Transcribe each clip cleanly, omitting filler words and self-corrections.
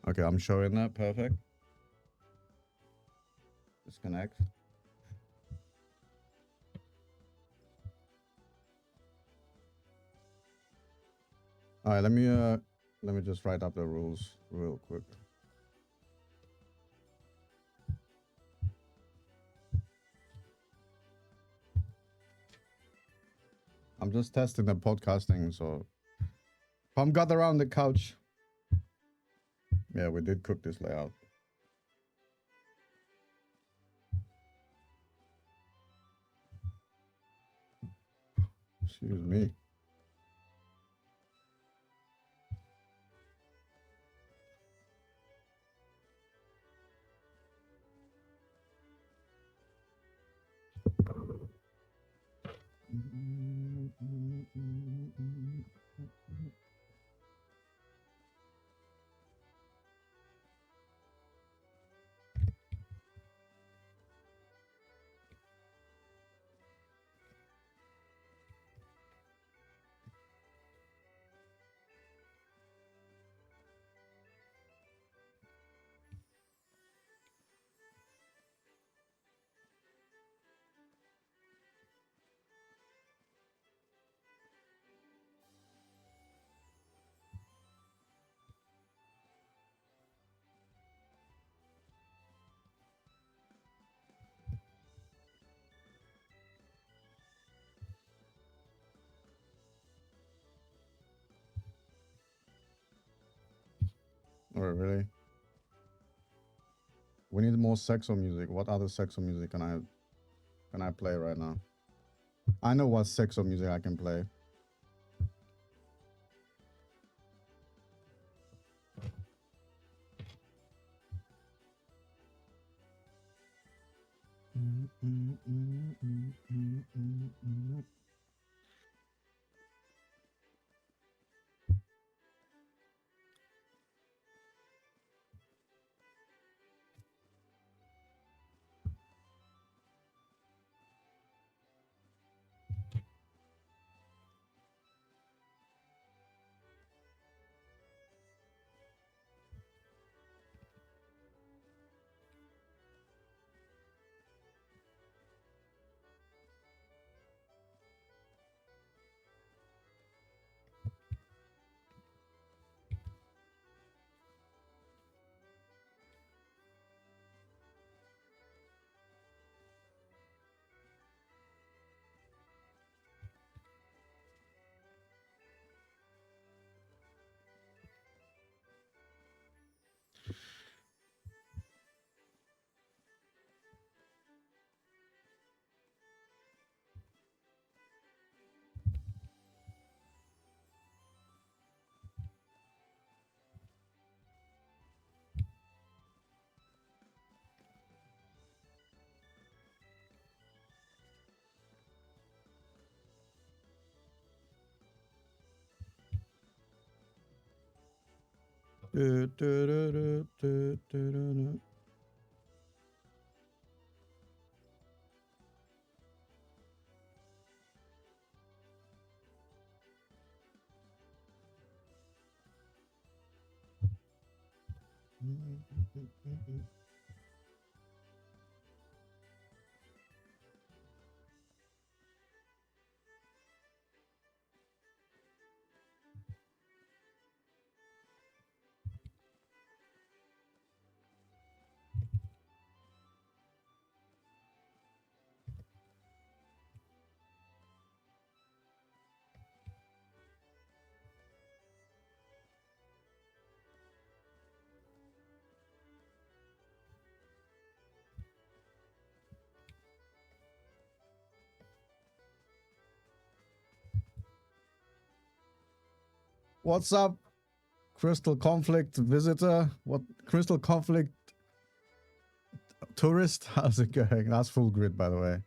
Okay, I'm showing that. Perfect. Disconnect. All right, let me just write up the rules real quick. I'm just testing the podcasting, so Pom got around the couch. Yeah, we did cook this layout. Excuse me. Oh, really? We need more sexo music. What other sexo music can I play right now? I know what sexo music I can play. What's up, Crystal Conflict visitor? What Crystal Conflict tourist? How's it going? That's full grid, by the way.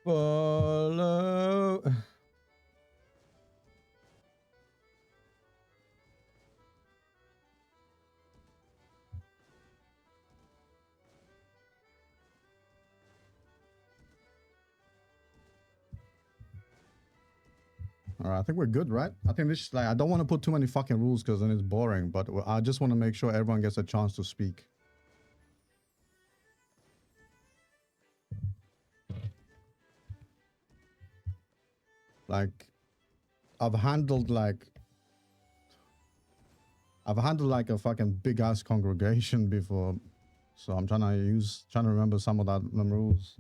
Follow. All right, I think we're good, right? I think this is like, I don't want to put too many fucking rules because then it's boring, but I just want to make sure everyone gets a chance to speak. Like, I've handled like a fucking big ass congregation before, so I'm trying to remember some of them rules.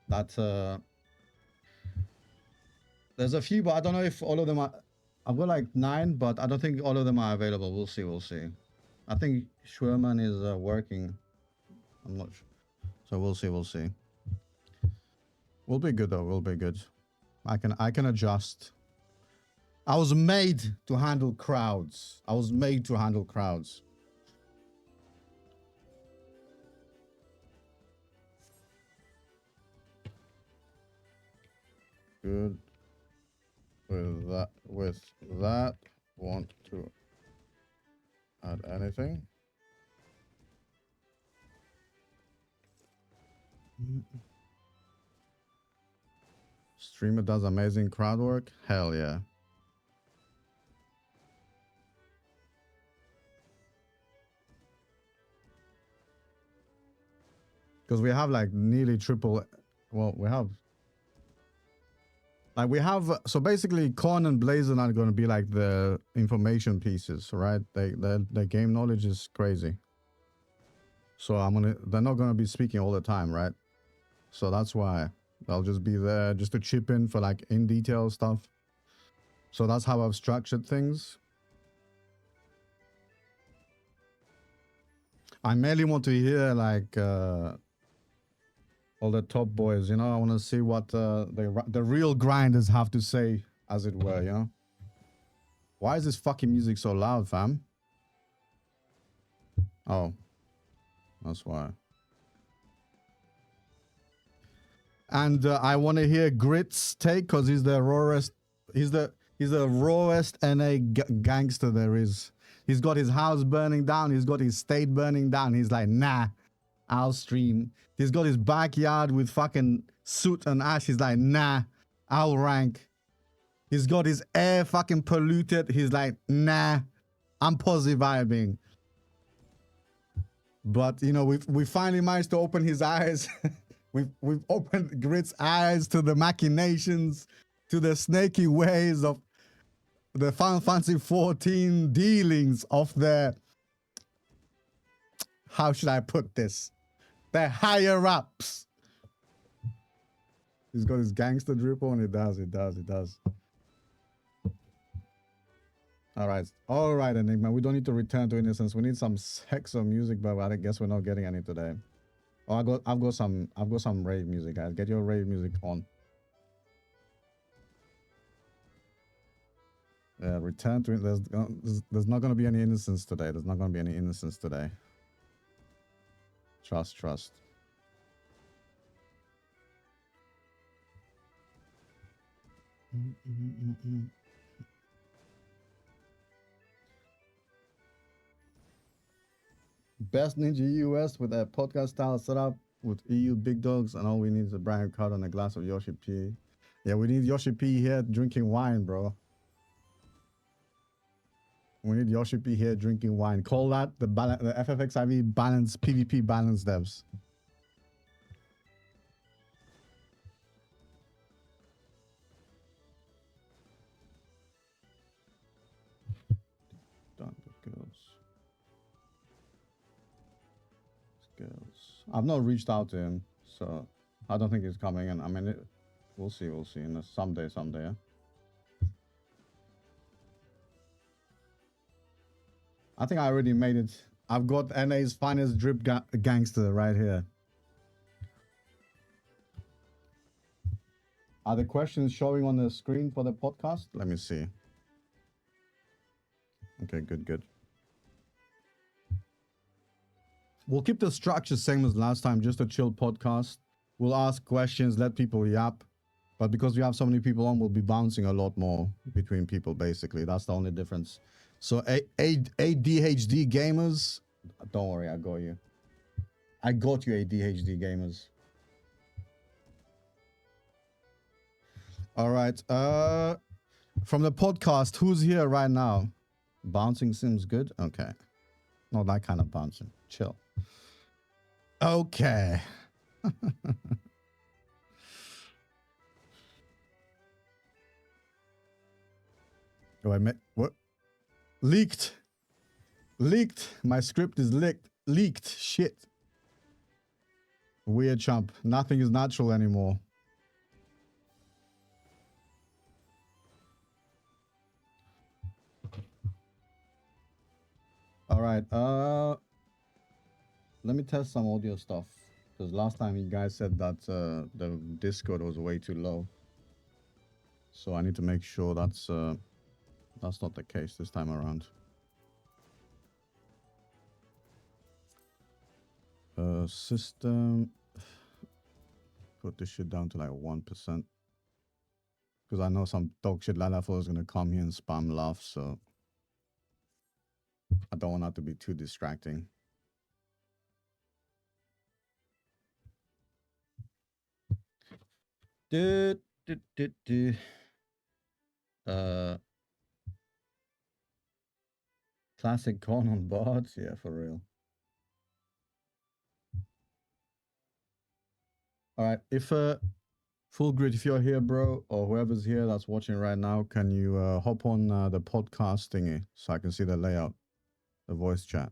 That there's a few, but I don't know if all of them are. I've got like 9, but I don't think all of them are available. We'll see. We'll see. I think Schwerman is working. I'm not sure. So we'll see. We'll see. We'll be good though. We'll be good. I can adjust. I was made to handle crowds. I was made to handle crowds. Good. With that, want to add anything? Streamer does amazing crowd work? Hell yeah. Because we have like nearly triple, well, we have so basically Con and Blazon are going to be like the information pieces, right? Their game knowledge is crazy. So they're not going to be speaking all the time, right? So that's why they'll just be there just to chip in for like in detail stuff. So that's how I've structured things. I mainly want to hear like all the top boys, you know. I want to see what the real grinders have to say, as it were, you know. Why is this fucking music so loud, fam? Oh, that's why. And I want to hear Grit's take because he's the rawest. He's the rawest NA gangster there is. He's got his house burning down. He's got his state burning down. He's like, nah, I'll stream. He's got his backyard with fucking soot and ash. He's like, nah, I'll rank. He's got his air fucking polluted. He's like, nah, I'm positive vibing. But you know, we finally managed to open his eyes. we've opened Grit's eyes to the machinations, to the snaky ways of the Final Fantasy 14 dealings of the, how should I put this? The higher ups. He's got his gangster drip on. It does. All right, Enigma. We don't need to return to innocence. We need some sex or music, but I guess we're not getting any today. Oh, I've got some rave music, guys. Get your rave music on. Yeah, return to it. There's not gonna be any innocence today. There's not gonna be any innocence today. Trust. Best Ninja US with a podcast style setup with EU big dogs, and all we need is a brand card and a glass of Yoshi P. Yeah, we need Yoshi P here drinking wine, bro. We need Yoshi P here drinking wine. Call that the FFXIV balance PvP balance devs. Done with girls. I've not reached out to him, so I don't think he's coming. And I mean, we'll see. We'll see. And someday. Yeah? I think I already made it. I've got NA's finest drip gangster right here. Are the questions showing on the screen for the podcast? Let me see. Okay, good. We'll keep the structure same as last time, just a chill podcast. We'll ask questions, let people yap. But because we have so many people on, we'll be bouncing a lot more between people, basically. That's the only difference. So ADHD gamers, don't worry, I got you. I got you, ADHD gamers. All right. From the podcast, who's here right now? Bouncing seems good. Okay. Not that kind of bouncing. Chill. Okay. Oh, I met what? Leaked. My script is leaked. Shit. Weird chump. Nothing is natural anymore. All right. Let me test some audio stuff, because last time you guys said that the Discord was way too low. So I need to make sure that's not the case this time around. System. Put this shit down to like 1%. Because I know some dog shit like that is gonna come here and spam laugh, so I don't want that to be too distracting. Classic con on bots, yeah, for real. All right, if Full Grid, if you're here, bro, or whoever's here that's watching right now, can you hop on the podcast thingy so I can see the layout, the voice chat?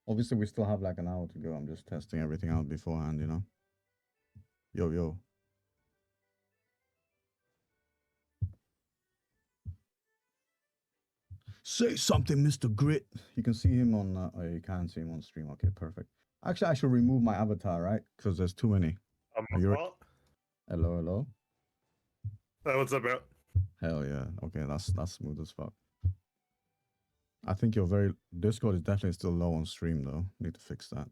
Obviously, we still have like an hour to go. I'm just testing everything out beforehand, you know? Yo. Say something, Mr. Grit. You can see him on, oh, you can't see him on stream. Okay, perfect. Actually, I should remove my avatar, right? Because there's too many. Hello. Hey, what's up, bro? Hell yeah. Okay, that's smooth as fuck. I think Discord is definitely still low on stream though. Need to fix that.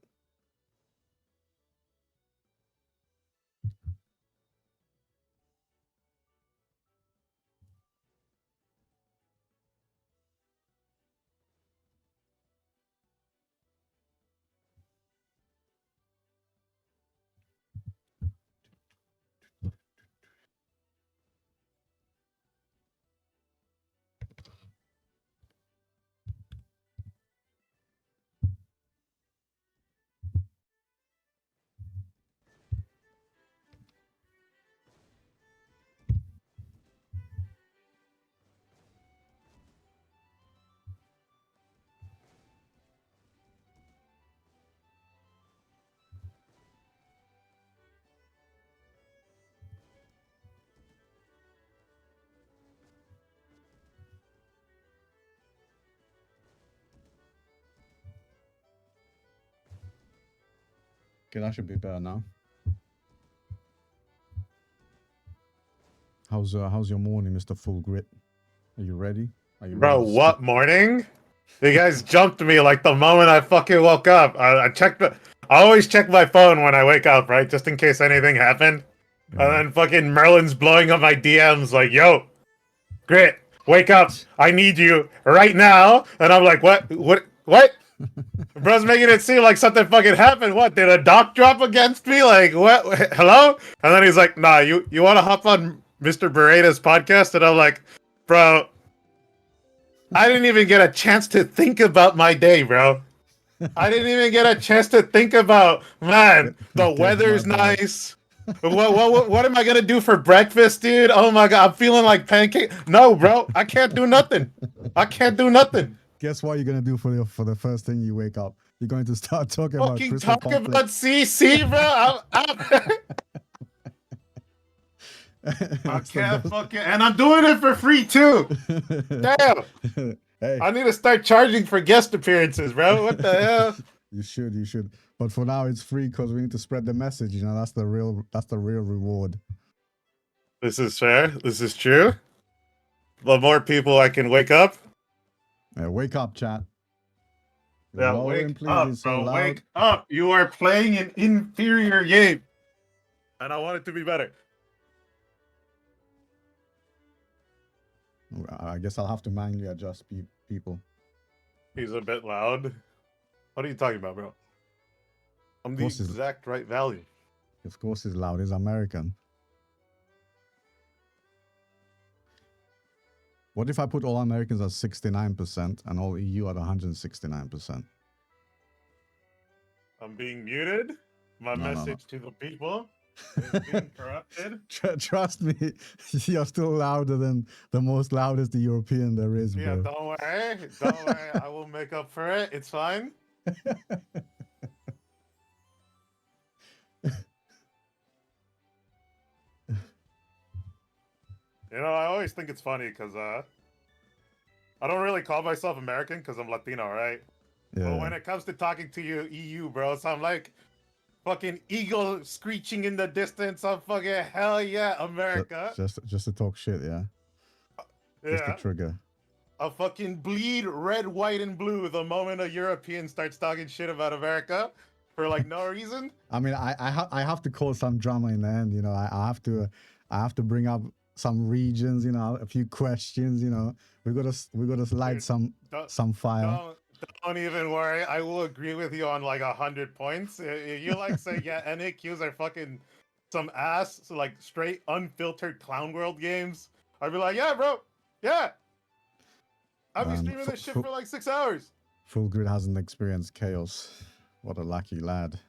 Okay, that should be better now. How's your morning, Mr. Full Grit? Are you ready? Bro, what morning? You guys jumped me like the moment I fucking woke up. I always check my phone when I wake up, right? Just in case anything happened. Yeah. And then fucking Merlin's blowing up my DMs like, yo, Grit, wake up, I need you right now. And I'm like, what? Bro's making it seem like something fucking happened. What, did a doc drop against me? Like, what? Hello? And then he's like, nah, you want to hop on Mr. Beretta's podcast? And I'm like, bro, I didn't even get a chance to think about my day, bro. I didn't even get a chance to think about, man, the weather's nice. What am I gonna do for breakfast, dude? Oh my god, I'm feeling like pancake. No, bro, I can't do nothing. I can't do nothing. Guess what you're gonna do for the first thing you wake up? You're going to start talking about Fucking crystal talk conflict. about CC, bro. I can't fucking, and I'm doing it for free too. Damn. Hey. I need to start charging for guest appearances, bro. What the hell? You should. But for now, it's free because we need to spread the message. You know, that's the real reward. This is fair. This is true. The more people I can wake up. Yeah, wake up, chat. Yeah, wake up, bro. Wake up. You are playing an inferior game. And I want it to be better. I guess I'll have to manually adjust people. He's a bit loud. What are you talking about, bro? I'm the exact right value. Of course he's loud. He's American. What if I put all Americans at 69% and all EU at 169%? I'm being muted. My message to the people is being corrupted. Trust me, you're still louder than the most loudest European there is, bro. Yeah, don't worry. Don't worry. I will make up for it. It's fine. You know, I always think it's funny because I don't really call myself American because I'm Latino, right? Yeah. But when it comes to talking to you EU, bro, so I'm like fucking eagle screeching in the distance. I'm fucking hell yeah, America. Just to talk shit, yeah. Just to trigger. I'll fucking bleed red, white, and blue the moment a European starts talking shit about America for like no reason. I mean, I have to cause some drama in the end, you know. I have to bring up some regions, you know, a few questions, you know. We gotta light some fire. Don't even worry. I will agree with you on like 100 points. If you like say, yeah, NAQs are fucking some ass, so like straight unfiltered clown world games, I'd be like, yeah, bro, yeah. I've been streaming this shit for like 6 hours. Full Grid hasn't experienced chaos. What a lucky lad.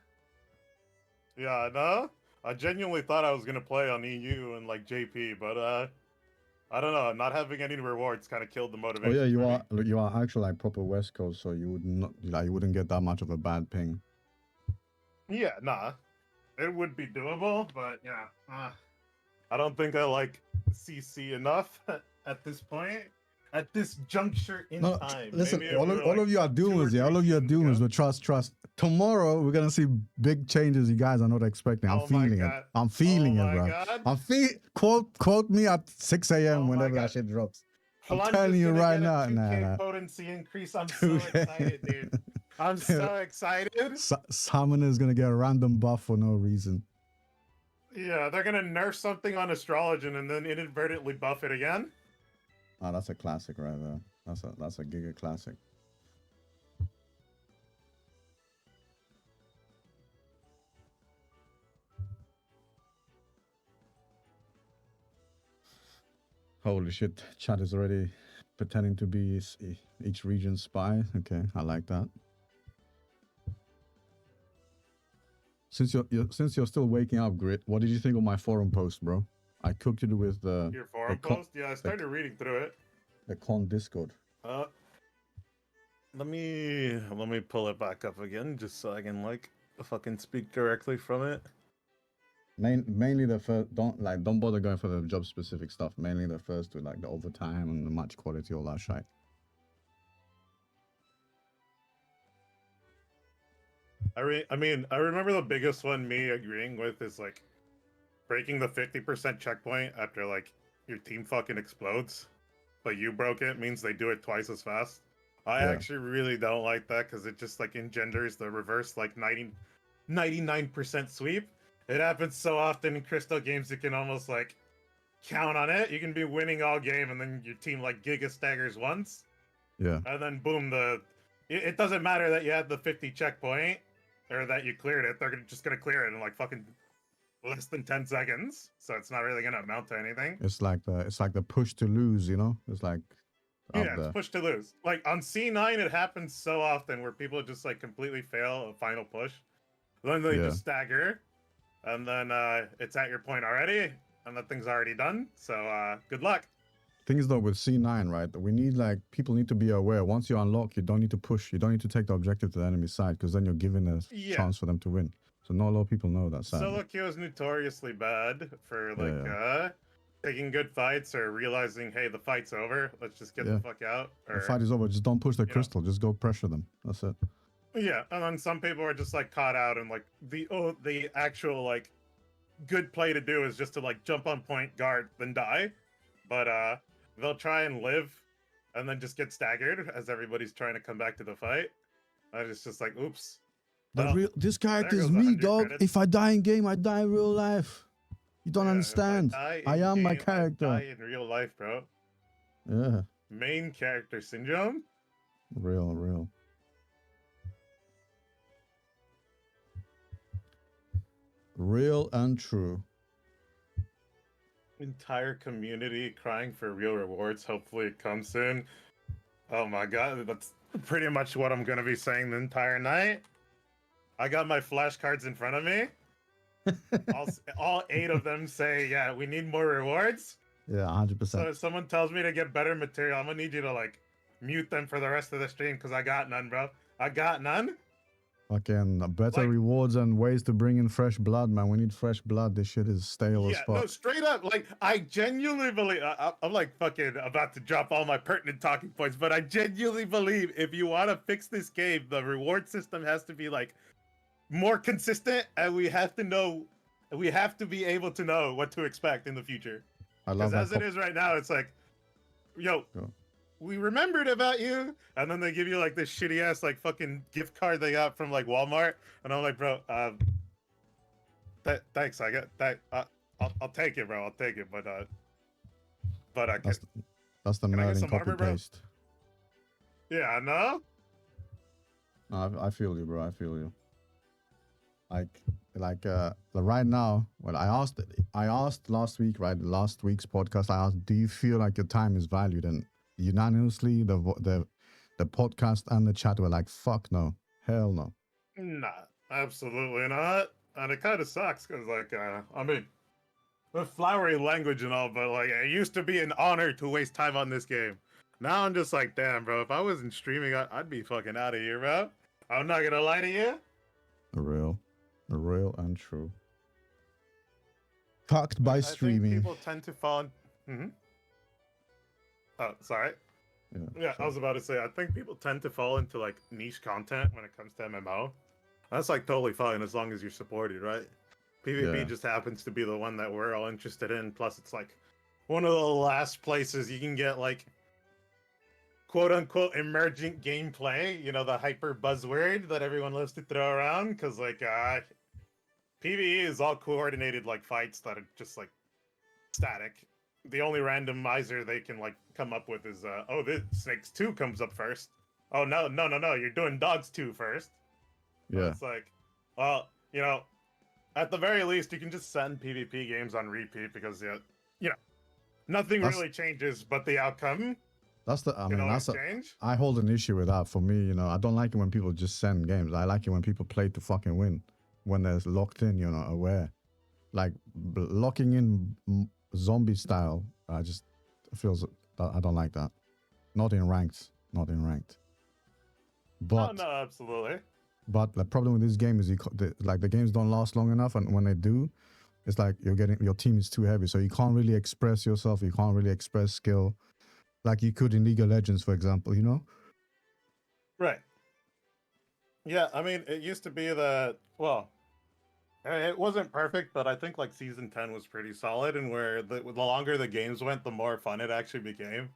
Yeah, no? I genuinely thought I was gonna play on EU and like JP, but I don't know. Not having any rewards kind of killed the motivation. Oh yeah, you are actually like proper West Coast, so you would not you wouldn't get that much of a bad ping. Yeah, nah, it would be doable, but yeah, I don't think I like CC enough at this point. At this juncture in time. Listen, all of you are doomers, yeah. All of you are doomers, but trust. Tomorrow we're gonna see big changes you guys are not expecting. I'm feeling it. I'm feeling it, bro. Quote me at 6 a.m. whenever that shit drops. I'm telling you right now. Nah. Potency increase. I'm so excited, dude. I'm so excited. Summoner is gonna get a random buff for no reason. Yeah, they're gonna nerf something on Astrologian and then inadvertently buff it again. Oh, that's a classic right there. That's a giga classic. Holy shit, chat is already pretending to be each region's spy. Okay, I like that. Since you're still waking up, Grit, what did you think of my forum post, bro? I cooked it with the... Your forum post? Yeah, I started reading through it. The con Discord. Let me pull it back up again, just so I can like fucking speak directly from it. Mainly the first, don't bother going for the job specific stuff. Mainly the first with like the overtime and the match quality, all that shit. I mean, I remember the biggest one me agreeing with is like breaking the 50% checkpoint after like your team fucking explodes, but you broke it means they do it twice as fast. I actually really don't like that because it just like engenders the reverse like 99% sweep. It happens so often in Crystal games you can almost like count on it. You can be winning all game, and then your team like giga staggers once, Yeah. and then boom, it doesn't matter that you had the 50 checkpoint or that you cleared it. They're just gonna clear it in like fucking less than 10 seconds, so it's not really gonna amount to anything. It's like the push to lose, you know? It's like up Yeah, it's there. push to lose. Like on C9, it happens so often where people just like completely fail a final push. Then they Yeah. just stagger, and then it's at your point already, and that thing's already done. So good luck. Thing is though with C9, right? We need like people need to be aware. Once you unlock, you don't need to push. You don't need to take the objective to the enemy side because then you're giving a Yeah. chance for them to win. So not a lot of people know that. Sadly. Solo queue is notoriously bad for like taking good fights or realizing, hey, the fight's over. Let's just get the fuck out. Or, the fight is over. Just don't push the crystal. Just go pressure them. That's it. Yeah, and then some people are just like caught out, and like the actual like good play to do is just to like jump on point, guard, then die. But they'll try and live, and then just get staggered as everybody's trying to come back to the fight. And it's just like, oops. Well, This character there is goes me, 100 dog. credits. If I die in game, I die in real life. You don't Yeah, understand. if I I die am my in-game, I character. die in real life, bro. Yeah, Main character syndrome. real. Real and true. Entire community crying for real rewards. Hopefully it comes soon. Oh my god, that's pretty much what I'm gonna be saying the entire night. I got my flashcards in front of me. all 8 of them say, yeah, we need more rewards. Yeah, 100%. So if someone tells me to get better material, I'm gonna need you to like mute them for the rest of the stream because I got none, bro. I got none. Fucking better Like- rewards and ways to bring in fresh blood, man. We need fresh blood. This shit is stale as Yeah, fuck. no, straight up. Like, I genuinely believe. I'm like fucking about to drop all my pertinent talking points, but I genuinely believe if you want to fix this game, the reward system has to be like more consistent, and we have to be able to know what to expect in the future. I love Because that. as it is right now, it's like, yo, Yeah. we remembered about you, and then they give you like this shitty ass like fucking gift card they got from like Walmart, and I'm like, bro, thanks, I got that. I'll take it, bro. I'll take it, but I can. That's the Can I get nerding some copy armor, bro? paste. Yeah, I know. No, I feel you, bro. I feel you. Like right now, well, I asked last week, right? Last week's podcast, I asked, do you feel like your time is valued? And unanimously, the podcast and the chat were like, fuck no, hell no. Nah, absolutely not. And it kind of sucks because, like, I mean, the flowery language and all, but like, it used to be an honor to waste time on this game. Now I'm just like, damn, bro. If I wasn't streaming, I'd be fucking out of here, bro. I'm not gonna lie to you. The real and true. Fucked by I streaming. think people tend to fall. Oh, sorry. Yeah, I was about to say, I think people tend to fall into like niche content when it comes to MMO. That's like totally fine as long as you're supported, right? PvP Yeah. just happens to be the one that we're all interested in. Plus, it's like one of the last places you can get like quote unquote emergent gameplay. You know, the hyper buzzword that everyone loves to throw around because like PvE is all coordinated like fights that are just like static. The only randomizer they can like come up with is oh, this Snakes 2 comes up first. Oh no, you're doing Dogs 2 first. Yeah. It's like, well, you know, at the very least you can just send PvP games on repeat because you know, nothing really changes but the outcome. That's the. I mean, always that's. change. I hold an issue with that. For me, you know, I don't like it when people just send games. I like it when people play to fucking win, when they're locked in, you know, aware. Like locking in zombie style. I just feels. I don't like that. Not in ranked. Not in ranked. But No, absolutely. but the problem with this game is the games don't last long enough, and when they do, it's like your team is too heavy, so you can't really express yourself. You can't really express skill. Like you could in League of Legends, for example, you know? Right. Yeah, I mean, it used to be that, well, it wasn't perfect, but I think like season 10 was pretty solid, and where the longer the games went, the more fun it actually became.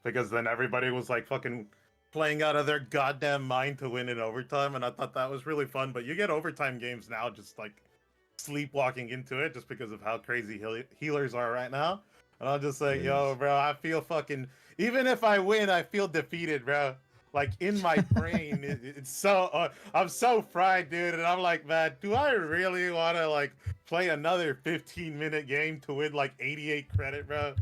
Because then everybody was like fucking playing out of their goddamn mind to win in overtime, and I thought that was really fun. But you get overtime games now just like sleepwalking into it just because of how crazy healers are right now. And I'm just like, Jeez. yo, bro, I feel fucking. Even if I win, I feel defeated, bro. Like in my brain, it's so. I'm so fried, dude. And I'm like, man, do I really want to like play another 15-minute game to win like 88 credit, bro?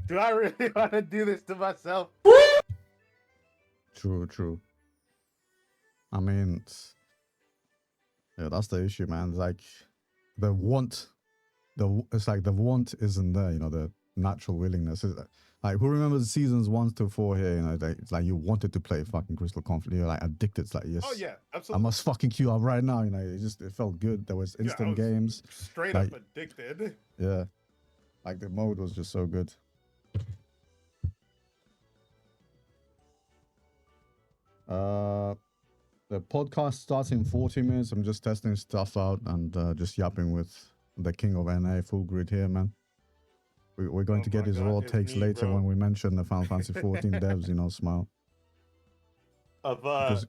Do I really want to do this to myself? True. I mean, yeah, that's the issue, man. It's like the want, it's like the want isn't there. You know, the natural willingness is like, who remembers seasons 1 to 4 here? You know, it's like you wanted to play fucking Crystal Conflict. You're like addicted. It's like, yes, Oh yeah, I absolutely. must fucking queue up right now. You know, it felt good. There was Yeah, I instant was games. straight Like, up addicted. yeah, like the mode was just so good. The podcast starts in 40 minutes. I'm just testing stuff out and just yapping with the king of NA, Full Grid here, man. We're going to get my his God, raw it's takes me, later bro. when we mention the Final Fantasy 14 devs, you know, smile. Of Because,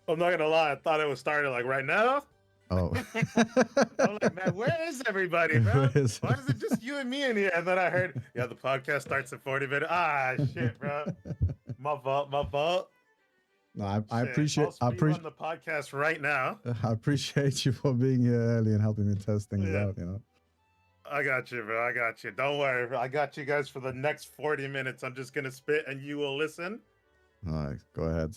I'm not gonna lie, I thought it was starting like right now. oh. I'm like, man, where is everybody, bro? Why is it just you and me in here? And then I heard, yeah, the podcast starts in 40 minutes. Ah, shit, bro. My fault, my fault. No, I'll speed run the podcast right now. I appreciate you for being here early and helping me test things Yeah. out, you know. I got you, bro. I got you. Don't worry, bro. I got you guys for the next 40 minutes. I'm just gonna spit and you will listen. All right, go ahead.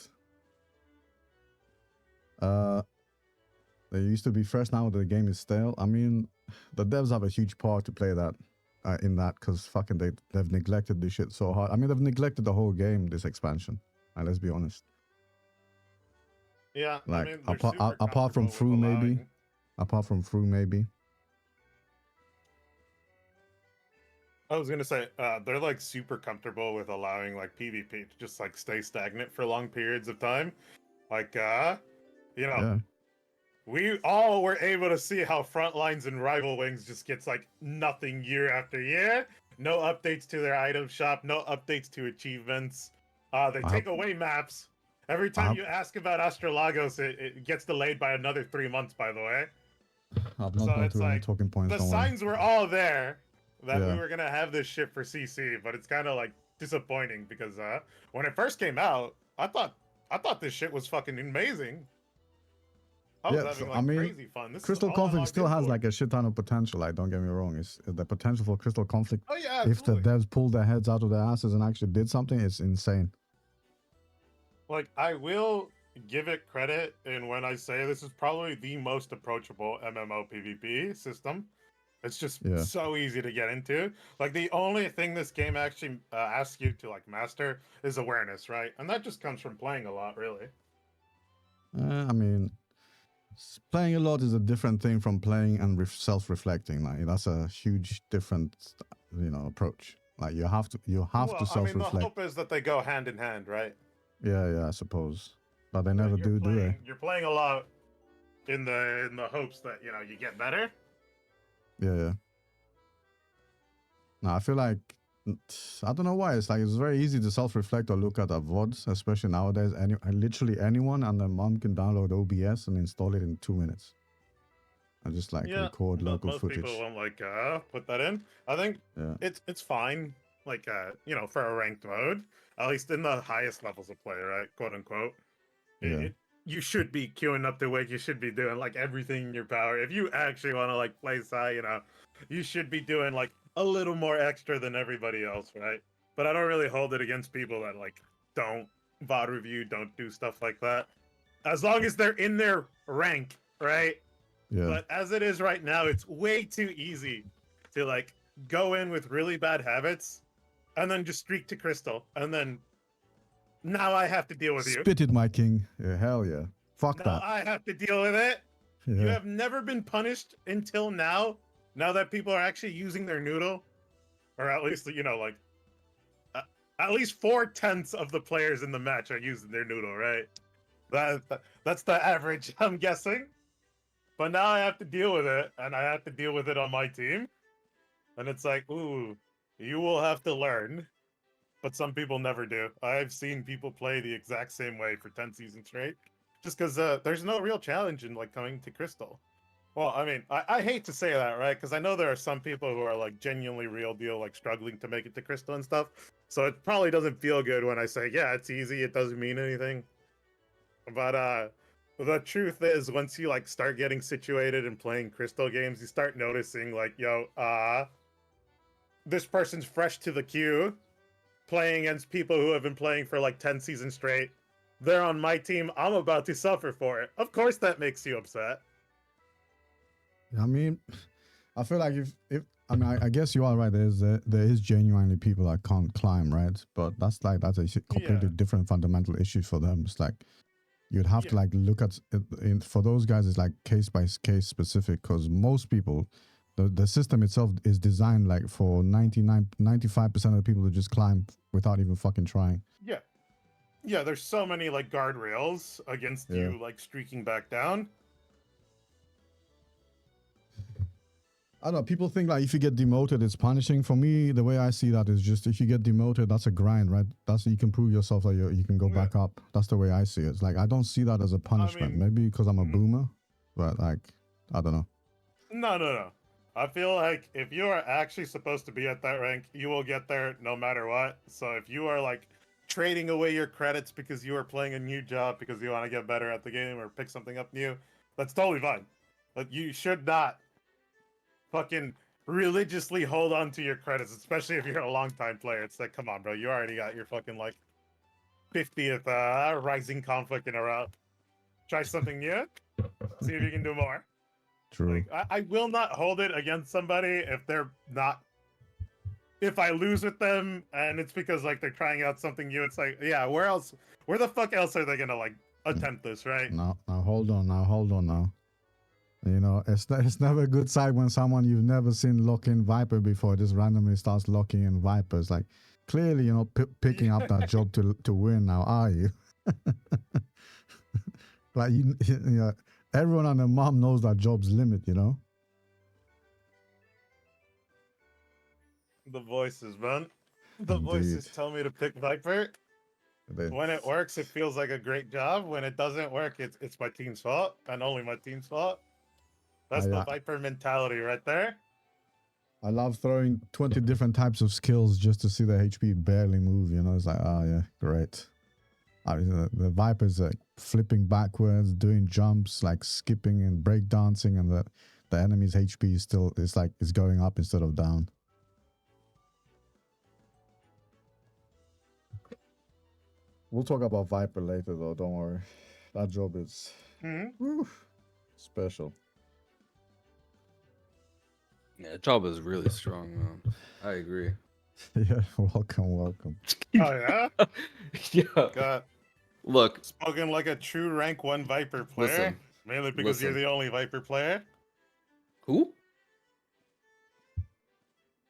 They used to be fresh, now the game is stale. I mean, the devs have a huge part to play that in that, because fucking they've neglected this shit so hard. I mean, they've neglected the whole game, this expansion. Let's be honest. Yeah, Like, I mean, they're apart from comfortable with allowing- apart from Fru maybe. I was gonna say, they're like super comfortable with allowing like PvP to just like stay stagnant for long periods of time. Like, you know, Yeah. we all were able to see how Frontlines and Rival Wings just gets like nothing year after year. No updates to their item shop, no updates to achievements. They take away maps. Every time you ask about Astrolagos, it gets delayed by another 3 months, by the way. I've not gone through any talking points. The signs were all there that we Yeah. were gonna have this shit for CC, but it's kind of like disappointing because when it first came out, I thought this shit was fucking amazing. I was having like crazy fun. This Crystal Conflict still has like a shit ton of potential. Like, don't get me wrong, it's the potential for Crystal Conflict. Oh yeah, if the absolutely. devs pulled their heads out of their asses and actually did something, it's insane. Like, I will give it credit in when I say this is probably the most approachable MMO PvP system. It's just so easy to get into. Like, the only thing this game actually asks you to like master is awareness, right? And that just comes from playing a lot, really. I mean, playing a lot is a different thing from playing and self-reflecting. Like, that's a huge different, approach. Like, you have to self-reflect. I mean, the hope is that they go hand in hand, right? Yeah, I suppose, but they never do they? You're playing a lot in the hopes that you get better. Yeah. No, I feel like I don't know why. It's like it's very easy to self-reflect or look at a VODs, especially nowadays. Literally anyone and their mom can download OBS and install it in 2 minutes. And just like record local footage. Most people won't like put that in. I think it's fine. Like for a ranked mode, at least in the highest levels of play, right? Quote unquote. You should be queuing up to wake. You should be doing like everything in your power. If you actually want to like play Sai, you should be doing like a little more extra than everybody else, right? But I don't really hold it against people that like don't VOD review, don't do stuff like that. As long as they're in their rank, right? Yeah. But as it is right now, it's way too easy to like go in with really bad habits and then just streak to Crystal, and then now I have to deal with you. Spit it, my king. Yeah, hell yeah. Fuck now that. I have to deal with it. Yeah. You have never been punished until now. Now that people are actually using their noodle, or at least like at least 4/10 of the players in the match are using their noodle, right? That's the average, I'm guessing. But now I have to deal with it, and I have to deal with it on my team. And it's like, ooh, you will have to learn. But some people never do. I've seen people play the exact same way for 10 seasons straight. Just because there's no real challenge in like coming to Crystal. Well, I mean, I hate to say that, right? Because I know there are some people who are like genuinely real deal, like struggling to make it to Crystal and stuff. So it probably doesn't feel good when I say, yeah, it's easy, it doesn't mean anything. But the truth is, once you like start getting situated and playing Crystal games, you start noticing like, yo, this person's fresh to the queue, playing against people who have been playing for like 10 seasons straight. They're on my team. I'm about to suffer for it. Of course, that makes you upset. I mean, I feel like if I mean, I guess you are right. There is genuinely people that can't climb, right? But that's a completely different fundamental issue for them. It's like you'd have to like look at it, for those guys. It's like case by case specific, because most people, the system itself is designed like for 95% of the people to just climb without even fucking trying. Yeah, there's so many like guardrails against you like streaking back down. I don't know. People think like if you get demoted, it's punishing. For me, the way I see that is just if you get demoted, that's a grind, right? That's you can prove yourself that you can go back up. That's the way I see it. It's like I don't see that as a punishment. Maybe because I'm a boomer, but like I don't know. No. I feel like if you are actually supposed to be at that rank, you will get there no matter what. So if you are like trading away your credits because you are playing a new job because you want to get better at the game or pick something up new, that's totally fine. But you should not fucking religiously hold on to your credits, especially if you're a long time player. It's like, come on, bro, you already got your fucking like 50th rising conflict in a row. Try something new. See if you can do more. True. Like, I will not hold it against somebody if they're not. If I lose with them and it's because like they're trying out something new, it's like, yeah, where else? Where the fuck else are they gonna like attempt this, right? Now hold on now. You know, it's never a good sight when someone you've never seen lock in Viper before just randomly starts locking in Vipers. Like, clearly, you're not picking up that job to win now, are you? Like, you know, everyone and their mom knows that job's limit, you know? The voices, man. The voices tell me to pick Viper. When it works, it feels like a great job. When it doesn't work, it's my team's fault and only my team's fault. That's the Viper mentality right there. I love throwing 20 different types of skills just to see the HP barely move, you know? It's like, oh yeah, great. The Viper's like flipping backwards, doing jumps, like skipping and breakdancing, and the enemy's HP is still, it's like it's going up instead of down. We'll talk about Viper later though, don't worry. That job is special. Yeah, job is really strong, man. I agree. Yeah, welcome. Oh yeah? Yeah. God. Look. Spoken like a true rank 1 Viper player. Listen. Mainly because you're the only Viper player. Who?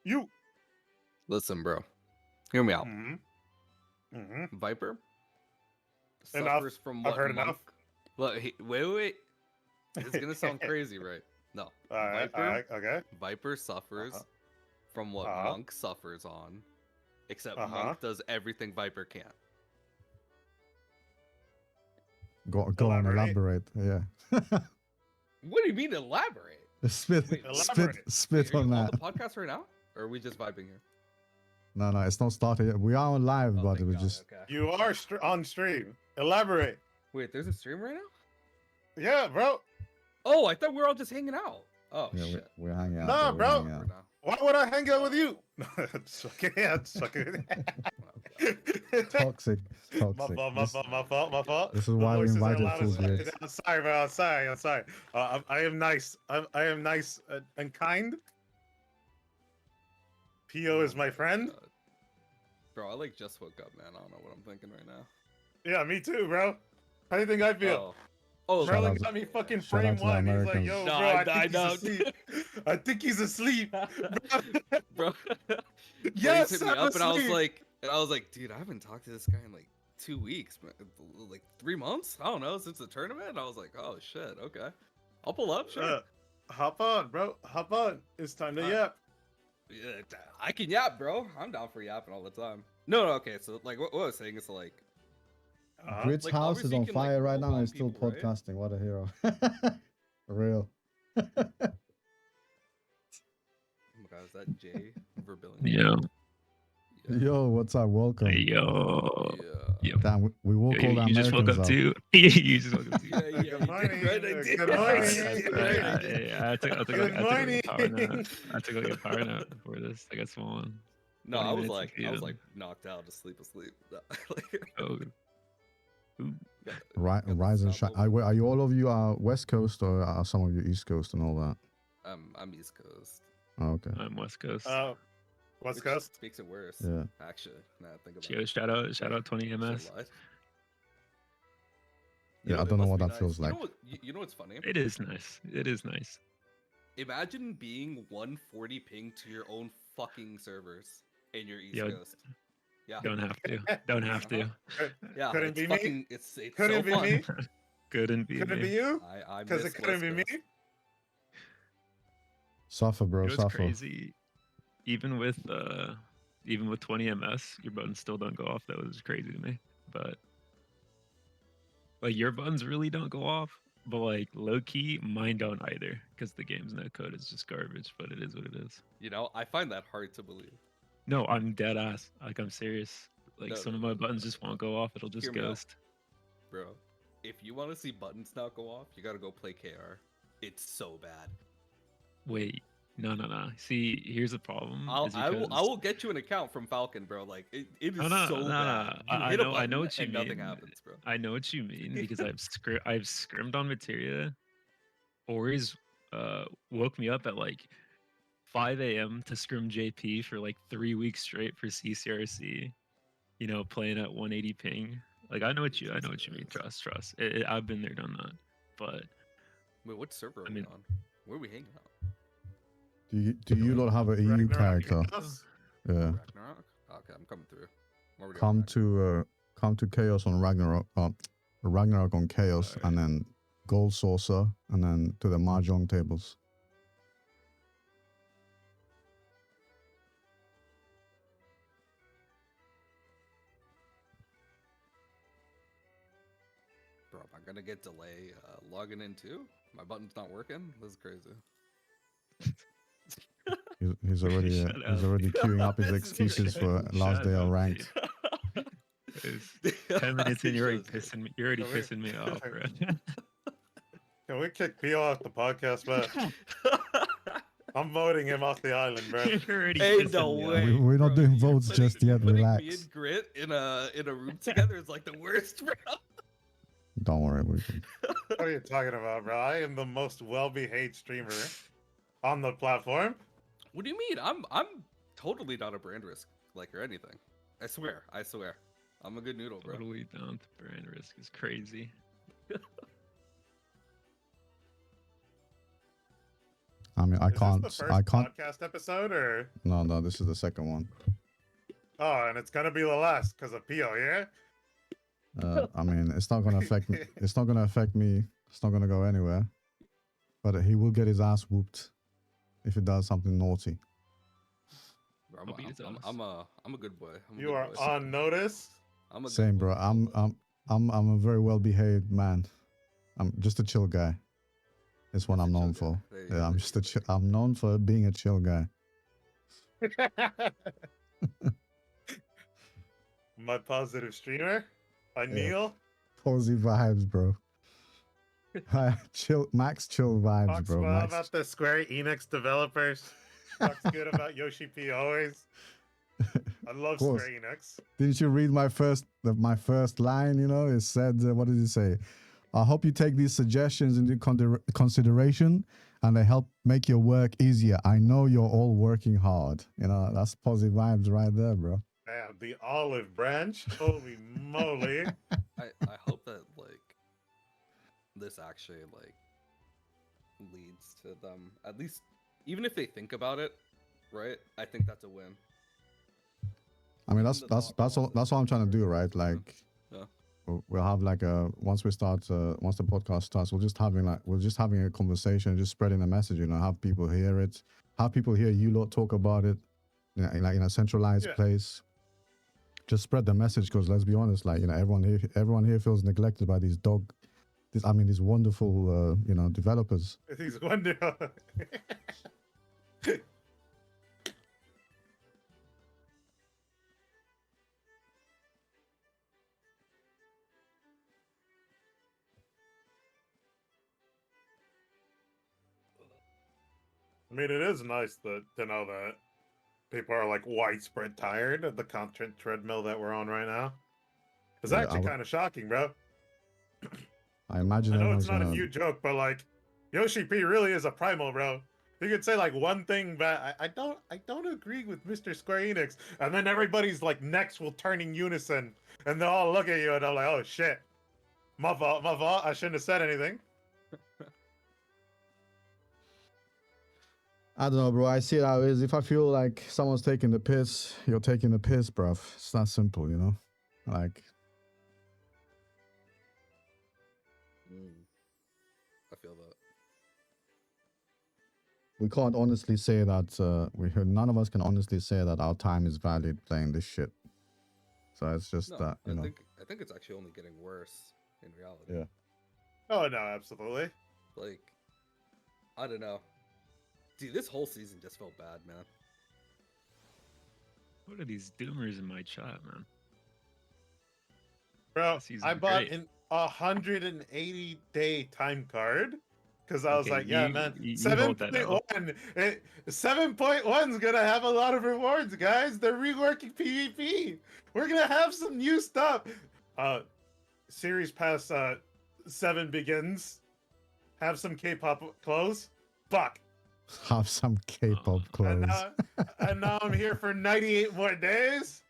You. Listen, bro. Hear me out. Viper suffers from what? I've heard enough. Look, wait. It's gonna sound crazy, right? No. Okay. Viper suffers from what Monk suffers on, except Monk does everything Viper can't. Go on, elaborate. Yeah. What do you mean elaborate? Spit on that. On the podcast right now, or are we just vibing here? No, it's not started yet. We are on live, but it was just. Okay. You are on stream. Elaborate. Wait, there's a stream right now? Yeah, bro. Oh, I thought we were all just hanging out. Oh, yeah, shit. We're hanging out. No, bro. Why would I hang out with you? Toxic. My fault. This is why we invited Full Grades. I'm sorry, bro. I'm sorry. I am nice. I am nice and kind. Pio is my friend. Bro, I like just woke up, man. I don't know what I'm thinking right now. Yeah, me too, bro. How do you think I feel? Oh, Merlin got me fucking frame 1. He's like, yo, bro, I think he's asleep. I think he's asleep. Bro. Yes, hit me up and I was like, dude, I haven't talked to this guy in like 2 weeks, like 3 months. I don't know, since the tournament. And I was like, oh shit, okay, I'll pull up. Sure. Hop on, bro. Hop on. It's time to yap. Yeah, I can yap, bro. I'm down for yapping all the time. No, okay. So like, what I was saying is like. Grid's house is on fire right now and he's still podcasting. Right? What a hero. Real. my god, is that Jay Verbillion? Yo, Yo, what's up? Welcome. yo, Yeah. Damn, we will call the you just woke Americans up up. too. You just woke up too. Yeah, yeah. Good morning. Right, I did. Good Right, morning. right, I did. I took Good like a morning. power nap. I took like a power nap before this. I got small one. No, 20 I was minutes like, into I was it. like knocked out, asleep. Oh, ooh. Right, got the rise and stop shine. over. Are you all of you West Coast or are some of you East Coast and all that? I'm East Coast. Oh, okay. I'm West Coast. West Which Coast. makes it worse. Yeah. Actually, now that I think about Yo, it. shout out 20 Should've MS. lied. Yeah, I it don't know must what be that feels You like. know what? You know what's funny? It is nice. It is nice. Imagine being 140 ping to your own fucking servers in your East Yo, Coast. Yeah. Don't have to. Don't have to. Yeah. Couldn't it's be me. fucking. It's Couldn't so be fun. me. Couldn't be Couldn't me. be you. I Because miss it couldn't West be me. Coast. Suffer, bro. You know what's Suffer. crazy? Even with 20 MS, your buttons still don't go off. That was crazy to me. But like your buttons really don't go off. But like low key, mine don't either because the game's no code is just garbage. But it is what it is. You know, I find that hard to believe. No, I'm dead ass. Like I'm serious. Like No, some no, of no, my no, buttons no, just no. won't go off. It'll just Hear me out. ghost. Bro, if you want to see buttons not go off, you gotta go play KR. It's so bad. Wait, no. See, here's the problem. I will because- get you an account from Falcon, bro. Like it is No, no, so no, bad. no. You I hit a know button what you and mean. nothing happens, bro. I know what you mean because I've scrimmed on materia. Ori's woke me up at like 5 a.m. to scrim JP for like 3 weeks straight for CCRC. You know, playing at 180 ping. Like I know what you mean. Trust. I've been there, done that. But Wait, what server are I mean- we on? Where are we hanging out? Do you not have an EU Ragnarok character? Chaos. Yeah. Ragnarok? Okay, I'm coming through. I'm already on Come to Chaos on Ragnarok. Ragnarok on Chaos, and then Gold Saucer, and then to the Mahjong tables. Bro, am I gonna get delay logging in too? My button's not working? This is crazy. He's already Shut he's up. already queuing up his This is excuses for last Shut day of up, ranked. It's 10 minutes in, you're already Shows pissing me. You're already Yeah, we're- pissing me off, bro. Can we kick Pio off the podcast, man? I'm voting him off the island, bro. You're already Hey, pissing no me off. way. We're not doing You're votes putting- just yet, putting relax. Me and Grit in a room together is like the worst, bro. Don't worry, we can. What are you talking about, bro? I am the most well-behaved streamer on the platform. What do you mean? I'm totally not a brand risk like or anything. I swear. I'm a good noodle, bro. Totally down to brand risk is crazy. I mean, I Is can't. this the first I can't. podcast episode, or No, this is the second one. oh, and it's gonna be the last because of Pio, yeah? I mean, it's not gonna affect me. It's not gonna affect me. It's not gonna go anywhere. But he will get his ass whooped if he does something naughty. Bro, I'll beat his ass. I'm a good boy. I'm a You good are boy. on notice. I'm a good Same, boy. bro. I'm a very well behaved man. I'm just a chill guy. That's what Just I'm a chill known guy. for. There you Yeah, go, I'm there just you a chill. I'm known for being a chill guy. My positive streamer. I Yeah. kneel. Posy vibes, bro. Chill, max chill vibes, Talks bro. well Max. about the Square Enix developers. Talks good about Yoshi P always. I love course. Square Enix. Didn't you read my first line? You know, it said, what did it say? I hope you take these suggestions into consideration and they help make your work easier. I know you're all working hard. You know, that's positive vibes right there, bro. Man, the olive branch. Holy moly. I hope that like this actually like leads to them at least, even if they think about it, right? I think that's a win. I mean, Even the thought that's all I'm trying to do, right? Like, Yeah. we'll have like once we start, once the podcast starts, we're just having a conversation, just spreading the message. You know, have people hear it, have people hear you lot talk about it, you know, like in a centralized Yeah. place. Just spread the message, because let's be honest, like, you know, everyone here feels neglected by these dog these wonderful, developers. These wonderful. I mean, it is nice to know that people are like widespread tired of the content treadmill that we're on right now. It's Yeah, actually kind of shocking, bro. I imagine I know everyone's it's not a gonna. new joke, but like Yoshi P really is a primal, bro. You could say like one thing, but I don't agree with Mr. Square Enix, and then everybody's like necks will turn in unison, and they'll all look at you and I'm like, oh shit, my fault, I shouldn't have said anything. I don't know, bro. I see it how it is. If I feel like someone's taking the piss, you're taking the piss, bruv. It's that simple, you know? Like, I feel that. we can't honestly say that, none of us can honestly say that our time is valid playing this shit. So it's just No, that, you know? I think it's actually only getting worse in reality. Yeah. Oh no, absolutely. Like, I don't know. Dude, this whole season just felt bad, man. What are these doomers in my chat, man? Bro, This season's I bought great. an 180-day time card because I was Okay, like, yeah, you- man, you hold that out. 7.1. 7.1's gonna have a lot of rewards, guys. They're reworking PvP. We're gonna have some new stuff. Series Pass 7 begins. Have some K-pop clothes. Fuck. Have some K-pop And clothes. now I'm here for 98 more days.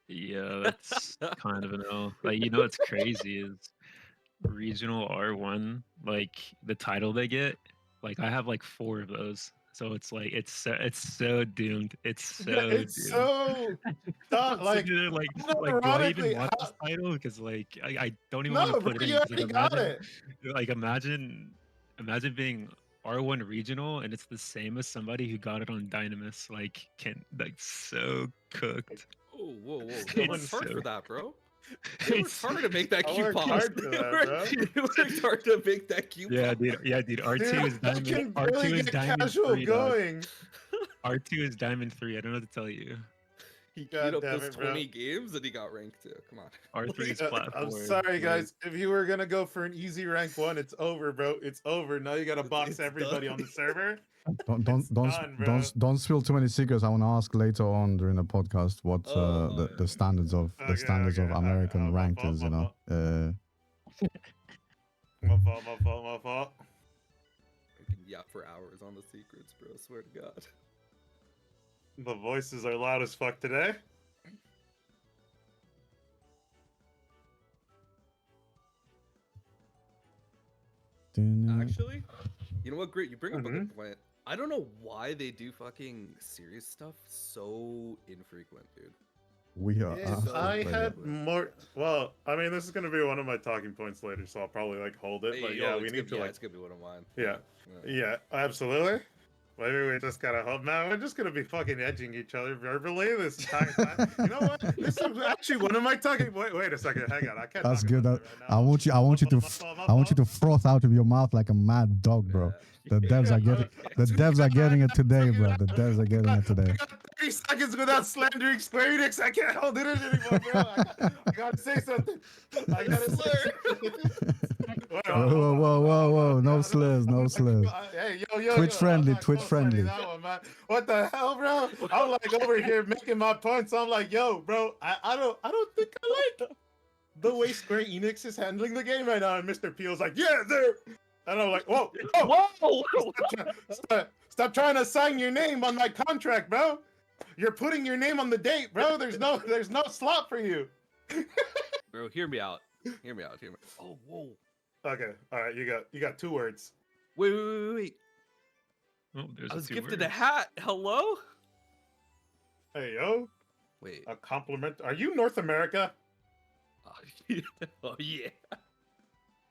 Yeah, that's kind of an L. Like, you know what's crazy is regional R1, like the title they get, like I have like 4 of those. So it's like it's so doomed. It's so It's doomed. so dumb. I'm like sitting there like do I even ironically, want this title? Because like I don't even no, want to bro, put it you in. 'Cause, already like got imagine it. like imagine being R1 regional and it's the same as somebody who got it on Dynamis. Like so cooked. Oh, whoa, whoa. It's They worked hard so- for that, bro. They worked it's- hard to make that I cube worked pop. hard for that, They worked hard to make that cube Yeah, pop. dude. Yeah, dude. R2 Dude, is I diamond. can R2 barely is get diamond casual 3, dog. going. R2 is diamond 3. I don't know what to tell you. He God queued up damn those it, bro. 20 games and he got ranked too. Come on. R3 is I'm platform. sorry, like, guys. If you were gonna go for an easy rank 1, it's over, bro. It's over. Now you gotta box It's everybody done. on the server. Don't It's done, bro. don't spill too many secrets. I want to ask later on during the podcast what Oh, the standards of Okay. American My ranked fault, is. my You know, My fault. I can yap for hours on the secrets, bro. Swear to God. The voices are loud as fuck today. Actually, you know what? Great. You bring up a good point. I don't know why they do fucking serious stuff so infrequent, dude. we are. Yes, I absolutely- had more. Well, I mean, this is gonna be one of my talking points later, so I'll probably like hold it. But yeah, we need to like. It's gonna be one of mine. Yeah. Yeah, absolutely. Maybe we just gotta hope. Man, we're just gonna be fucking edging each other verbally this entire time. You know what? This is actually one of my talking. Wait a second. Hang on. I can't. That's talk good. about that right now. I want you to froth out of your mouth like a mad dog, bro. The devs are getting it today, bro. The devs are getting it today. I got 30 seconds without slandering Square Enix. I can't hold it in anymore, bro. I gotta say something. I gotta say something. Whoa. No slurs. Hey, yo. Twitch friendly, I'm not Twitch co-signing friendly. that one, man. What the hell, bro? I'm like over here making my points. I'm like, yo, bro, I don't think I like the way Square Enix is handling the game right now. And Mr. Peel's like, yeah, there. And I'm like, whoa. Stop trying to sign your name on my contract, bro. You're putting your name on the date, bro. There's no slot for you. Bro, hear me out. Oh, whoa. Okay, all right. You got 2 words. Wait. Oh, there's I was 2 gifted a words. hat. Hello? Hey, yo, Wait. a compliment. Are you North America? Oh, yeah.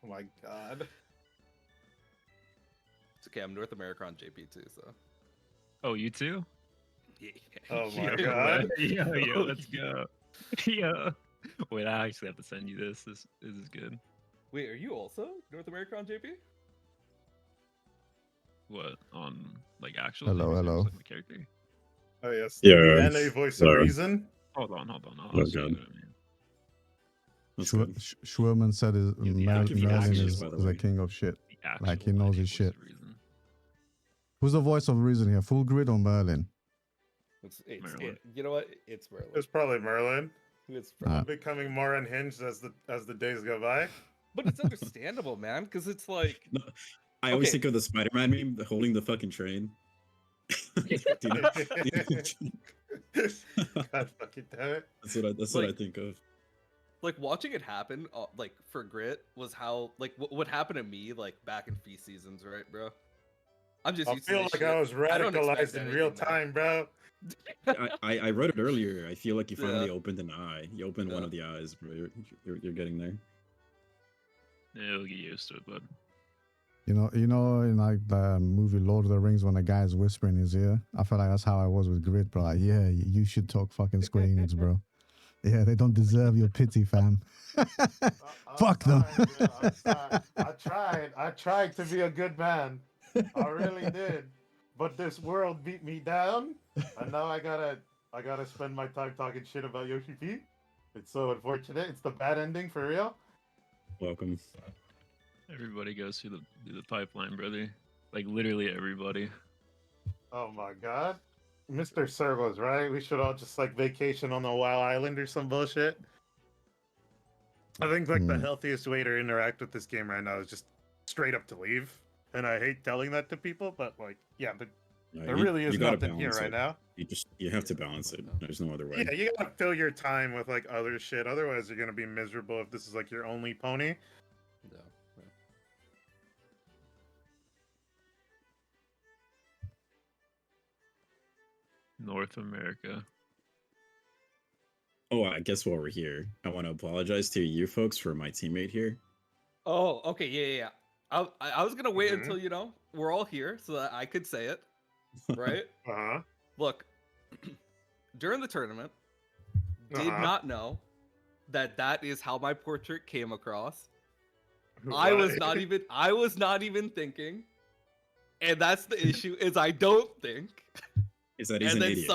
Oh my god. It's okay. I'm North America on JP too, so. Oh, you too? Yeah. Oh my Yo, god. Yo, let's go. Yo. Wait, I actually have to send you this. This is good. Wait, are you also North America on JP? What on like actual? Hello, names or hello. just, like, my character. Oh yes. Yeah, The NA voice of sorry. reason. Hold on. I'll Oh, show you God. what I mean. That's good. Schwerman said Thank you for the Merlin actual- is by the the way. king of shit. The Like, he actual knows NA his voice shit. of reason. Who's the voice of reason here? Full Grid or Merlin? Merlin. You know what? It's Merlin. It's probably Merlin. It's Ah. Becoming more unhinged as the days go by. But it's understandable, man, because it's like No, I always Okay. think of the Spider-Man meme holding the fucking train. Do you know- God fucking damn it. That's what I think of. like watching it happen like for Grit was how like what happened to me like back in feast seasons, right, bro? I'm just I used feel to this like shit. I was I don't expect radicalized in real anything, man. time, bro. I wrote it earlier. I feel like you finally Yeah. opened an eye. You opened one Yeah. of the eyes, bro. You're getting there. Yeah, you'll get used to it, bud. You know, in like the movie Lord of the Rings when the guy's whispering in his ear. I feel like that's how I was with Grid, bro. Like, yeah, you should talk fucking Square Enix, bro. Yeah, they don't deserve your pity, fam. Fuck them. I tried to be a good man. I really did. But this world beat me down, and now I gotta spend my time talking shit about Yoshi P. It's so unfortunate. It's the bad ending for real. Welcome. Everybody goes through the pipeline, brother. Like literally everybody. Oh my god. Mr. Servo's right. We should all just like vacation on a wild island or some bullshit. I think like the healthiest way to interact with this game right now is just straight up to leave. And I hate telling that to people, but like, yeah, but Yeah, there you- really is you gotta nothing here balance right it. now. You have to balance it. There's no other way. Yeah, you gotta fill your time with like other shit. Otherwise, you're gonna be miserable if this is like your only pony. Yeah. North America. Oh, I guess while we're here, I want to apologize to you folks for my teammate here. Oh, okay, yeah. I was gonna wait Mhm. until we're all here so that I could say it, right? Uh-huh. Look, during the tournament, did Uh-huh. not know that is how my portrait came across. What? I was not even thinking, and that's the issue. Is I don't think. Is that he's And an then idiot.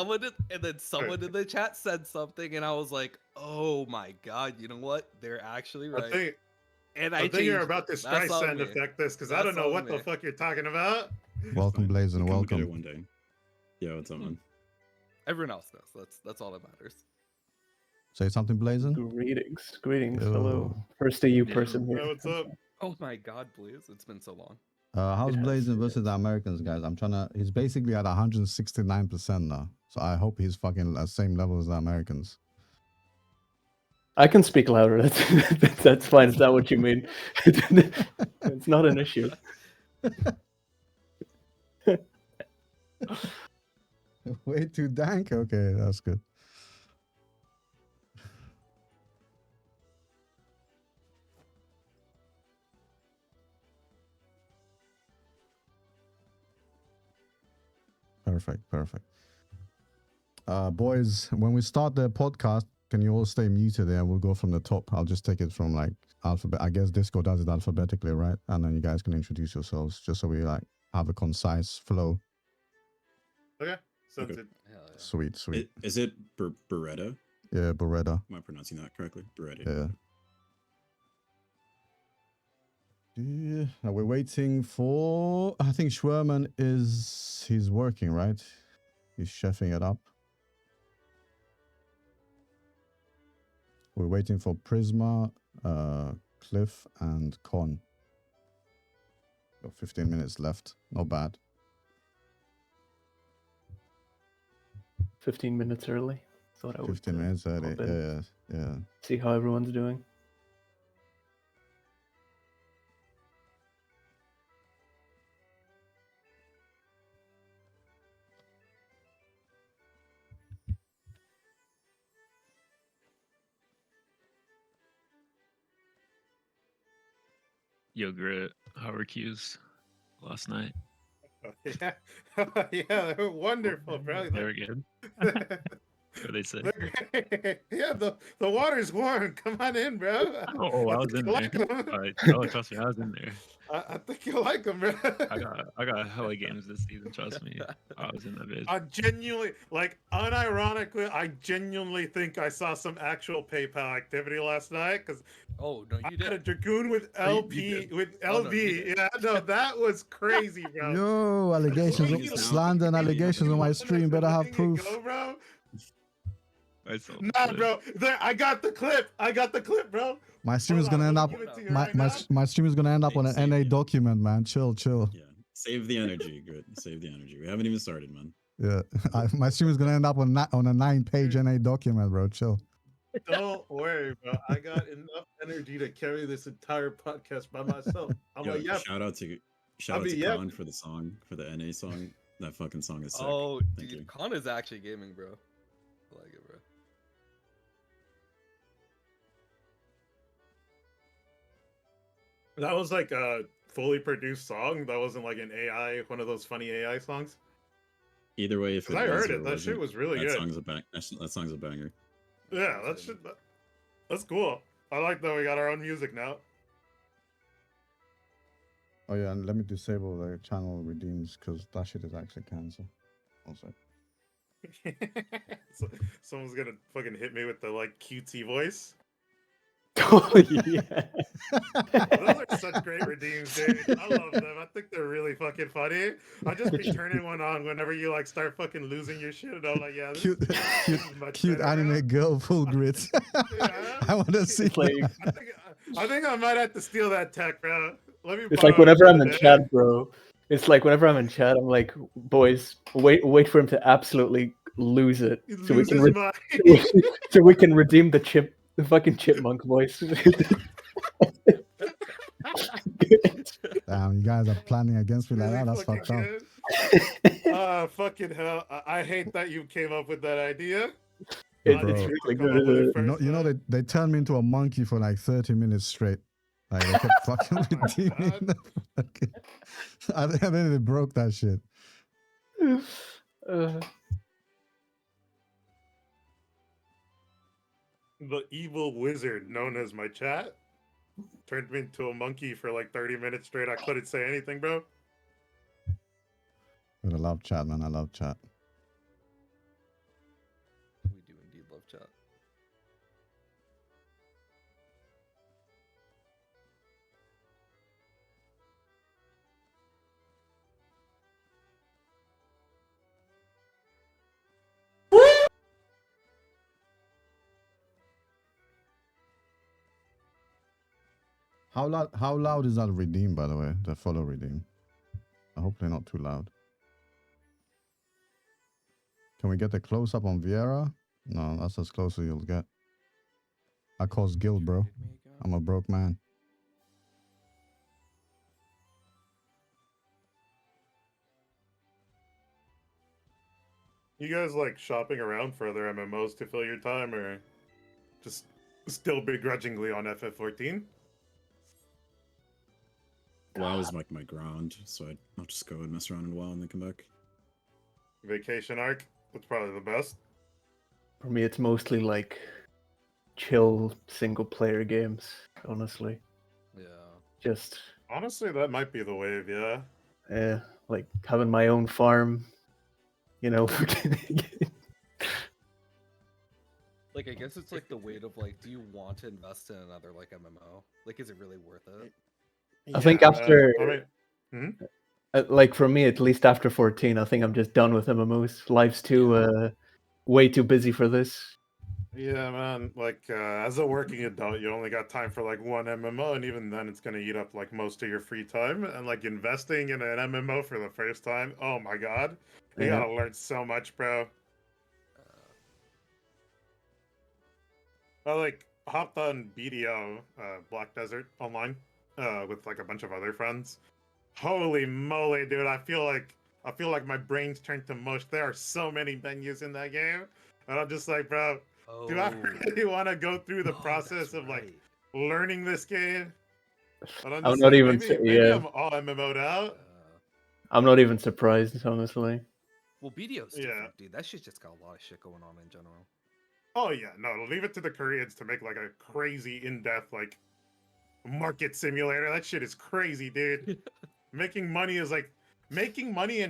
someone in the chat said something, and I was like, "Oh my god, you know what? They're actually right." I think you're changed about it. to That's on Streisand me. effect this because I That's don't know on what the me. fuck you're talking about. Welcome, Fine. Blazing, We'll come together welcome. one day. Yeah, what's up, man? Everyone else knows. That's all that matters. Say something, Blazing. Greetings. Yo. Hello. First EU Yeah. person here. Hey, what's up? Oh my god, please! It's been so long. How's It has, Blazing it versus has. the Americans, guys? He's basically at 169% now. So I hope he's fucking at the same level as the Americans. I can speak louder. That's fine. Is that what you mean? It's not an issue. Way too dank? Okay, that's good. Perfect. Boys, when we start the podcast, can you all stay muted there? We'll go from the top. I'll just take it from like alphabet. I guess Discord does it alphabetically, right? And then you guys can introduce yourselves just so we like have a concise flow. Okay. Sounds Okay. good. Hell yeah. Sweet. Is it Beretta? Yeah, Beretta. Am I pronouncing that correctly? Beretta. Yeah. We're waiting for. I think Schwerman he's working, right? He's chefing it up. We're waiting for Prisma, Cliff, and Con. Got 15 minutes left. Not bad. 15 minutes early. Thought I would 15 minutes early. hop in, Yeah. see how everyone's doing. Yo, Grit, how were Q's last night? Yeah, yeah, they were wonderful, bro. They were good. What they say? Yeah, the water's warm. Come on in, bro. Oh, I was think in you there. like 'em. Oh, trust me, I was in there. I think you like them, bro. I got hella games this season. Trust me, I was in that bitch. I genuinely, like, unironically, I genuinely think I saw some actual PayPal activity last night because Oh no, I you had a did. Dragoon with Oh, you LP did. with Oh, no, you LB. did. Yeah, no, that was crazy, bro. Yo, allegations, Literally now. slander and allegations on my stream. Better have Letting it proof. go, bro. I saw the Nah, clip. bro. There, I got the clip. I got the clip, bro. My stream is Hold gonna on, end let up. me give it to you My right my now. my stream is gonna end up on an Save NA you. document, man. Chill, chill. Yeah. Save the energy, Grit. Save the energy. We haven't even started, man. Yeah, my stream is gonna end up on a 9-page NA document, bro. Chill. Don't worry, bro. I got enough energy to carry this entire podcast by myself. I'm Yo, like, yeah. shout out to yeah. Khan for the song, for the NA song. That fucking song is sick. Oh, Thank dude, you. Con is actually gaming, bro. I like it, bro. That was like a fully produced song. That wasn't like an AI, one of those funny AI songs. Either way, if 'Cause it I is heard or it. That shit wasn't, was really that good. song's a that song's a banger. Yeah, that's cool. I like that we got our own music now. Oh yeah, and let me disable the channel redeems because that shit is actually cancelled. Also, So, someone's gonna fucking hit me with the like cutesy voice. Oh yeah. Those are such great redeems, dude. I love them. I think they're really fucking funny. I just be turning one on whenever you like start fucking losing your shit, and I'm like, yeah, this, cute, this cute, is much cute better, anime bro. girl, full grits. Yeah. I want to see. It's like that. I think I might have to steal that tech, bro. Let me. it's borrow like it whenever for I'm the in day. chat, bro. It's like whenever I'm in chat, I'm like, boys, wait for him to absolutely lose it, He so we can loses my. so we can redeem the fucking chipmunk voice. Damn, you guys are planning against me like Really that. That's fucking fucked up. good. Fucking hell! I hate that you came up with that idea. It's Bro. really Come up with good. it first, You know man. they turned me into a monkey for like 30 minutes straight. Like they kept fucking Oh my redeeming. God. The fucking... I think they broke that shit. The evil wizard known as my chat turned me into a monkey for like 30 minutes straight. I couldn't say anything, bro. But I love chat, man. I love chat. We do indeed love chat. How loud is that redeem, by the way? The follow redeem. Hopefully not too loud. Can we get the close up on Vieira? No, that's as close as you'll get. I caused guild, bro. I'm a broke man. You guys like shopping around for other MMOs to fill your time, or just still begrudgingly on FF14? WoW is like my ground, so I'll just go and mess around in WoW and then come back. Vacation Arc? That's probably the best. For me, it's mostly like chill single player games, honestly. Yeah. Just Honestly, that might be the wave, yeah. like having my own farm, you know. Like, I guess it's like the weight of like, do you want to invest in another like MMO? Like, is it really worth it? I think Yeah, after, I mean, like for me, at least after 14, I think I'm just done with MMOs. Life's too, way too busy for this. yeah, man. Like, as a working adult, you only got time for like one MMO, and even then, it's gonna eat up like most of your free time. And like investing in an MMO for the first time, oh my god, you Yeah. gotta learn so much, bro. I like hopped on BDO, Black Desert Online, with like a bunch of other friends. Holy moly, dude! I feel like my brain's turned to mush. There are so many menus in that game, and I'm just like, bro, do I really want to go through the process of like learning this game? And I'm just not like, even maybe yeah. I'm all MMO'd out. I'm not even surprised, honestly. Well, BDO's Yeah. different, dude. That shit just got a lot of shit going on in general. Oh yeah, no, leave it to the Koreans to make like a crazy in-depth like market simulator. That shit is crazy, dude. Making money in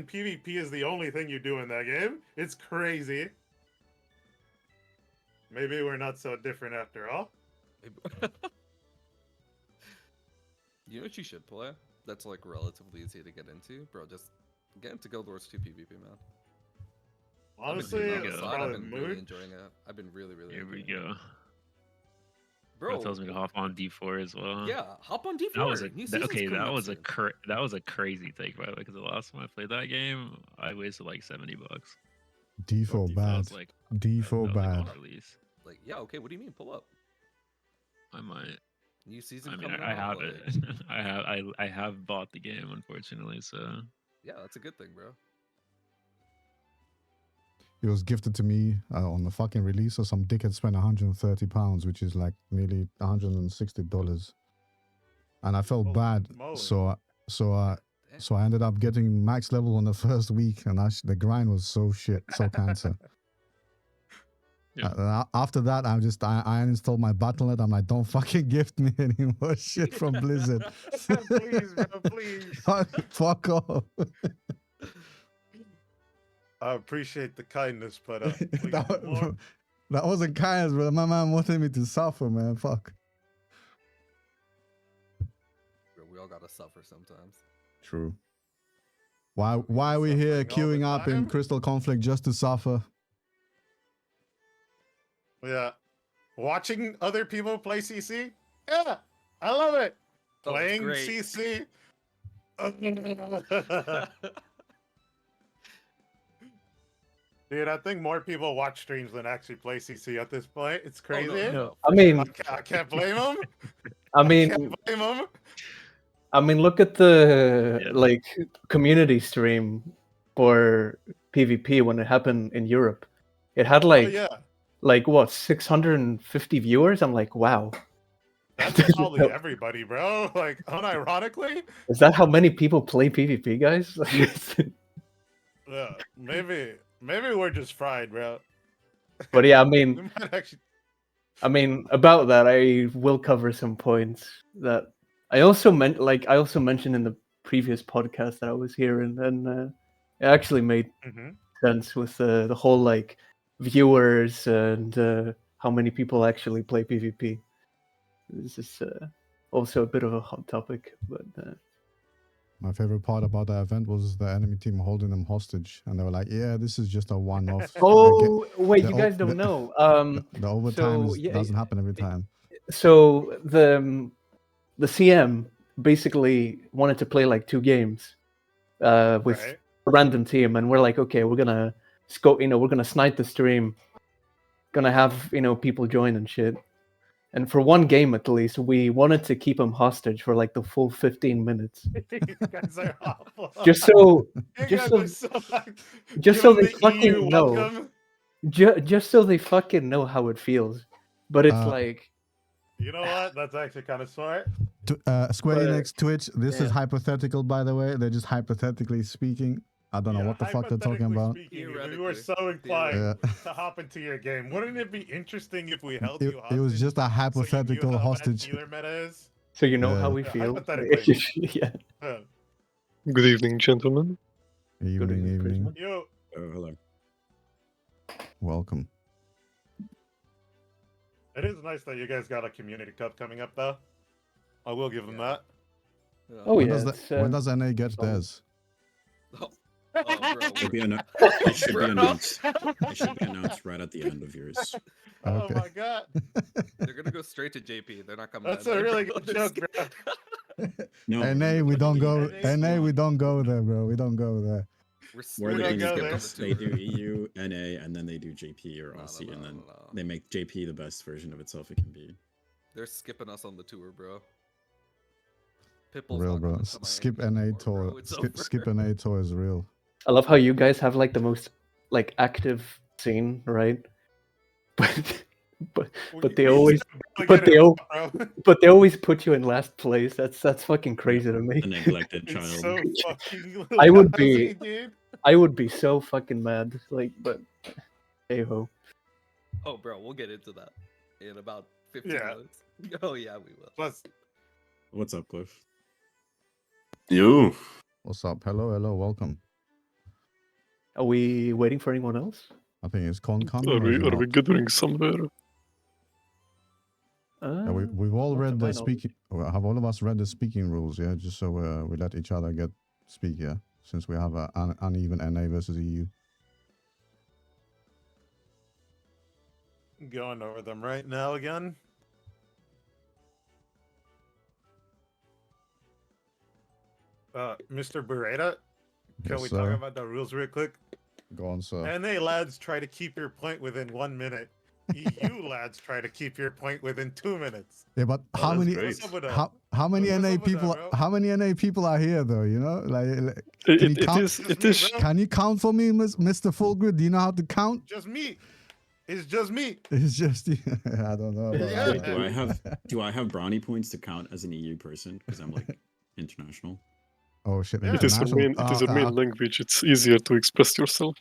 PvP is the only thing you do in that game. It's crazy. Maybe we're not so different after all. You know what you should play? That's like relatively easy to get into, bro. Just get into Guild Wars 2 PvP, man. Honestly, I've been, Here we doing it go. on the side. I've probably been mood. really enjoying it. I've been really Here we enjoying it. go. Bro, That tells me to hop on D4 as well. yeah, hop on D4. That was a New season's okay. coming That up was a soon. that was a crazy take, by the way. Because the last time I played that game, I wasted like $70. D4 That bad. was like D4 that was, like, bad. on release. Like, yeah, okay. What do you mean? Pull up. I might. New season I mean, coming I out. have like, it. I have bought the game, unfortunately. So Yeah, that's a good thing, bro. It was gifted to me on the fucking release, so some dickhead spent £130, which is like nearly $160. And I felt Holy bad, moly. so I ended up getting max level on the first week, and the grind was so shit, so cancer. Yeah. After that, I uninstalled my Battle.net. I'm like, don't fucking gift me any more shit from Blizzard. Please, bro, please. Fuck off. I appreciate the kindness, but please that, more. that wasn't kindness, bro. My man wanted me to suffer, man. Fuck. Bro, we all gotta suffer sometimes. True. Why are we here Suffering all the queuing up in time? Crystal Conflict just to suffer? Yeah. Watching other people play CC? Yeah, I love it. Oh, it's Playing great. CC? Dude, I think more people watch streams than actually play CC at this point. It's Oh, crazy. No, for I mean, sure. I can't blame them. I mean, Can't blame them. I mean, look at the Yeah. like community stream for PvP when it happened in Europe. It had Oh, like yeah. like what 650 viewers. I'm like, wow. That's probably everybody, bro. Like, unironically, Is that how many people play PvP, guys? yeah, maybe we're just fried, bro. But yeah, We might actually. I mean, about that, I will cover some points that I also mentioned in the previous podcast that I was here, and then it actually made Mhm. sense with the whole like viewers and how many people actually play PvP. This is also a bit of a hot topic, but My favorite part about the event was the enemy team holding them hostage, and they were like, "Yeah, this is just a one-off." oh wait, the you o- guys don't the- know. The overtime So, yeah, doesn't happen every time. So the CM basically wanted to play like 2 games with Right. a random team, and we're like, okay, we're gonna we're gonna snipe the stream, gonna have people join and shit. And for one game at least, we wanted to keep him hostage for like the full 15 minutes, You guys are awful. just so You just guys so are so like, just give so them they the fucking EU know. welcome. just so they fucking know how it feels. But it's like, You know what? That's actually kind of smart. Square But, Enix Twitch. This is yeah. hypothetical, by the way. They're just hypothetically speaking. I don't know what the fuck they're talking about. Speaking, if you were so inclined Yeah. to hop into your game, wouldn't it be interesting if we held It, you it was hostage? just a so you knew hypothetical how bad hostage. healer meta is? so you know how Yeah. we Yeah, feel. hypothetically. Yeah. Huh. Good evening, gentlemen. Evening, evening, evening. You, Oh, hello. Welcome. it is nice that you guys got a community cup coming up, though. I will give them that. Yeah. Oh When yeah. does it's, when does NA get solid. theirs? Oh, bro. It'll be it should Bro. be announced. It should be announced right at the end of yours. Oh Okay. my god. They're gonna go straight to JP. They're not coming. That's to a NA, really bro. good They're joke, scared. bro. No, NA, we don't go. NA, NA, we don't go there, bro. We don't go there. We're where We the don't thing go is there. this, they do EU, NA, and then they do JP or No, no, Aussie, no, and then no. they make JP the best version of itself it can be. They're skipping us on the tour, bro. Pitbull's Real, not bro. coming to Skip Miami NA anymore, tour. bro. It's Skip over. NA tour is real. I love how you guys have like the most like active scene, right? But But they always but they always put you in last place. That's fucking crazy to me. A neglected It's child. so fucking I would lousy, be- dude. I would be so fucking mad. Like, but hey ho. Oh, bro, we'll get into that in about 15 Yeah. minutes. Oh, yeah, we will. Plus, What's up, Cliff? Yo. What's up? Hello, hello, welcome. Are we waiting for anyone else? I think it's Con coming. Are or is it we not? gathering somewhere? Yeah, we've all not to read my the knowledge. speaking. Have all of us read the speaking rules? Yeah, just so we let each other speak. Yeah, since we have an uneven NA versus EU. going over them right now again. Mr. Beretta, can Yes, we sir. talk about the rules real quick? Go on, sir. NA lads try to keep your point within 1 minute. EU lads try to keep your point within 2 minutes. Yeah, but Oh, how that's many? great. What's up with that? How many What's NA up with that, people? bro? How many NA people are here though? You know, like It, Can you it, it count? is. Just It me, is. bro. can you count for me, Mr. Fullgood? Do you know how to count? Just me. It's just me. It's just I don't know. About Yeah. Wait, that. do I have brownie points to count as an EU person? Because I'm like international. Oh shit! Yeah. It is your International. main. It is your main language. It's easier to express yourself.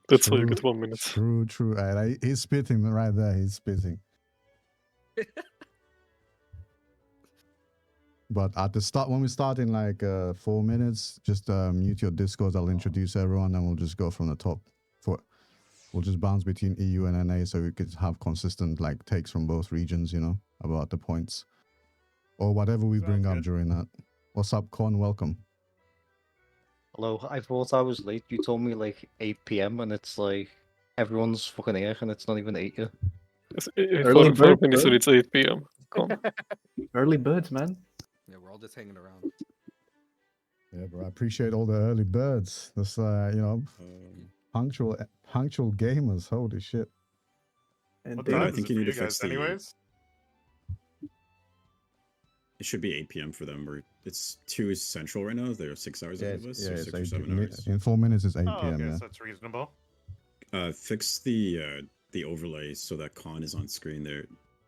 That's how you get 1 minute. True. He's spitting right there. He's spitting. But at the start, when we start in like 4 minutes, just mute your Discord. I'll introduce everyone, and we'll just go from the top. We'll just bounce between EU and NA, so we could have consistent like takes from both regions, you know, about the points or whatever we bring Sounds up good. during that. What's up, Con? Welcome. Hello, I thought I was late. You told me like 8 p.m. and it's like everyone's fucking here and it's not even 8 yet. Yes, Early for bird, when you said bro. it's 8 p.m. Come on. Early birds, man. Yeah, we're all just hanging around. Yeah, bro. I appreciate all the early birds. That's you know, punctual gamers. Holy shit. And What they- I time is think it you for need to guys fix the- anyways? It should be 8 p.m. for them. Or it's 2 is central right now. They're 6 hours ahead of us. So it's 6 or 8 7 hours. in 4 minutes it's 8 Oh, p.m. okay, Yeah. so that's reasonable. Fix the overlay so that Khan is on screen. Their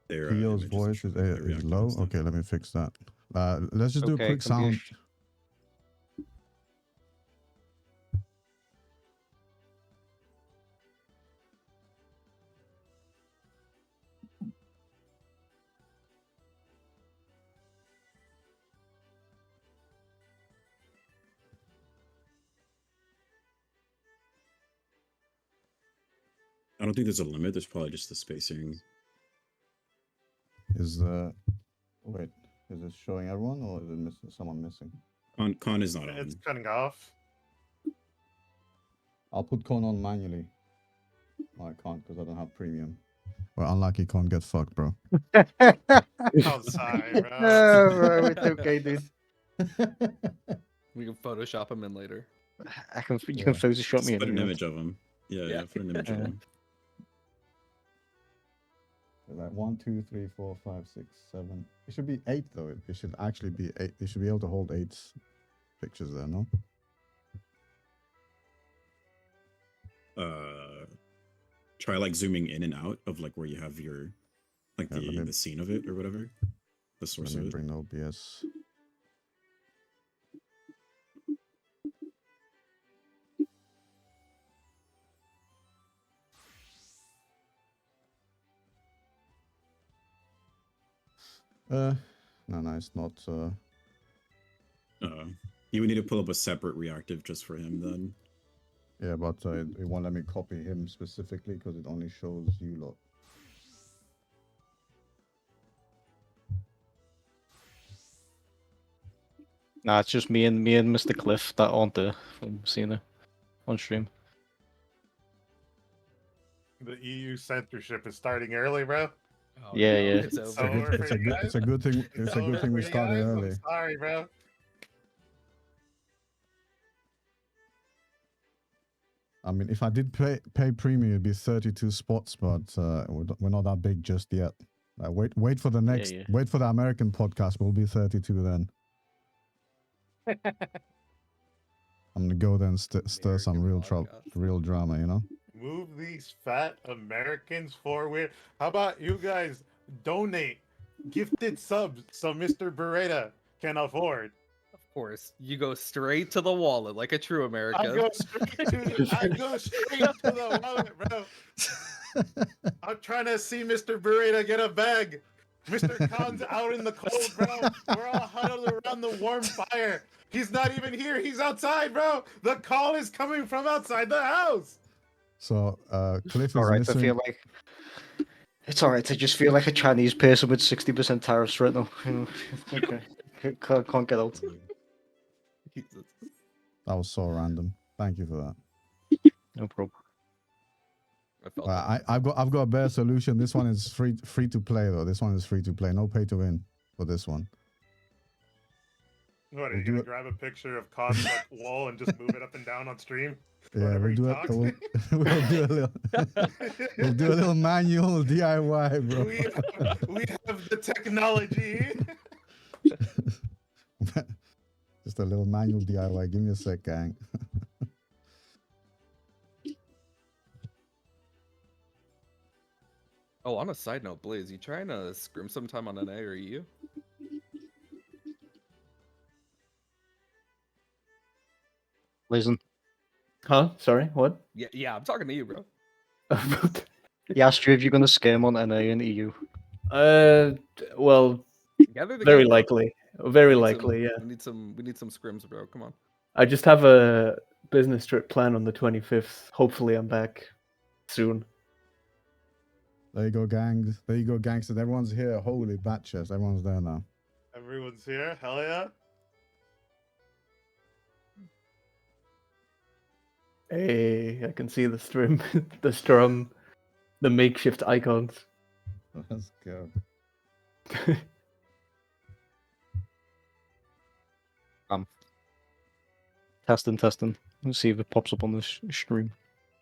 Theo's images voice are is reactive low. and stuff. Okay, let me fix that. Let's just do a Okay, quick sound. computer. I don't think there's a limit. There's probably just the spacing. Is wait, is it showing everyone or is it missing someone missing? Con is not on. It's cutting off. I'll put Con on manually. Oh, I can't because I don't have premium. Well, unlucky Con, get fucked, bro. I'm sorry, bro. Bro, it's okay, dude. We can Photoshop him in later. You can Photoshop Just me put an in. image of him. Yeah, put an image of him. Like 1, 2, 3, 4, 5, 6, 7. It should be 8 though. It should actually be 8. It should be able to hold 8 pictures there, no? Try like zooming in and out of like where you have your like Yeah, let me- the scene of it or whatever. The source Let of me it. bring OBS. No, it's not. You would need to pull up a separate reactive just for him then. Yeah, but it won't let me copy him specifically because it only shows you lot. Nah, it's just me and Mr. Cliff that aren't there from seeing it on stream. The EU censorship is starting early, bro. Oh, Yeah, no, yeah. It's It's over. a good, it's a good, it's a good thing. It's a good thing we started early. I'm sorry, bro. I mean, if I did pay premium, it'd be 32 spots, but we're not that big just yet. Wait for the next. yeah. Wait for the American podcast. We'll be 32 then. I'm gonna go there and stir some American real podcast. real drama. You know. Move these fat Americans forward. How about you guys donate gifted subs so Mr. Beretta can afford? Of course, you go straight to the wallet like a true I American. go straight to the wallet, bro. I'm trying to see Mr. Burrito get a bag. Mr. Khan's out in the cold, bro. We're all huddled around the warm fire. He's not even here. He's outside, bro. The call is coming from outside the house. So Cliff is Alright, I missing. feel like it's alright. I just feel like a Chinese person with 60% tariffs right now. Okay, can't get out. Jesus. That was so random. Thank you for that. No problem. I felt Well, that. I've got a better solution. This one is free to play though. This one is free to play. No pay to win for this one. What, are We'll you do gonna it. grab a picture of Khan's like, wall and just move it up and down on stream? Yeah, Whenever we'll he do it. talks? We'll do a little manual DIY, bro. we have the technology. Just a little manual DIY. Give me a sec, gang. Oh, on a side note, Blaze, you trying to scrim sometime on NA or EU? Listen, Huh? Sorry, what? Yeah, I'm talking to you, bro. he asked you if you're gonna scam on NA and EU. Well, Gather the very game, bro. likely. Very We need likely, yeah. We need some scrims, bro. Come on. I just have a business trip planned on the 25th. Hopefully, I'm back soon. There you go, gangs. There you go, gangsters. Everyone's here. Holy batches. Everyone's there now. Everyone's here. Hell yeah. Hey, I can see the stream, the makeshift icons. Let's go. Testing. Let's see if it pops up on this stream.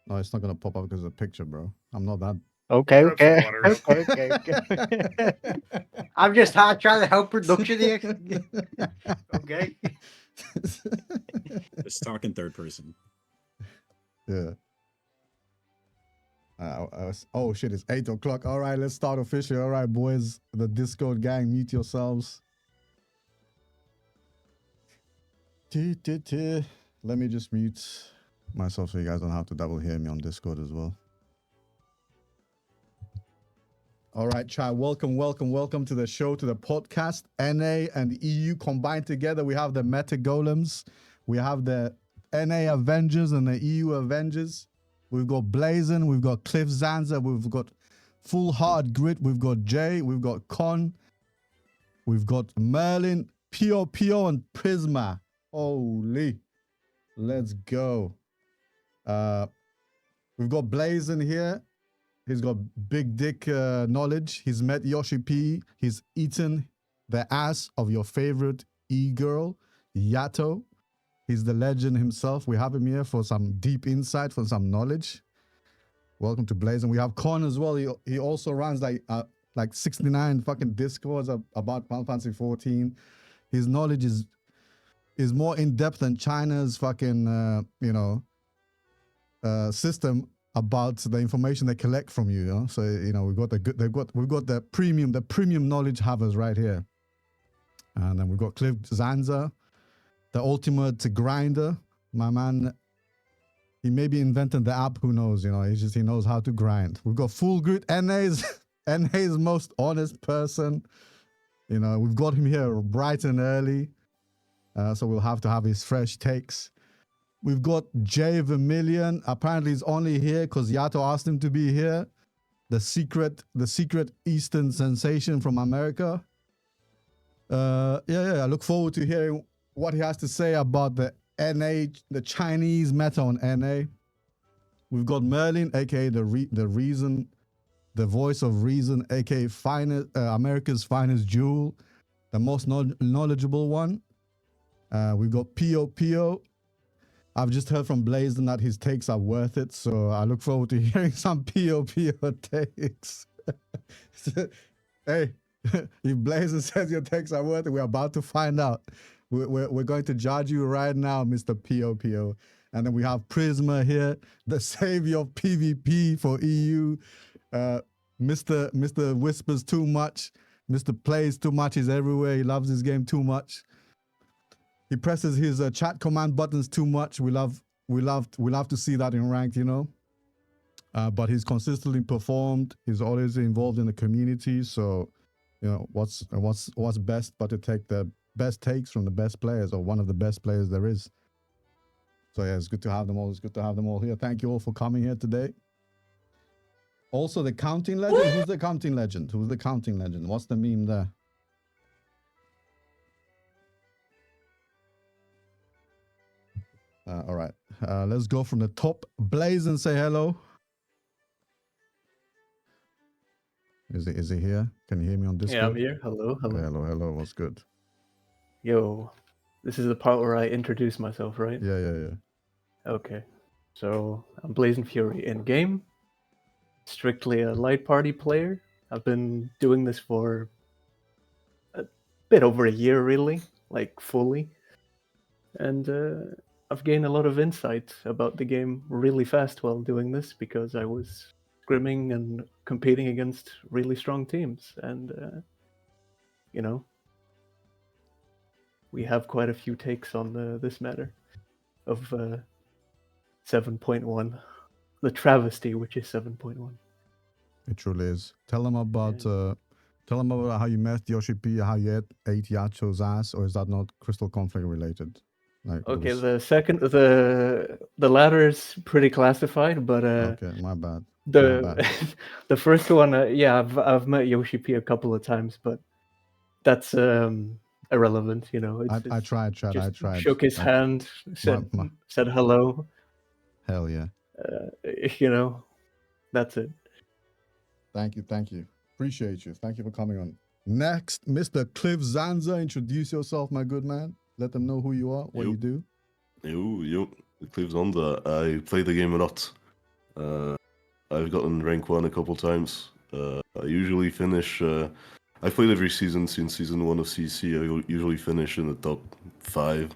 No, it's not gonna pop up because of the picture, bro. I'm not that. Okay, Grab some okay. water real quick. Okay. I'm just trying to help production here. Okay. Let's talk in third person. Yeah. Oh shit! It's 8 o'clock. All right, let's start officially. All right, boys, the Discord gang, mute yourselves. Let me just mute myself so you guys don't have to double hear me on Discord as well. All right, chat. Welcome to the show, to the podcast. NA and EU combined together. We have the Meta Golems. We have the NA Avengers and the EU Avengers. We've got Blazin, we've got Cliff Zanza, we've got Full Hard Grit, we've got Jay, we've got Con, we've got Merlin, Pio, and Prisma. Holy. Let's go. We've got Blazin here. He's got big dick knowledge. He's met Yoshi P. He's eaten the ass of your favorite e-girl, Yato. He's the legend himself. We have him here for some deep insight, for some knowledge. Welcome to Blaze. And we have Con as well. He also runs like 69 fucking discords about Final Fantasy 14. His knowledge is more in depth than China's fucking system about the information they collect from you. You know, so we've got the premium knowledge havers right here. And then we've got Cliff Zanza, the ultimate grinder. My man, he maybe invented the app, who knows, he knows how to grind. We've got Full Grit, NA's most honest person. We've got him here bright and early. So we'll have to have his fresh takes. We've got Jay Vermillion. Apparently he's only here because Yato asked him to be here. The secret Eastern sensation from America. I look forward to hearing what he has to say about the NA, the Chinese meta on NA. We've got Merlin, aka the reason, the voice of reason, aka America's finest jewel, the most knowledgeable one. We've got Pio. I've just heard from Blazin that his takes are worth it, so I look forward to hearing some Pio takes. Hey, if Blazin says your takes are worth it, we're about to find out. We're going to judge you right now, Mr. Pio. And then we have Prisma here, the savior of PvP for EU. Mr. Whispers too much. Mr. Plays too much. He's everywhere. He loves his game too much. He presses his chat command buttons too much. We love to see that in ranked, you know. But he's consistently performed. He's always involved in the community. So, you know, what's best but to take the best takes from the best players, or one of the best players there is. So yeah, it's good to have them all. It's good to have them all here. Thank you all for coming here today. Also, the counting legend. Who's the counting legend? Who's the counting legend? What's the meme there? All right. Let's go from the top. Blaze and say hello. Is he here? Can you hear me on Discord? Yeah, I'm here. Hello, hello. Okay, hello. What's good? Yo, this is the part where I introduce myself, right? Yeah. Okay. So, I'm Blazing Fury in game. Strictly a light party player. I've been doing this for a bit over a year, really, like fully. And I've gained a lot of insight about the game really fast while doing this, because I was scrimming and competing against really strong teams. And, you know, we have quite a few takes on this matter of 7.1. The travesty, which is 7.1. It truly is. Tell them about how you met Yoshi P, how you ate Yacho's ass, or is that not Crystal Conflict related? Like, Okay, was... the latter is pretty classified, but okay, my bad. the first one, yeah, I've met Yoshi P a couple of times, but that's irrelevant, you know. I tried. Shook his hand, said hello. Hell yeah. You know, that's it. Thank you. Appreciate you. Thank you for coming on. Next, Mr. Cliff Zanza. Introduce yourself, my good man. Let them know who you are, what you do. Yo, Cliff Zanza. I play the game a lot. I've gotten rank 1 a couple times. I usually finish... I've played every season since season 1 of CC. I usually finish in the top 5.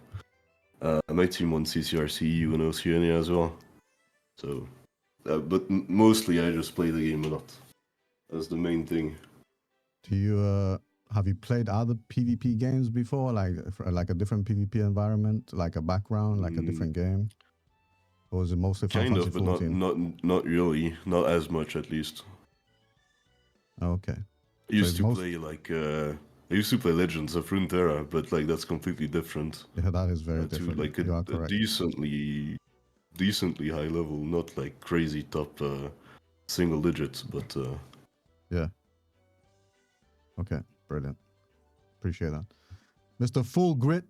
My team won CCRC, EU, and Oceania as well. So, but mostly I just play the game a lot. That's the main thing. Do you have you played other PvP games before, like a different PvP environment, like a background, like a different game, or is it mostly Final Kind Fantasy of, but 14? not really, not as much at least. Okay. I used to play Legends of Runeterra, but like that's completely different. Yeah, that is very different. To like you are a correct. decently high level, not like crazy top single digits, but yeah. Okay, brilliant. Appreciate that. Mr. Full Grit,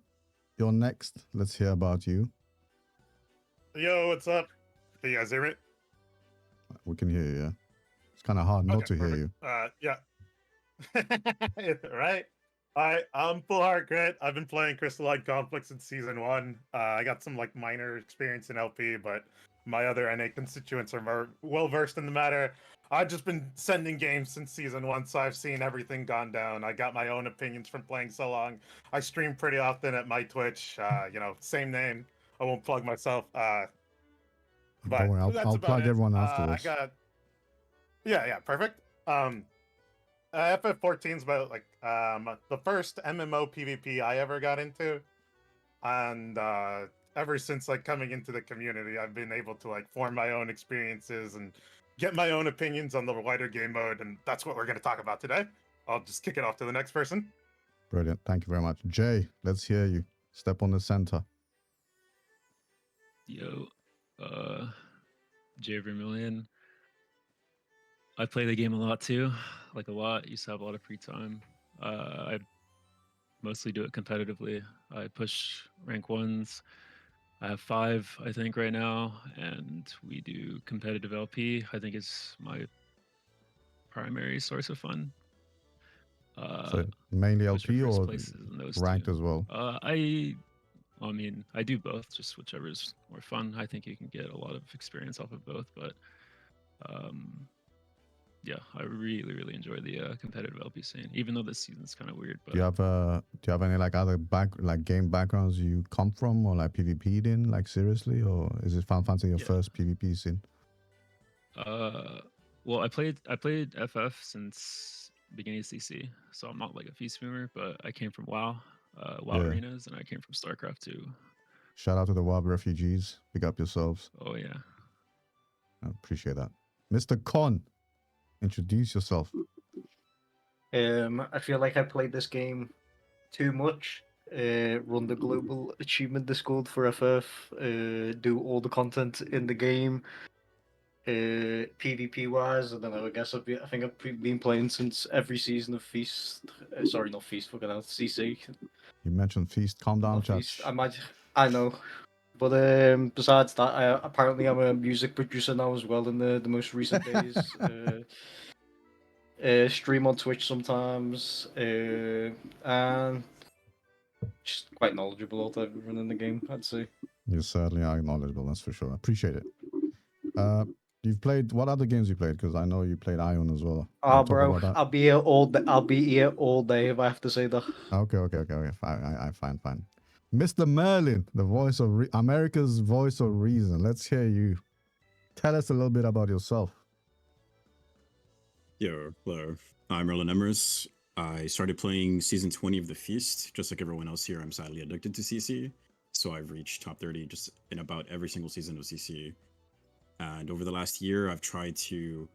you're next. Let's hear about you. Yo, what's up? Can you guys hear me? We can hear you, yeah. It's kind of hard not to hear you. Yeah. Right? I'm Full Heart Grit. I've been playing Crystalline Conflict since season 1. I got some like minor experience in LP, but my other NA constituents are more well versed in the matter. I've just been sending games since season 1, so I've seen everything gone down. I got my own opinions from playing so long. I stream pretty often at my Twitch. You know, same name. I won't plug myself. But don't worry, I'll plug everyone afterwards. Yeah, perfect. FF14 is about like the first MMO PvP I ever got into, and ever since like coming into the community, I've been able to like form my own experiences and get my own opinions on the wider game mode, and that's what we're going to talk about today. I'll just kick it off to the next person. Brilliant. Thank you very much. Jay, let's hear you. Step on the center. Yo, Jay Vermillion. I play the game a lot too, like a lot. Used to have a lot of free time. I mostly do it competitively. I push rank 1s. I have 5, I think, right now, and we do competitive LP. I think it's my primary source of fun. So mainly LP or ranked two. as well? I mean, I do both, just whichever's more fun. I think you can get a lot of experience off of both, but yeah, I really enjoy the competitive LP scene, even though this season's kind of weird. But Do you have any like other game backgrounds you come from or like PvP'd in, like seriously, or is it Final Fantasy your Yeah. first PvP scene? Well, I played FF since beginning of CC, so I'm not like a feast streamer, but I came from WoW, WoW Yeah. arenas, and I came from StarCraft 2. Shout out to the WoW refugees. Pick up yourselves. Oh yeah. I appreciate that. Mr. Con, introduce yourself. I feel like I played this game too much. Run the global achievement Discord for FF. Do all the content in the game. PvP wise, and then I guess I think I've been playing since every season of Feast. Sorry, not Feast. Fucking hell, CC. You mentioned Feast. Calm down, Not chat. Feast. I know. But besides that, apparently I'm a music producer now as well in the most recent days. Stream on Twitch sometimes, and just quite knowledgeable about everything in the game, I'd say. You certainly are knowledgeable, that's for sure. Appreciate it. You've played, what other games you played? Because I know you played Ion as well. Oh, Wanna talk bro, about that? I'll be here all day. I'll be here all day if I have to say that. Okay. Fine. Mr. Merlin, the voice of America's voice of reason. Let's hear you. Tell us a little bit about yourself. Yo, hello. I'm Merlin Emers. I started playing Season 20 of The Feast. Just like everyone else here, I'm sadly addicted to CC. So I've reached top 30 just in about every single season of CC. And over the last year, I've tried to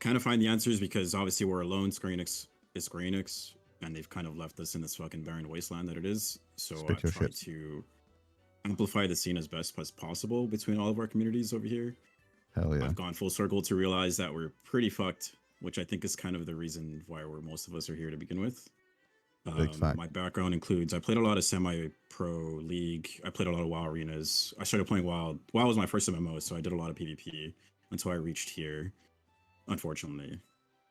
kind of find the answers because obviously we're alone. Square Enix is Square Enix, and they've kind of left us in this fucking barren wasteland that it is. So Spit I've your tried shit. to amplify the scene as best as possible between all of our communities over here. Hell yeah. I've gone full circle to realize that we're pretty fucked, which I think is kind of the reason why most of us are here to begin with. Big fact. My background includes I played a lot of semi-pro league. I played a lot of WoW arenas. I started playing WoW. WoW was my first MMO, so I did a lot of PvP until I reached here, unfortunately.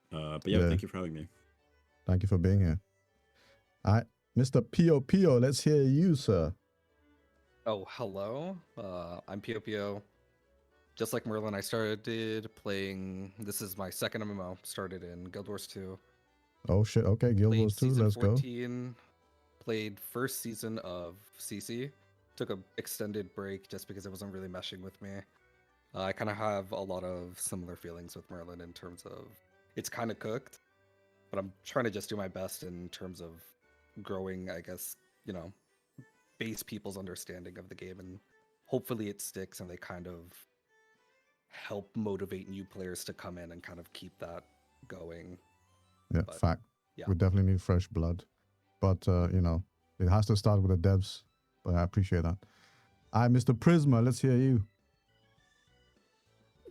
But yeah, thank you for having me. Thank you for being here. All right, Mr. Pio, let's hear you, sir. Oh, hello. I'm Pio. Just like Merlin, I started playing. This is my second MMO. Started in Guild Wars 2. Oh shit, okay, Guild Played Wars 2, season let's 14, Played first season of CC. Took a extended break just because it wasn't really meshing with me. I kind of have a lot of similar feelings with Merlin in terms of it's kind of cooked, but I'm trying to just do my best in terms of growing, I guess, base people's understanding of the game, and hopefully it sticks and they kind of help motivate new players to come in and kind of keep that going. Yeah, But, fact. yeah. We definitely need fresh blood. But, it has to start with the devs. But I appreciate that. All right, Mr. Prisma, let's hear you.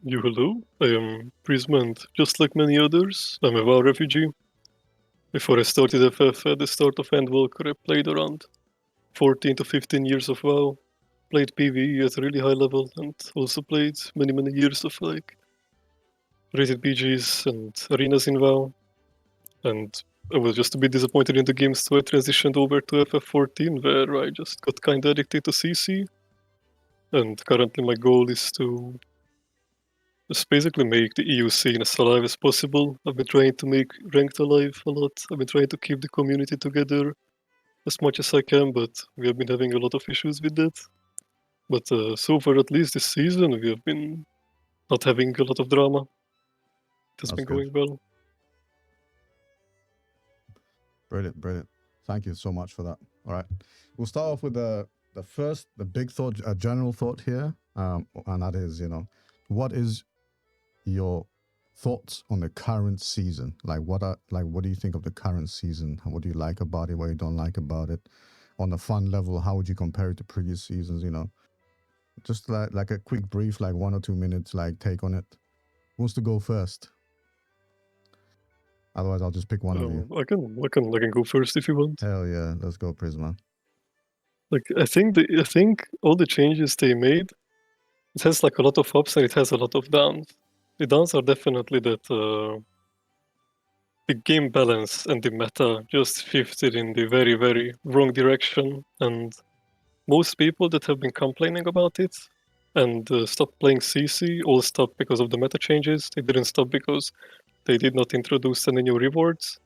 Hello. I am Prisma, and just like many others, I'm a WoW refugee. Before I started FF at the start of Endwalker, I played around 14 to 15 years of WoW. Played PvE at a really high level, and also played many years of rated BGs and arenas in WoW. And I was just a bit disappointed in the game, so I transitioned over to FF14, where I just got kinda addicted to CC. And currently my goal is to just basically make the EU scene as alive as possible. I've been trying to make Ranked alive a lot. I've been trying to keep the community together as much as I can, but we have been having a lot of issues with that. But so far, at least this season, we have been not having a lot of drama. It has been going well. Brilliant. Thank you so much for that. All right. We'll start off with the big thought, a general thought here. And that is, what is your thoughts on the current season? What do you think of the current season? What do you like about it? What you don't like about it? On the fun level, how would you compare it to previous seasons? Just like a quick brief, 1 or 2 minutes, take on it. Who wants to go first? Otherwise, I'll just pick one of you. I can go first if you want. Hell yeah, let's go, Prisma. I think all the changes they made, it has a lot of ups and it has a lot of downs. The downs are definitely that the game balance and the meta just shifted in the very wrong direction, and most people that have been complaining about it and stopped playing CC all stopped because of the meta changes. They didn't stop because they did not introduce any new rewards.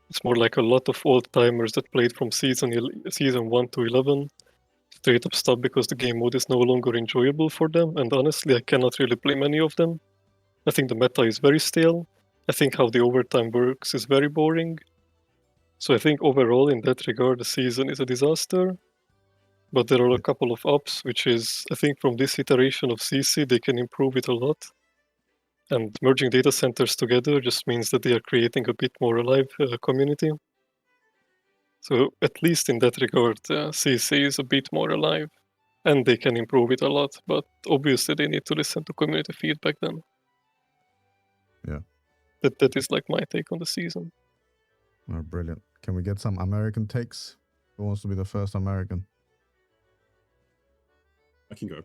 It's more like a lot of old timers that played from season 1 to 11 straight up stop because the game mode is no longer enjoyable for them. And honestly, I cannot really blame any of them. I think the meta is very stale. I think how the overtime works is very boring. So I think overall, in that regard, the season is a disaster. But there are a couple of ups, which is, I think from this iteration of CC, they can improve it a lot. And merging data centers together just means that they are creating a bit more alive community. So at least in that regard, CC is a bit more alive. And they can improve it a lot. But obviously they need to listen to community feedback then. Yeah. That is like my take on the season. Oh, brilliant. Can we get some American takes? Who wants to be the first American? I can go.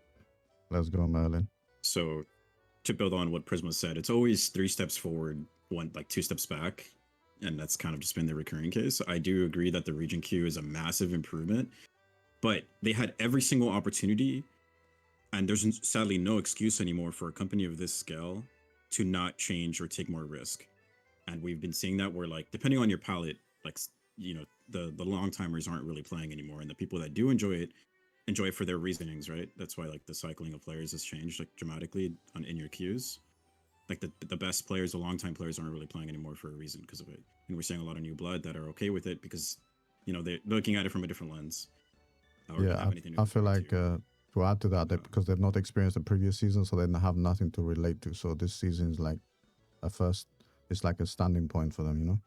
Let's go, Merlin. So to build on what Prisma said, it's always 3 steps forward, 2 steps back. And that's kind of just been the recurring case. I do agree that the region queue is a massive improvement, but they had every single opportunity, and there's sadly no excuse anymore for a company of this scale to not change or take more risk. And we've been seeing that where, like, depending on your palette, like, you know, the long timers aren't really playing anymore, and the people that do enjoy it for their reasonings, right? That's why, like, the cycling of players has changed, like, dramatically in your queues. Like, the best players, the long time players aren't really playing anymore for a reason because of it. And we're seeing a lot of new blood that are okay with it because, you know, they're looking at it from a different lens. Yeah, I feel like to add to that, because they've not experienced the previous season, so they have nothing to relate to. So this season is like it's like a standing point for them, you know?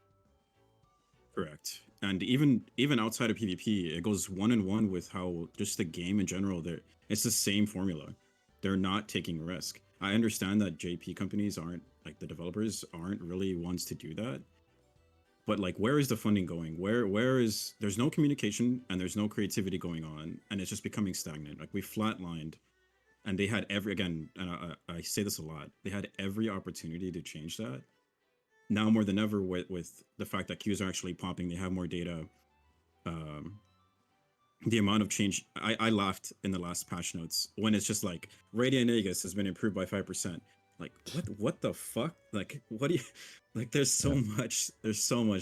Correct. And even outside of PvP, it goes 1-on-1 with how just the game in general, it's the same formula. They're not taking risk. I understand that JP companies aren't, like, the developers aren't really ones to do that. But, like, where is the funding going? There's no communication and there's no creativity going on, and it's just becoming stagnant. Like, we flatlined, and they had and I say this a lot, they had every opportunity to change that. Now more than ever, with the fact that queues are actually popping, they have more data. The amount of change, I laughed in the last patch notes when it's just like Radiant Aegis has been improved by 5%. Like, what the fuck? Like, what do you, like, there's so much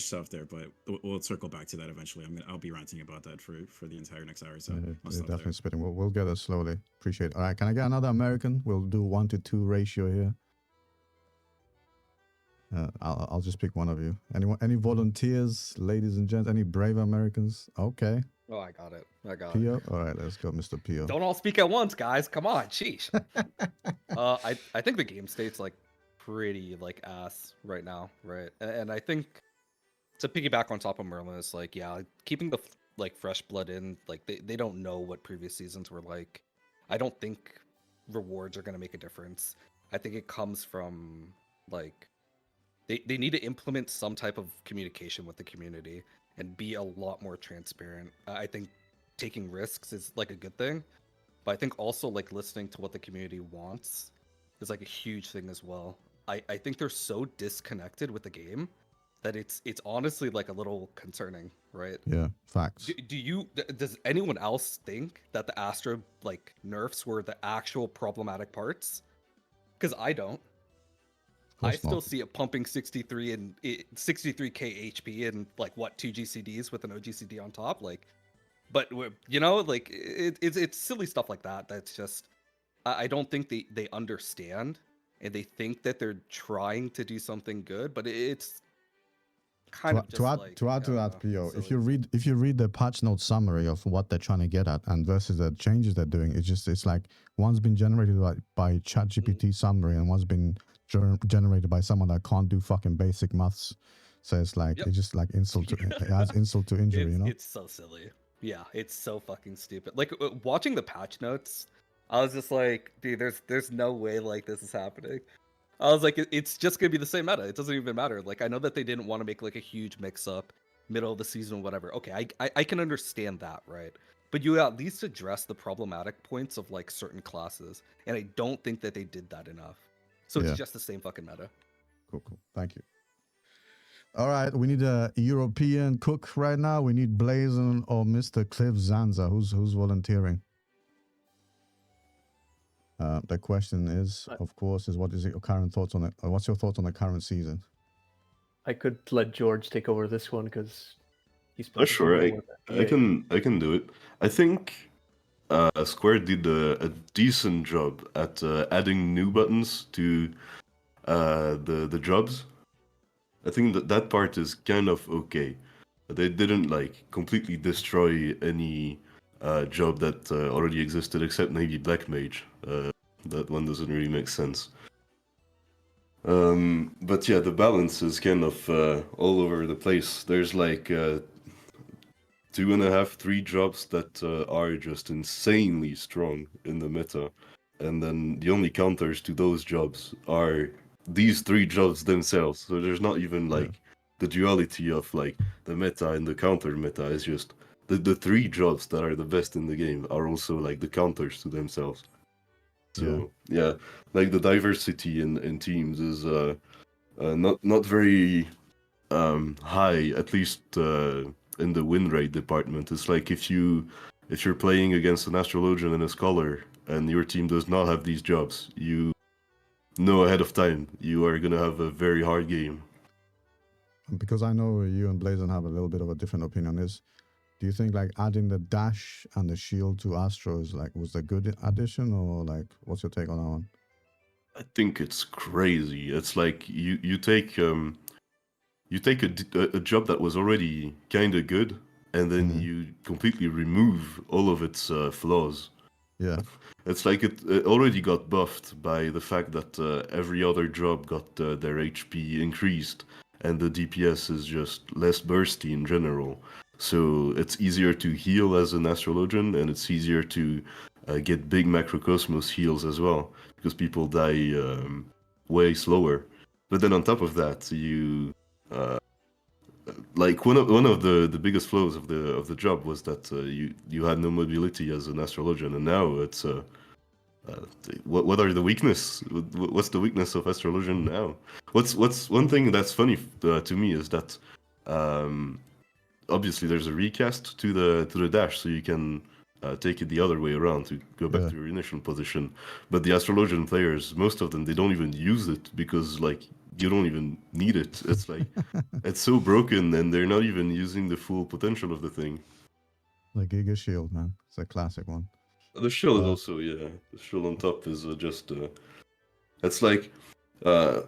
stuff there, but we'll circle back to that eventually. I'll be ranting about that for the entire next hour. So I'll definitely spitting. We'll get it slowly. Appreciate it. All right, can I get another American? We'll do 1-to-2 ratio here. I'll just pick one of you. Any volunteers, ladies and gents? Any brave Americans? Okay. Oh, I got it. Pio? All right, let's go, Mr. Pio. Don't all speak at once, guys. Come on, sheesh. I think the game state's like pretty like ass right now, right? And I think to piggyback on top of Merlin, it's like, yeah, keeping the like fresh blood in, like they don't know what previous seasons were like. I don't think rewards are gonna make a difference. I think it comes from like they need to implement some type of communication with the community and be a lot more transparent. I think taking risks is like a good thing, but I think also like listening to what the community wants is like a huge thing as well. I think they're so disconnected with the game that it's honestly like a little concerning, right? Yeah, facts. Does anyone else think that the Astra like nerfs were the actual problematic parts? Because I don't. I still see it pumping 63 and 63k HP and like what 2 GCDs with an OGCD on top, like. But you know, like it's silly stuff like that. That's just I don't think they understand, and they think that they're trying to do something good, but it's kind of just to add to that, Pio. If you read the patch note summary of what they're trying to get at and versus the changes they're doing, it's like one's been generated by ChatGPT summary and one's been generated by someone that can't do fucking basic maths. So it's like it's just like insult to it adds insult to injury, you know? It's so silly. Yeah, it's so fucking stupid. Like watching the patch notes, I was just like, dude, there's no way like this is happening. I was like, it's just gonna be the same meta. It doesn't even matter. Like, I know that they didn't want to make like a huge mix-up, middle of the season, whatever. Okay, I can understand that, right? But you at least address the problematic points of like certain classes, and I don't think that they did that enough. So it's just the same fucking meta. Cool. Thank you. All right, we need a European cook right now. We need Blazon or Mr. Cliff Zanza. Who's volunteering? The question is, of course, is what is your current thoughts on it? What's your thoughts on the current season? I could let George take over this one because he's played this a Sure, lot more than- I can do it. I think Square did a decent job at adding new buttons to the jobs. I think that part is kind of okay. They didn't like completely destroy any job that already existed, except maybe Black Mage. That one doesn't really make sense. But yeah, the balance is kind of all over the place. There's like 2.5, 3 jobs that are just insanely strong in the meta, and then the only counters to those jobs are these 3 jobs themselves. So there's not even Yeah. like the duality of like the meta and the counter meta. It's just the 3 jobs that are the best in the game are also like the counters to themselves. So yeah, like the diversity in teams is not very high, at least in the win rate department. It's like if you're playing against an astrologian and a scholar, and your team does not have these jobs, you know ahead of time you are gonna have a very hard game. Because I know you and Blazon have a little bit of a different opinion. Do you think like adding the dash and the shield to Astro is like was a good addition, or like what's your take on that one? I think it's crazy. It's like you take a job that was already kind of good, and then you completely remove all of its flaws. Yeah, It's like it already got buffed by the fact that every other job got their HP increased, and the DPS is just less bursty in general. So it's easier to heal as an astrologian, and it's easier to get big macrocosmos heals as well, because people die way slower. But then on top of that, you like one of the biggest flaws of the job was that you had no mobility as an astrologian, and now it's what are the weakness? What's the weakness of astrologian now? What's one thing that's funny to me is that obviously there's a recast to the dash, so you can take it the other way around to go back Yeah. to your initial position. But the astrologian players, most of them, they don't even use it because like you don't even need it. It's like it's so broken, and they're not even using the full potential of the thing. the Giga Shield, man, it's a classic one. The shield is Uh, also, yeah, the shield on top is just it's like uh,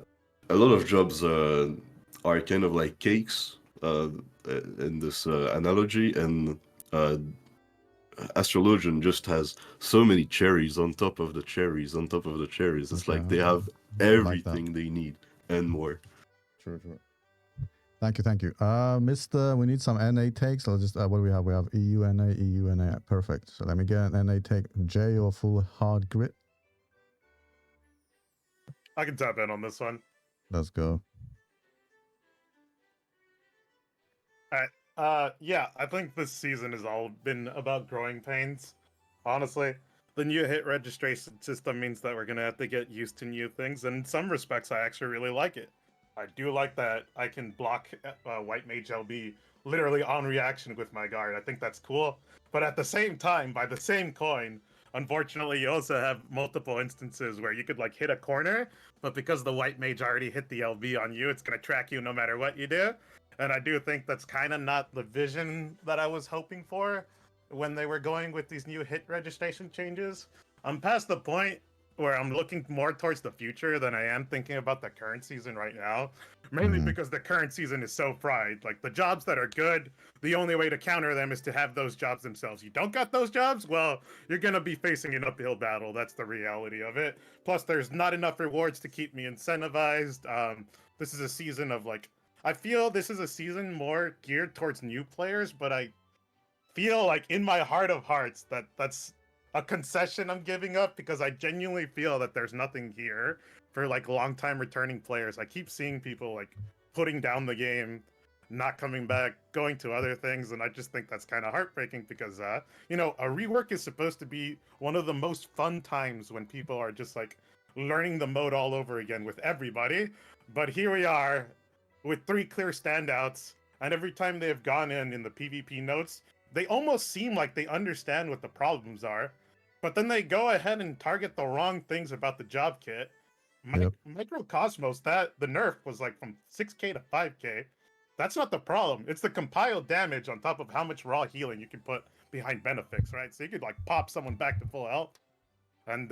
a lot of jobs are kind of like cakes in this analogy, and uh, astrologian just has so many cherries on top of the cherries on top of the cherries. It's Okay, like they have I like that. everything they need and more. True. Thank you. Mister, we need some NA takes. Let's just what do we have? We have EU NA. Perfect. So let me get an NA take. J or full hard grit. I can tap in on this one. Let's go. Yeah, I think this season has all been about growing pains. Honestly, the new hit registration system means that we're gonna have to get used to new things, and in some respects, I actually really like it. I do like that I can block White Mage LB literally on reaction with my guard. I think that's cool. But at the same time, by the same coin, unfortunately, you also have multiple instances where you could like hit a corner, but because the White Mage already hit the LB on you, it's gonna track you no matter what you do. And I do think that's kind of not the vision that I was hoping for when they were going with these new hit registration changes. I'm past the point where I'm looking more towards the future than I am thinking about the current season right now. Mainly because the current season is so fried. Like the jobs that are good, the only way to counter them is to have those jobs themselves. You don't got those jobs, well, you're gonna be facing an uphill battle. That's the reality of it. Plus, there's not enough rewards to keep me incentivized. This is a season of like, I feel this is a season more geared towards new players, but I feel like in my heart of hearts that that's a concession I'm giving up because I genuinely feel that there's nothing here for like long-time returning players. I keep seeing people like putting down the game, not coming back, going to other things, and I just think that's kind of heartbreaking because you know, a rework is supposed to be one of the most fun times when people are just like learning the mode all over again with everybody. But here we are with 3 clear standouts, and every time they have gone in the PvP notes, they almost seem like they understand what the problems are, but then they go ahead and target the wrong things about the job kit, Yep. Microcosmos, that the nerf was like from 6k to 5k. That's not the problem. It's the compiled damage on top of how much raw healing you can put behind Benefix, right? So you could like pop someone back to full health. And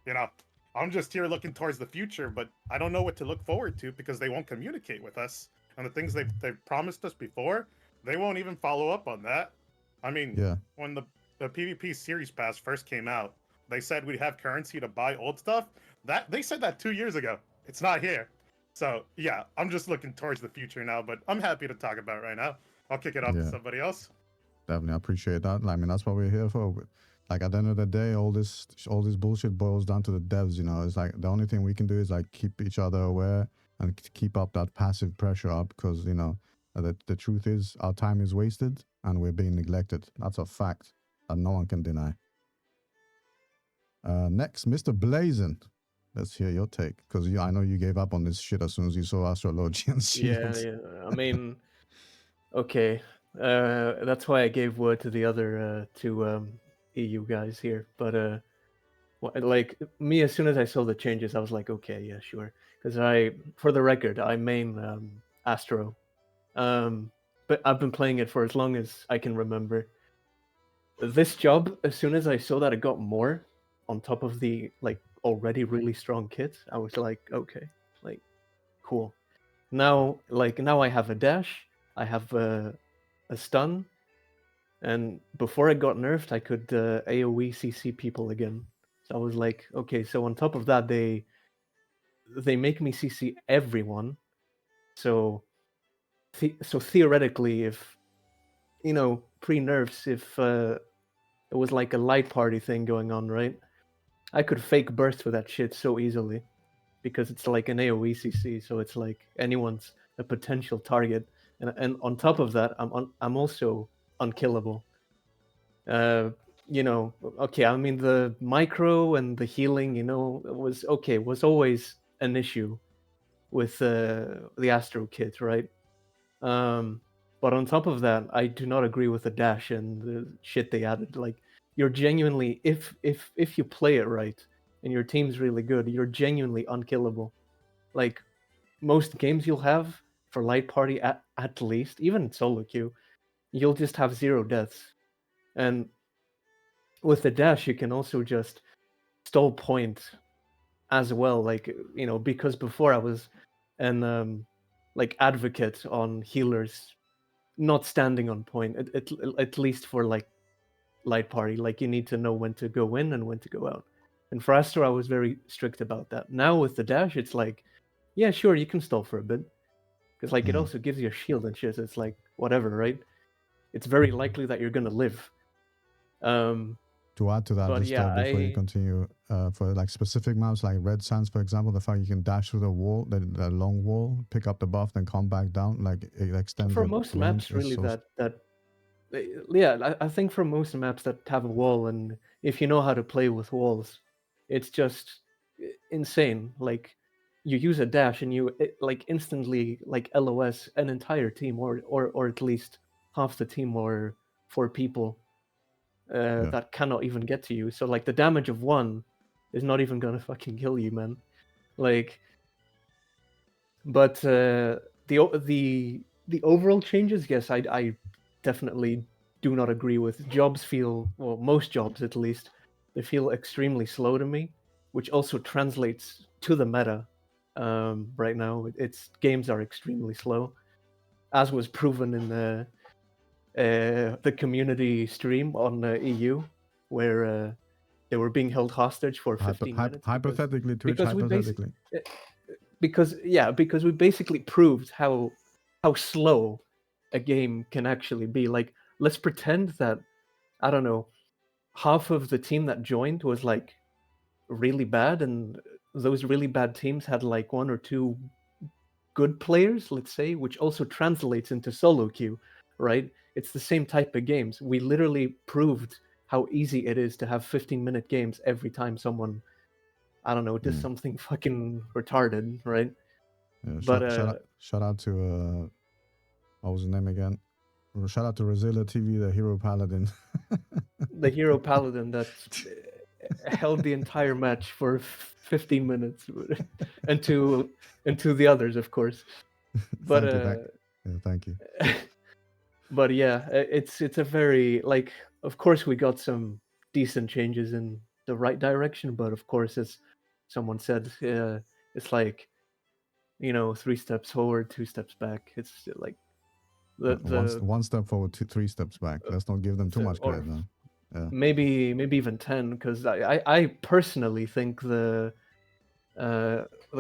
you know, I'm just here looking towards the future, but I don't know what to look forward to because they won't communicate with us. And the things they've promised us before, they won't even follow up on that. I mean, Yeah. when the PvP Series Pass first came out, they said we'd have currency to buy old stuff. That they said that 2 years ago. It's not here. So yeah, I'm just looking towards the future now, but I'm happy to talk about it right now. I'll kick it off to Yeah. somebody else. Definitely, I appreciate that. I mean, that's what we're here for. Like at the end of the day, all this bullshit boils down to the devs. You know, it's like the only thing we can do is like keep each other aware and keep up that passive pressure up because you know the truth is our time is wasted and we're being neglected. That's a fact that no one can deny. Next, Mr. Blazin. Let's hear your take because I know you gave up on this shit as soon as you saw Astrologian Shields. Yeah, I mean, okay. That's why I gave word to the other two EU guys here. But like me, as soon as I saw the changes, I was like, okay, yeah, sure. Because for the record, I main Astro, but I've been playing it for as long as I can remember. This job, as soon as I saw that it got more on top of the like already really strong kit, I was like, okay, like cool. Now I have a dash, I have a stun, and before it got nerfed, I could AoE CC people again. So I was like, okay, so on top of that, they make me CC everyone. So theoretically, if you know pre-nerfs, if it was like a light party thing going on, right? I could fake burst with that shit so easily because it's like an AoE CC, so it's like anyone's a potential target. And on top of that, I'm also unkillable. You know, okay, I mean the micro and the healing, you know, was always an issue with the Astro kit, right? But on top of that, I do not agree with the dash and the shit they added. Like, you're genuinely, if you play it right and your team's really good, you're genuinely unkillable. Like most games you'll have for light party at least, even solo queue, you'll just have 0 deaths. And with the dash, you can also just stall point as well. Like, you know, because before I was an like advocate on healers not standing on point, at least for like light party. Like you need to know when to go in and when to go out. And for Astro, I was very strict about that. Now with the dash, it's like, yeah, sure, you can stall for a bit, because like it also gives you a shield and shit. It's like whatever, right? It's very likely that you're gonna live. To add to that, But just yeah, before you continue, for like specific maps like Red Sands, for example, the fact you can dash through the wall, the long wall, pick up the buff, then come back down, like it extends. For your most range maps, really, so yeah, I think for most maps that have a wall, and if you know how to play with walls, it's just insane. Like you use a dash and you like instantly like LOS an entire team, or at least half the team, or 4 people that cannot even get to you. So like the damage of one is not even gonna fucking kill you, man. Like, but the overall changes, yes, I definitely do not agree with. Jobs feel, well, most jobs at least, they feel extremely slow to me, which also translates to the meta. Right now, games are extremely slow, as was proven in the community stream on EU, where they were being held hostage for 15 minutes. Hypothetically, Twitch, because hypothetically. because we basically proved how slow a game can actually be. Like, let's pretend that, I don't know, half of the team that joined was like really bad, and those really bad teams had like 1 or 2 good players, let's say, which also translates into solo queue, right? It's the same type of games. We literally proved how easy it is to have 15-minute games every time someone, I don't know, does something fucking retarded, right? Yeah, But shout out to what was his name again? Shout out to Rosilla TV, the hero paladin. the hero paladin that held the entire match for 15 minutes, and to the others, of course. But Thank you. but yeah, it's a very like. Of course, we got some decent changes in the right direction, but of course, as someone said, it's like 3 steps forward, 2 steps back. It's like One step forward, 3 steps back. Let's not give them too much or credit now. Yeah. maybe even 10, because I personally think the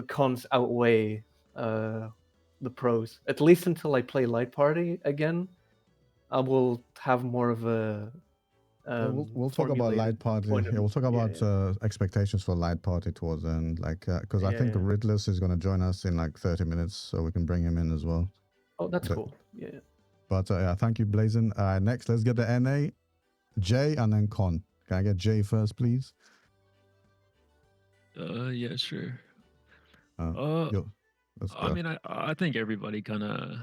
cons outweigh the pros. At least until I play Light Party again, I will have more of a we'll talk about Light Party. point of Yeah, we'll talk view. about expectations for Light Party towards the end. Like, because I think the Riddlers is going to join us in like 30 minutes, so we can bring him in as well. Oh, that's cool. Yeah. But yeah, thank you, Blazin. Next, let's get the NA, Jay, and then Con. Can I get Jay first, please? Yeah, sure. Let's go. I mean, I think everybody kind of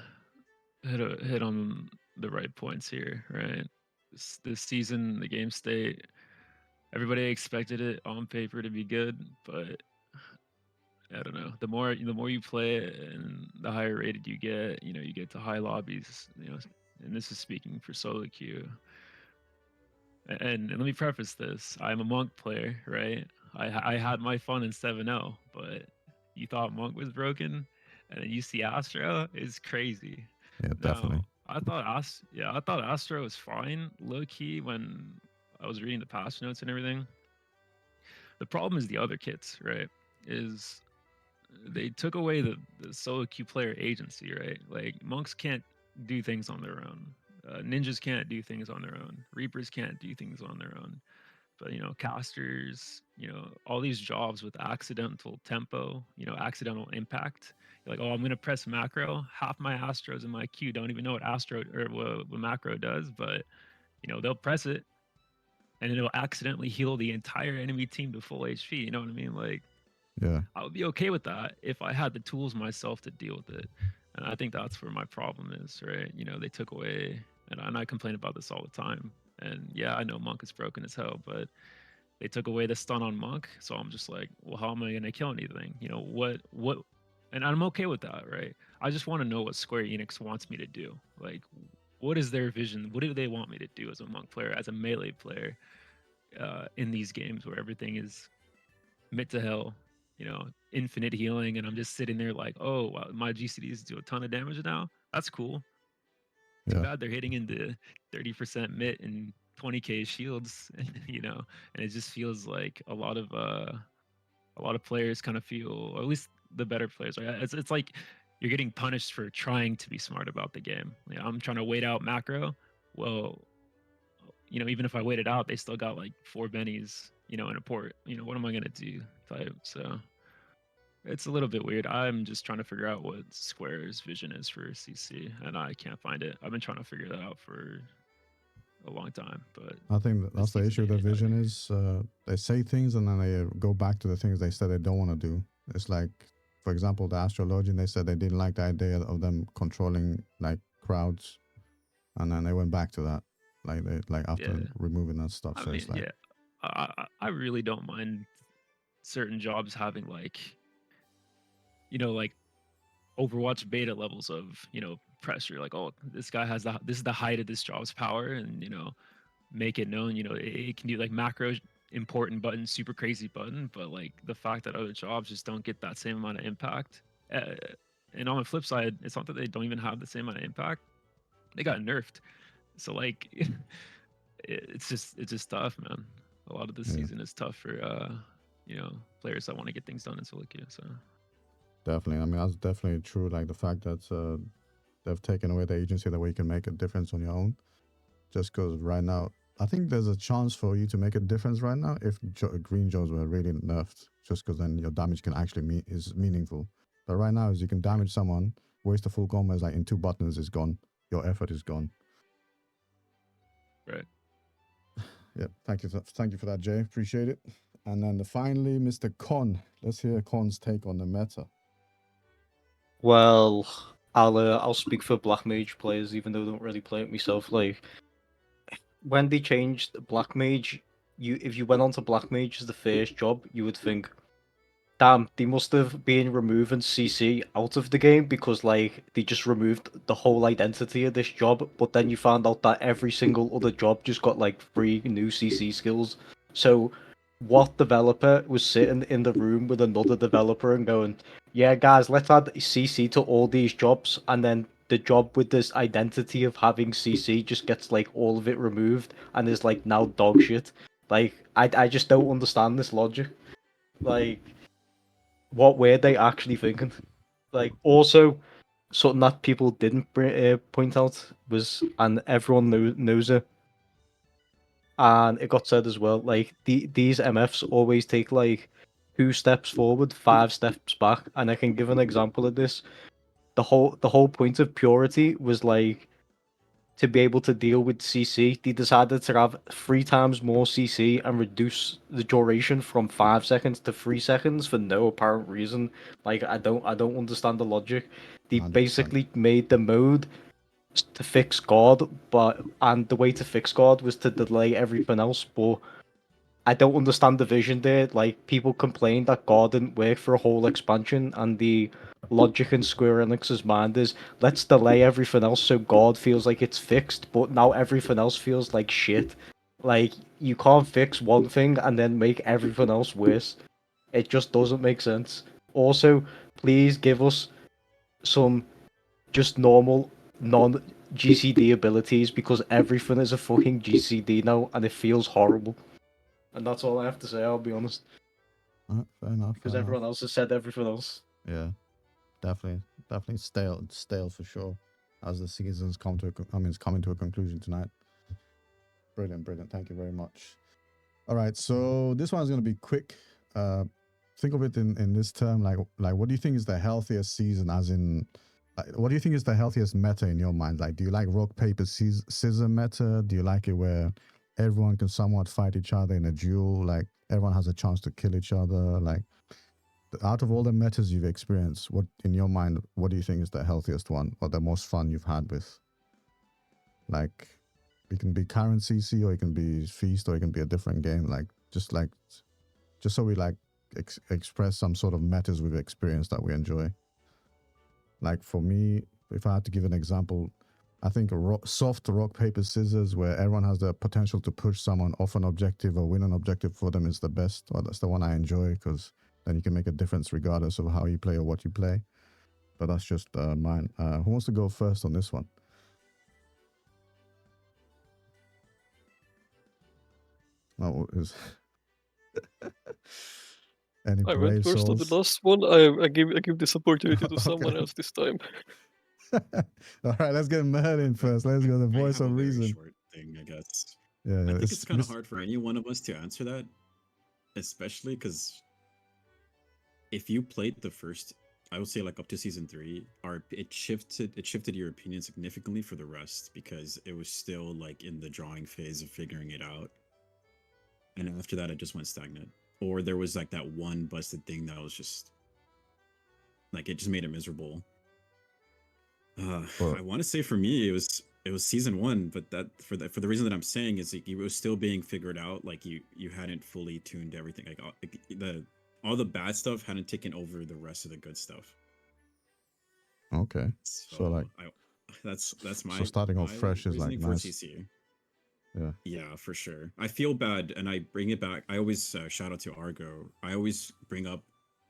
hit on the right points here, right? This season, the game state, everybody expected it on paper to be good, but I don't know. The more you play it, and the higher rated you get, you get to high lobbies, and this is speaking for solo queue. And let me preface this: I'm a Monk player, right? I had my fun in 7-0, but you thought Monk was broken, and then you see Astro is crazy. Yeah, definitely. Now, I thought Astro was fine, low key, when I was reading the patch notes and everything. The problem is the other kits, right? Is they took away the solo queue player agency, right? Like Monks can't do things on their own. Ninjas can't do things on their own. Reapers can't do things on their own. But casters, all these jobs with accidental tempo, accidental impact. You're like, oh, I'm gonna press macro. Half my Astros in my queue don't even know what Astro or what macro does, but they'll press it, and it'll accidentally heal the entire enemy team to full HP. You know what I mean? Like, yeah, I would be okay with that if I had the tools myself to deal with it. And I think that's where my problem is, right? They took away, and I complain about this all the time. And yeah, I know Monk is broken as hell, but they took away the stun on Monk. So I'm just like, well, how am I going to kill anything? What, and I'm okay with that, right? I just want to know what Square Enix wants me to do. Like, what is their vision? What do they want me to do as a Monk player, as a melee player in these games where everything is mid to hell, infinite healing, and I'm just sitting there like, oh, wow, my GCDs do a ton of damage now. That's cool. Too bad they're hitting into 30% mid and 20k shields, and it just feels like a lot of players kind of feel, or at least the better players, right? It's like you're getting punished for trying to be smart about the game. I'm trying to wait out macro. Well, even if I wait it out, they still got like 4 bennies, in a port. What am I gonna do? Type. So it's a little bit weird. I'm just trying to figure out what Square's vision is for CC, and I can't find it. I've been trying to figure that out for a long time, but I think that's the issue. The vision is they say things and then they go back to the things they said they don't want to do. It's like, for example, the Astrologian, they said they didn't like the idea of them controlling like crowds, and then they went back to that, like after removing that stuff. I So mean, it's like, I really don't mind certain jobs having like Overwatch beta levels of pressure. Like, oh, this guy has this is the height of this job's power, and make it known. It can do like macro important button, super crazy button, but like the fact that other jobs just don't get that same amount of impact. And on the flip side, it's not that they don't even have the same amount of impact. They got nerfed, so like it's just tough, man. A lot of this season is tough for players that want to get things done in solo queue. So definitely, I mean, that's definitely true. Like the fact that they've taken away the agency that way you can make a difference on your own. Just because right now, I think there's a chance for you to make a difference right now if green jobs were really nerfed. Just because then your damage can actually is meaningful. But right now, is you can damage someone, waste a full combo, like in 2 buttons is gone. Your effort is gone. Right. Yeah, thank you for that, Jay. Appreciate it. And then finally, Mr. Con. Let's hear Con's take on the meta. Well, I'll speak for Black Mage players, even though I don't really play it myself. Like when they changed Black Mage, if you went on to Black Mage as the first job, you would think, damn, they must have been removing CC out of the game because like they just removed the whole identity of this job. But then you found out that every single other job just got like 3 new CC skills. So what developer was sitting in the room with another developer and going, "Yeah, guys, let's add CC to all these jobs," and then the job with this identity of having CC just gets like all of it removed and is like now dog shit. Like I just don't understand this logic. Like what were they actually thinking? Like also something that people didn't point out was, and everyone knows it, and it got said as well. Like these MFs always take like 2 steps forward, 5 steps back, and I can give an example of this. The whole point of purity was like to be able to deal with CC. They decided to have 3 times more CC and reduce the duration from 5 seconds to 3 seconds for no apparent reason. Like I don't understand the logic. They 100%. basically made the mode to fix God, and the way to fix God was to delay everything else. But I don't understand the vision there. Like people complained that God didn't work for a whole expansion, and the logic in Square Enix's mind is let's delay everything else so God feels like it's fixed, but now everything else feels like shit. Like you can't fix one thing and then make everything else worse. It just doesn't make sense. Also, please give us some just normal non GCD abilities because everything is a fucking GCD now and it feels horrible. And that's all I have to say, I'll be honest. Fair enough. Because Fair enough. everyone else has said everything else. Yeah, definitely stale for sure. As the seasons come to, it's coming to a conclusion tonight. Brilliant. Thank you very much. All right, so this one's gonna be quick. Think of it in this term, like what do you think is the healthiest season? As in, like, what do you think is the healthiest meta in your mind? Like, do you like rock paper scissor meta? Do you like it where everyone can somewhat fight each other in a duel? Like everyone has a chance to kill each other. Like out of all the metas you've experienced, what in your mind, what do you think is the healthiest one or the most fun you've had with? Like, it can be current CC or it can be Feast or it can be a different game. Like just so we like express some sort of metas we've experienced that we enjoy. Like for me, if I had to give an example, I think soft rock paper scissors where everyone has the potential to push someone off an objective or win an objective for them is the best. Well, that's the one I enjoy because then you can make a difference regardless of how you play or what you play. But that's just mine. Who wants to go first on this one? Oh, is any I brave went first on souls? the last one. I give this opportunity to someone Okay. else this time. All right, let's get Merlin first. Let's go. The I voice have of a very reason. short thing, I guess. Yeah, I think it's kind of hard for any one of us to answer that, especially because if you played the first, I would say like up to season 3, it shifted your opinion significantly for the rest because it was still like in the drawing phase of figuring it out, and after that it just went stagnant. Or there was like that one busted thing that was just like it just made it miserable. I want to say for me it was season 1, but that for the reason that I'm saying is it was still being figured out. Like you hadn't fully tuned everything. Like all the bad stuff hadn't taken over the rest of the good stuff. Okay, so like that's my so starting off fresh is like nice. CC. Yeah, for sure. I feel bad, and I bring it back. I always shout out to Argo. I always bring up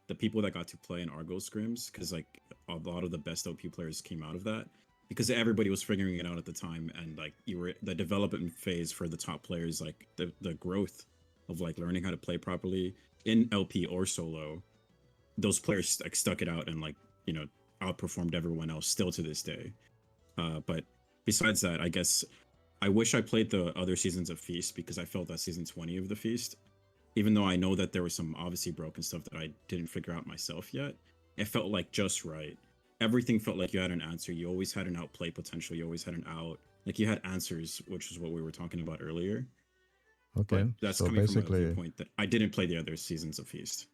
the people that got to play in Argo scrims because like a lot of the best OP players came out of that because everybody was figuring it out at the time, and like you were the development phase for the top players, like the growth of like learning how to play properly in LP or solo. Those players like stuck it out and like outperformed everyone else still to this day. But besides that, I guess I wish I played the other seasons of Feast because I felt that season 20 of the Feast, even though I know that there was some obviously broken stuff that I didn't figure out myself yet, it felt like just right. Everything felt like you had an answer. You always had an outplay potential. You always had an out. Like you had answers, which is what we were talking about earlier. Okay, But that's so coming basically, from a viewpoint that I didn't play the other seasons of Feast.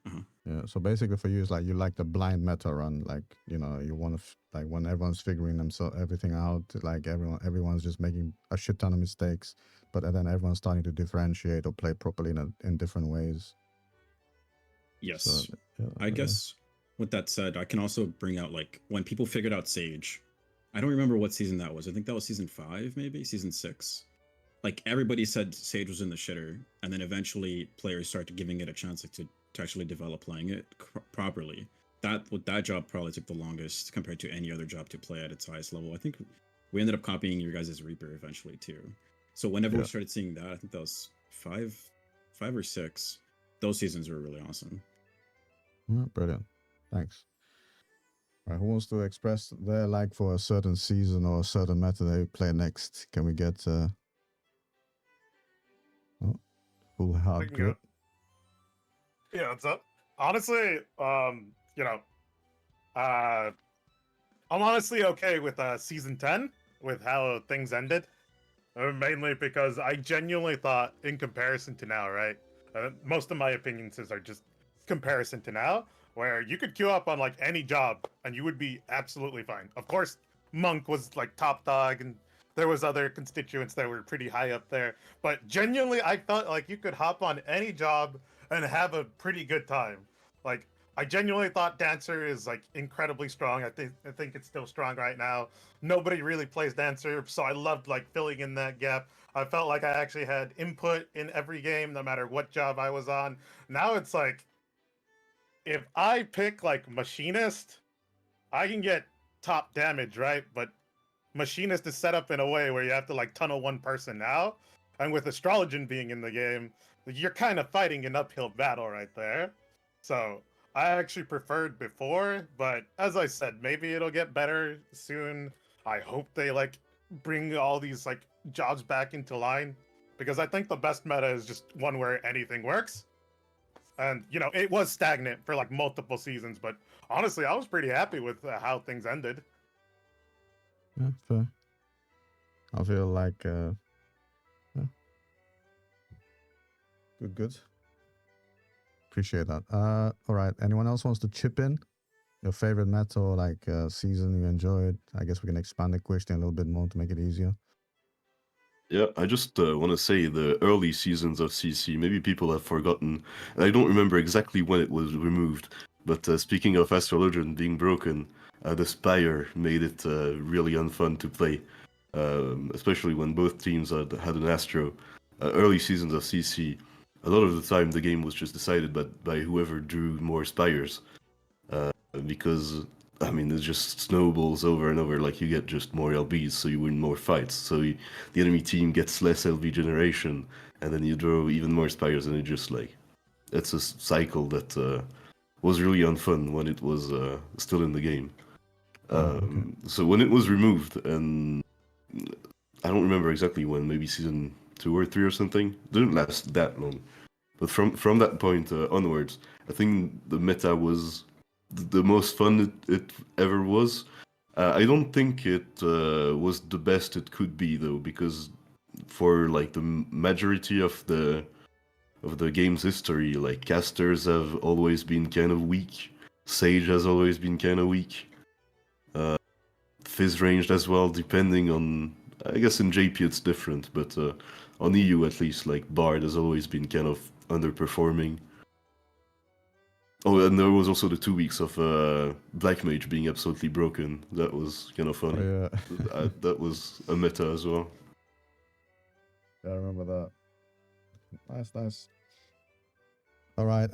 Yeah, so basically for you, it's like you like the blind meta run. Like you want to like when everyone's figuring everything out. Like everyone's just making a shit ton of mistakes, but then everyone's starting to differentiate or play properly in different ways. Yes. So, yeah, I guess with that said, I can also bring out like when people figured out Sage. I don't remember what season that was. I think that was season 5, maybe season 6. Like everybody said Sage was in the shitter, and then eventually players started giving it a chance like, to actually develop playing it properly. That job probably took the longest compared to any other job to play at its highest level. I think we ended up copying your guys' Reaper eventually too. So whenever we started seeing that, I think that was 5 or 6. Those seasons were really awesome. Brilliant. Thanks. All right, who wants to express their like for a certain season or a certain meta they play next? Can we get full I hard can grit? go. Yeah, what's up? Honestly, I'm honestly okay with season 10 with how things ended. Mainly because I genuinely thought, in comparison to now, right? Most of my opinions are just comparison to now, where you could queue up on like any job and you would be absolutely fine. Of course, Monk was like top dog, and there was other constituents that were pretty high up there. But genuinely, I felt like you could hop on any job and have a pretty good time. Like I genuinely thought Dancer is like incredibly strong. I think it's still strong right now. Nobody really plays Dancer, so I loved like filling in that gap. I felt like I actually had input in every game, no matter what job I was on. Now it's like, if I pick like Machinist, I can get top damage, right? But Machinist is set up in a way where you have to like tunnel one person now. And with Astrologian being in the game, you're kind of fighting an uphill battle right there. So I actually preferred before, but as I said, maybe it'll get better soon. I hope they like bring all these like jobs back into line, because I think the best meta is just one where anything works. And you know, it was stagnant for like multiple seasons, but honestly, I was pretty happy with how things ended. Yeah, fair. I feel like yeah. Good. Appreciate that. All right. Anyone else wants to chip in? Your favorite meta or like season you enjoyed? I guess we can expand the question a little bit more to make it easier. Yeah, I just want to say the early seasons of CC, maybe people have forgotten. I don't remember exactly when it was removed, but speaking of Astrologian being broken, the Spire made it really unfun to play, especially when both teams had an Astro. Early seasons of CC, a lot of the time the game was just decided by whoever drew more Spires, because I mean, it just snowballs over and over. Like, you get just more LBs, so you win more fights. So the enemy team gets less LB generation, and then you draw even more Spires, and it just like, it's a cycle that was really unfun when it was still in the game. So when it was removed, and I don't remember exactly when, maybe season 2 or 3 or something. It didn't last that long. But from that point onwards, I think the meta was the most fun it ever was. I don't think it was the best it could be though, because for like the majority of the game's history, like casters have always been kind of weak. Sage has always been kind of weak. Fizz ranged as well, depending on. I guess in JP it's different, but on EU at least, like Bard has always been kind of underperforming. Oh, and there was also the 2 weeks of Black Mage being absolutely broken. That was kind of funny. Oh, yeah. That was a meta as well. Yeah, I remember that. Nice. All right,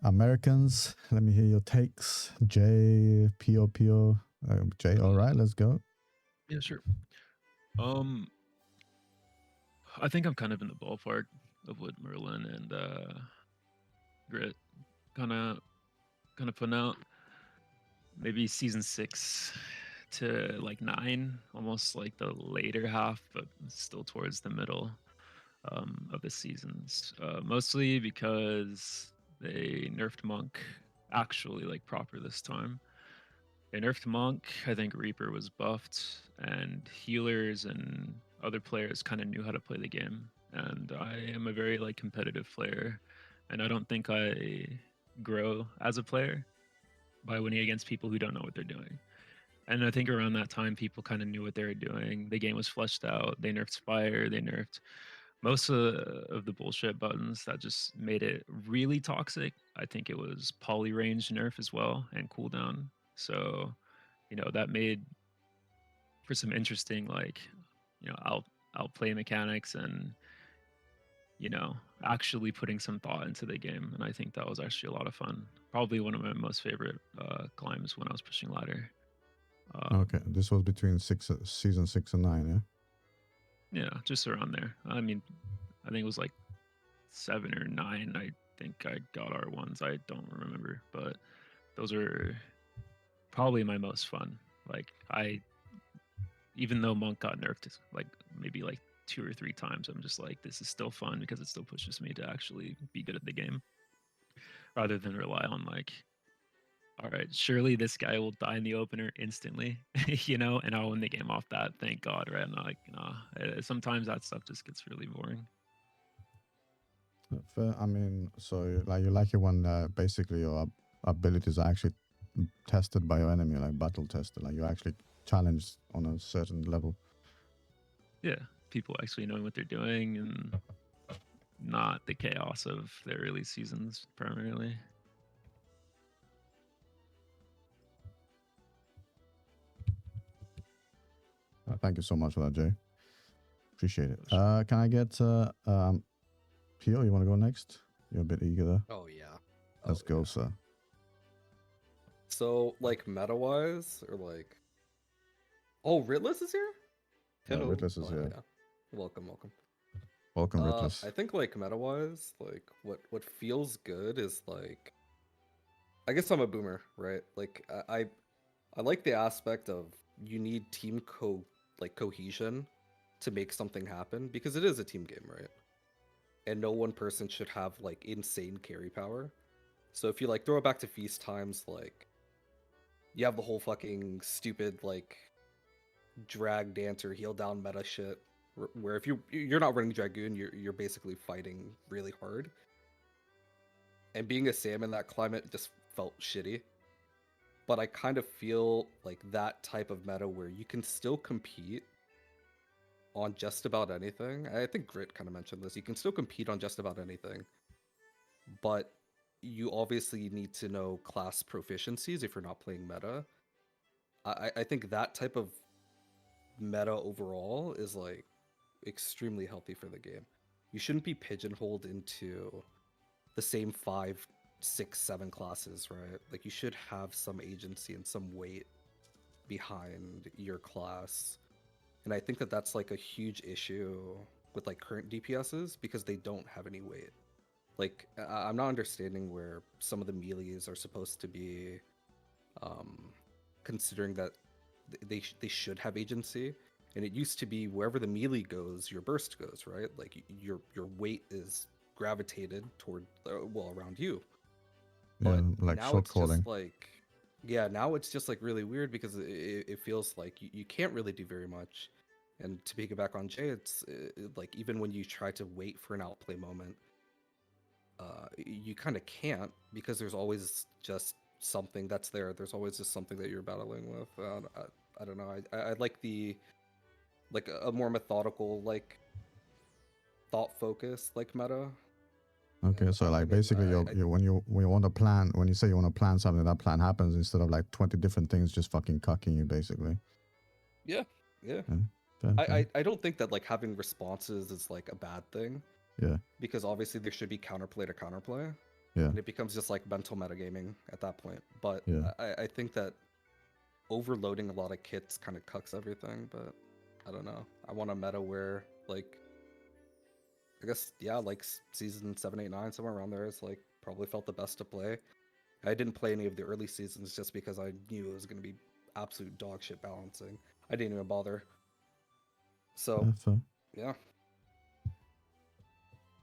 Americans, let me hear your takes. Jay, P.O. Jay, all right, let's go. Yeah, sure. I think I'm kind of in the ballpark of what Merlin and Grit kind of putting out. Maybe season 6 to like 9, almost like the later half, but still towards the middle of the seasons. Mostly because they nerfed Monk actually like proper this time. They nerfed Monk. I think Reaper was buffed, and healers and other players kind of knew how to play the game. And I am a very like competitive player, and I don't think I grow as a player by winning against people who don't know what they're doing. And I think around that time, people kind of knew what they were doing. The game was fleshed out. They nerfed Spire. They nerfed most of the bullshit buttons that just made it really toxic, I think it was poly range nerf as well and cooldown. So, that made for some interesting outplay mechanics and actually putting some thought into the game. And I think that was actually a lot of fun. Probably one of my most favorite climbs when I was pushing ladder. Okay, this was between season 6 and 9, yeah? Yeah, just around there. I mean, I think it was like 7 or 9. I think I got R1s. I don't remember, but those are probably my most fun. Like even though Monk got nerfed like maybe like 2 or 3 times, I'm just like, this is still fun because it still pushes me to actually be good at the game, rather than rely on like, all right, surely this guy will die in the opener instantly, and I'll win the game off that. Thank God, right? And like, sometimes that stuff just gets really boring. Fair. I mean, so like you like it when basically your abilities are actually tested by your enemy, like battle tested, like you're actually challenged on a certain level. Yeah, people actually knowing what they're doing and not the chaos of the early seasons primarily. Thank you so much for that, Jay. Appreciate it. Can I get Pio? You want to go next? You're a bit eager there. Oh yeah. Let's Oh, go, yeah. sir. So like meta wise, or like, oh, Ritless is here. Yeah, Hello. Ritless is Oh, here. Yeah. Welcome. Welcome, Ritless. I think like meta wise, like what feels good is like, I guess I'm a boomer, right? Like I like the aspect of you need team cohesion to make something happen, because it is a team game, right? And no one person should have like insane carry power. So if you like throw it back to feast times, like you have the whole fucking stupid like drag dancer heal down meta shit, where if you're not running Dragoon, you're basically fighting really hard. And being a Sam in that climate just felt shitty. But I kind of feel like that type of meta where you can still compete on just about anything. I think Grit kind of mentioned this. You can still compete on just about anything, but you obviously need to know class proficiencies if you're not playing meta. I think that type of meta overall is like extremely healthy for the game. You shouldn't be pigeonholed into the same 5, 6, 7 classes, right? Like you should have some agency and some weight behind your class. And I think that that's like a huge issue with like current DPSs, because they don't have any weight. Like I'm not understanding where some of the melees are supposed to be, considering that they should have agency. And it used to be wherever the melee goes, your burst goes, right? Like your weight is gravitated toward around you. Yeah, But like now short it's calling. just like, yeah, now it's just like really weird, because it feels like you can't really do very much. And to piggyback on Jay, it's like even when you try to wait for an outplay moment, you kind of can't, because there's always just something that's there. There's always just something that you're battling with. I don't know. I like the like a more methodical, like thought focus, like meta. Okay, And so like I mean, basically, when you want to plan, when you say you want to plan something, that plan happens instead of like 20 different things just fucking cucking you, basically. yeah. Fair, fair. I don't think that like having responses is like a bad thing. Yeah. Because obviously there should be counterplay to counterplay. Yeah. And it becomes just like mental metagaming at that point. But Yeah. I think that overloading a lot of kits kind of cucks everything. But I don't know. I want a meta where like, I guess, yeah, like season 7, 8, 9, somewhere around there is like probably felt the best to play. I didn't play any of the early seasons just because I knew it was going to be absolute dog shit balancing. I didn't even bother. So, Fair. yeah.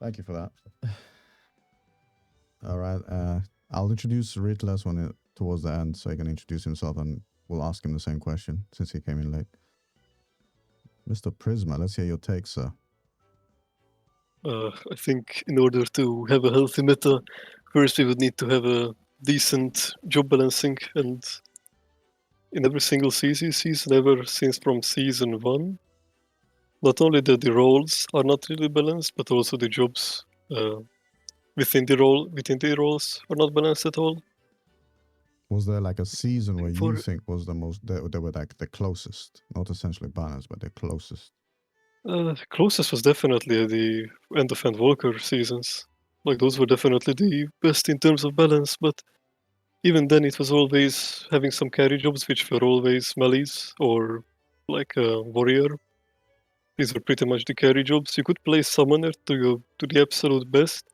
Thank you for that. All right. I'll introduce Ritless towards the end, so he can introduce himself, and we'll ask him the same question since he came in late. Mr. Prisma, let's hear your take, sir. I think in order to have a healthy meta, first we would need to have a decent job balancing, and in every single season ever since from season 1, not only that the roles are not really balanced, but also the jobs within the roles are not balanced at all. Was there like a season where you For- think was the most they were like the closest, not essentially balanced, but the closest? Closest was definitely the end of Walker seasons. Like those were definitely the best in terms of balance, but even then it was always having some carry jobs which were always melees or like a warrior. These were pretty much the carry jobs. You could play summoner to the absolute best.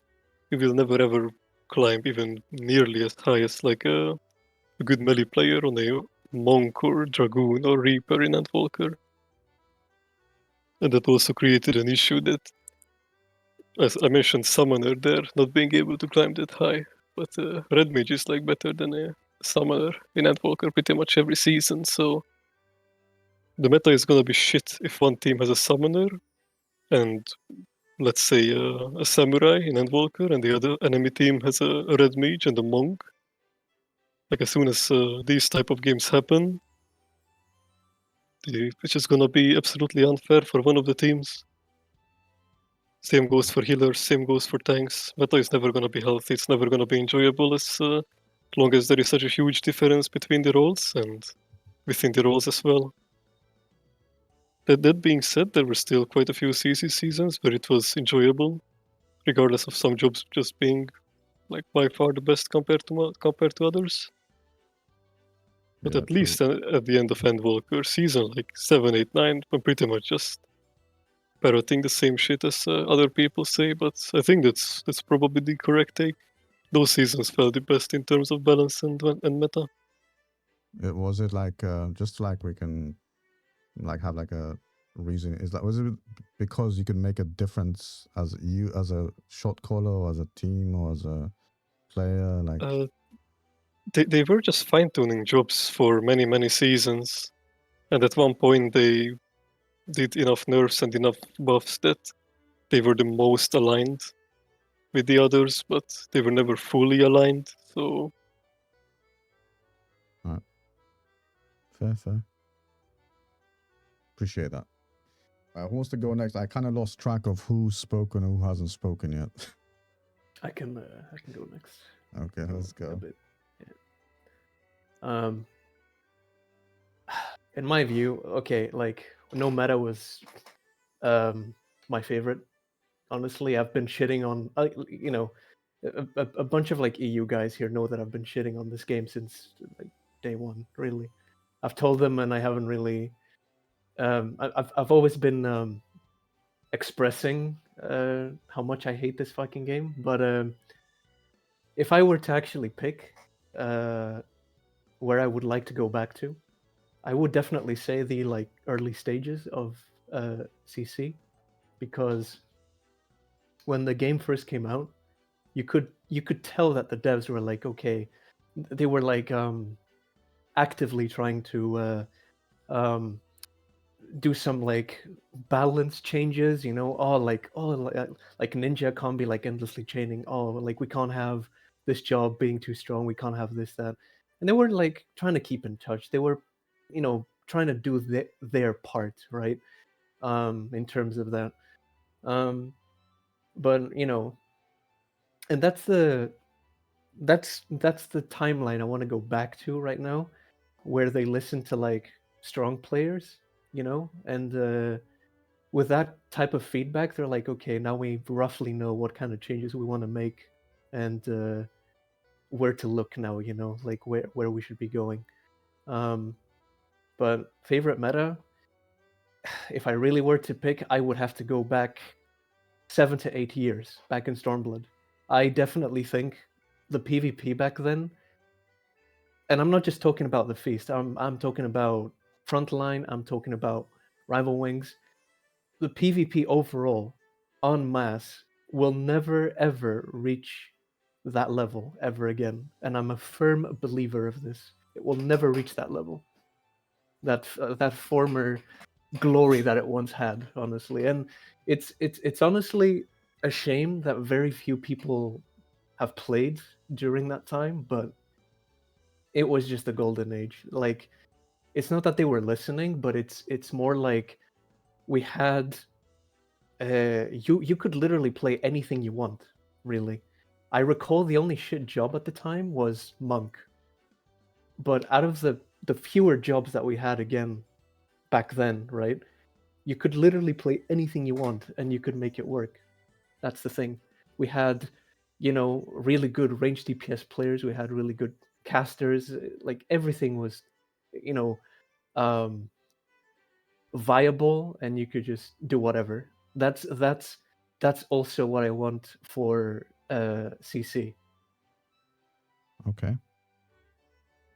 You will never ever climb even nearly as high as like a good melee player on a monk or dragoon or reaper in Endwalker. And that also created an issue that, as I mentioned, summoner there not being able to climb that high. But red mage is like better than a summoner in Endwalker pretty much every season. So the meta is gonna be shit if one team has a summoner and let's say a samurai in Endwalker, and the other enemy team has a red mage and a monk. Like as soon as these type of games happen, it's just gonna be absolutely unfair for one of the teams. Same goes for healers, same goes for tanks. Meta is never gonna be healthy, it's never gonna be enjoyable as long as there is such a huge difference between the roles and within the roles as well. That being said, there were still quite a few CC seasons where it was enjoyable, regardless of some jobs just being like by far the best compared to others. But Yeah, at least at the end of Endwalker season, like 7, 8, 9, I'm pretty much just parroting the same shit as other people say. But I think that's probably the correct take. Those seasons felt the best in terms of balance and meta. Was it like just like we can like have like a reason? Is that was it because you could make a difference as you as a shot caller or as a team or as a player? Like They were just fine tuning jobs for many seasons, and at one point they did enough nerfs and enough buffs that they were the most aligned with the others, but they were never fully aligned. So fair. Appreciate that. Who wants to go next? I kind of lost track of who's spoken and who hasn't spoken yet. I can go next. Okay, let's A go. bit. Yeah. In my view, okay, like no meta was my favorite. Honestly, I've been shitting on you know, a bunch of like EU guys here know that I've been shitting on this game since like day one. Really, I've told them, and I haven't really. I've always been expressing how much I hate this fucking game, but if I were to actually pick where I would like to go back to, I would definitely say the like early stages of CC, because when the game first came out, you could tell that the devs were like, okay, they were like actively trying to do some like balance changes, you know. Like ninja can't be like endlessly chaining. Oh, like we can't have this job being too strong, we can't have this, that. And they were like trying to keep in touch. They were, you know, trying to do their part, right, in terms of that. But you know, and that's the timeline I want to go back to right now, where they listen to like strong players, you know, and with that type of feedback, they're like, okay, now we roughly know what kind of changes we want to make, and where to look now, you know, like where we should be going. But favorite meta, if I really were to pick, I would have to go back 7 to 8 years back in Stormblood. I definitely think the PvP back then, and I'm not just talking about the feast. I'm talking about frontline. I'm talking about rival wings. The PvP overall, en masse, will never ever reach that level ever again. And I'm a firm believer of this. It will never reach that level. That former glory that it once had, honestly. And it's honestly a shame that very few people have played during that time, but it was just the golden age. Like, it's not that they were listening, but it's more like we had you could literally play anything you want, really. I recall the only shit job at the time was monk. But out of the fewer jobs that we had again back then, right? You could literally play anything you want and you could make it work. That's the thing. We had, really good range DPS players. We had really good casters. Like everything was, you know, um, viable, and you could just do whatever. That's also what I want for CC. Okay.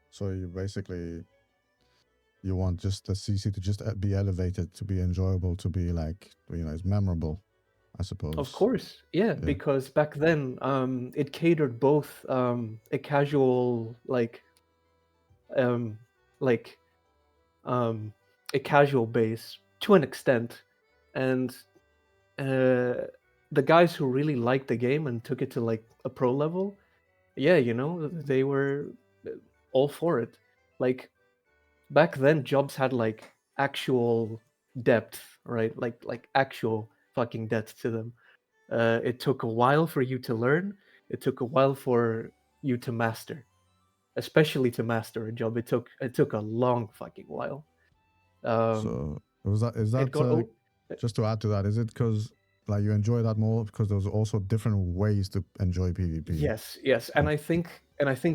So you want just the CC to just be elevated, to be enjoyable, to be like, it's memorable, I suppose. Of course, yeah, because back then it catered both a casual um, like a casual base to an extent, and the guys who really liked the game and took it to like a pro level, yeah, they were all for it. Like back then, jobs had like actual depth, right? Like actual fucking depth to them. It took a while for you to learn. It took a while for you to master, especially to master a job. It took a long fucking while. So is that got just to add to that? Is it because like you enjoy that more because there's also different ways to enjoy PvP? Yes, and I think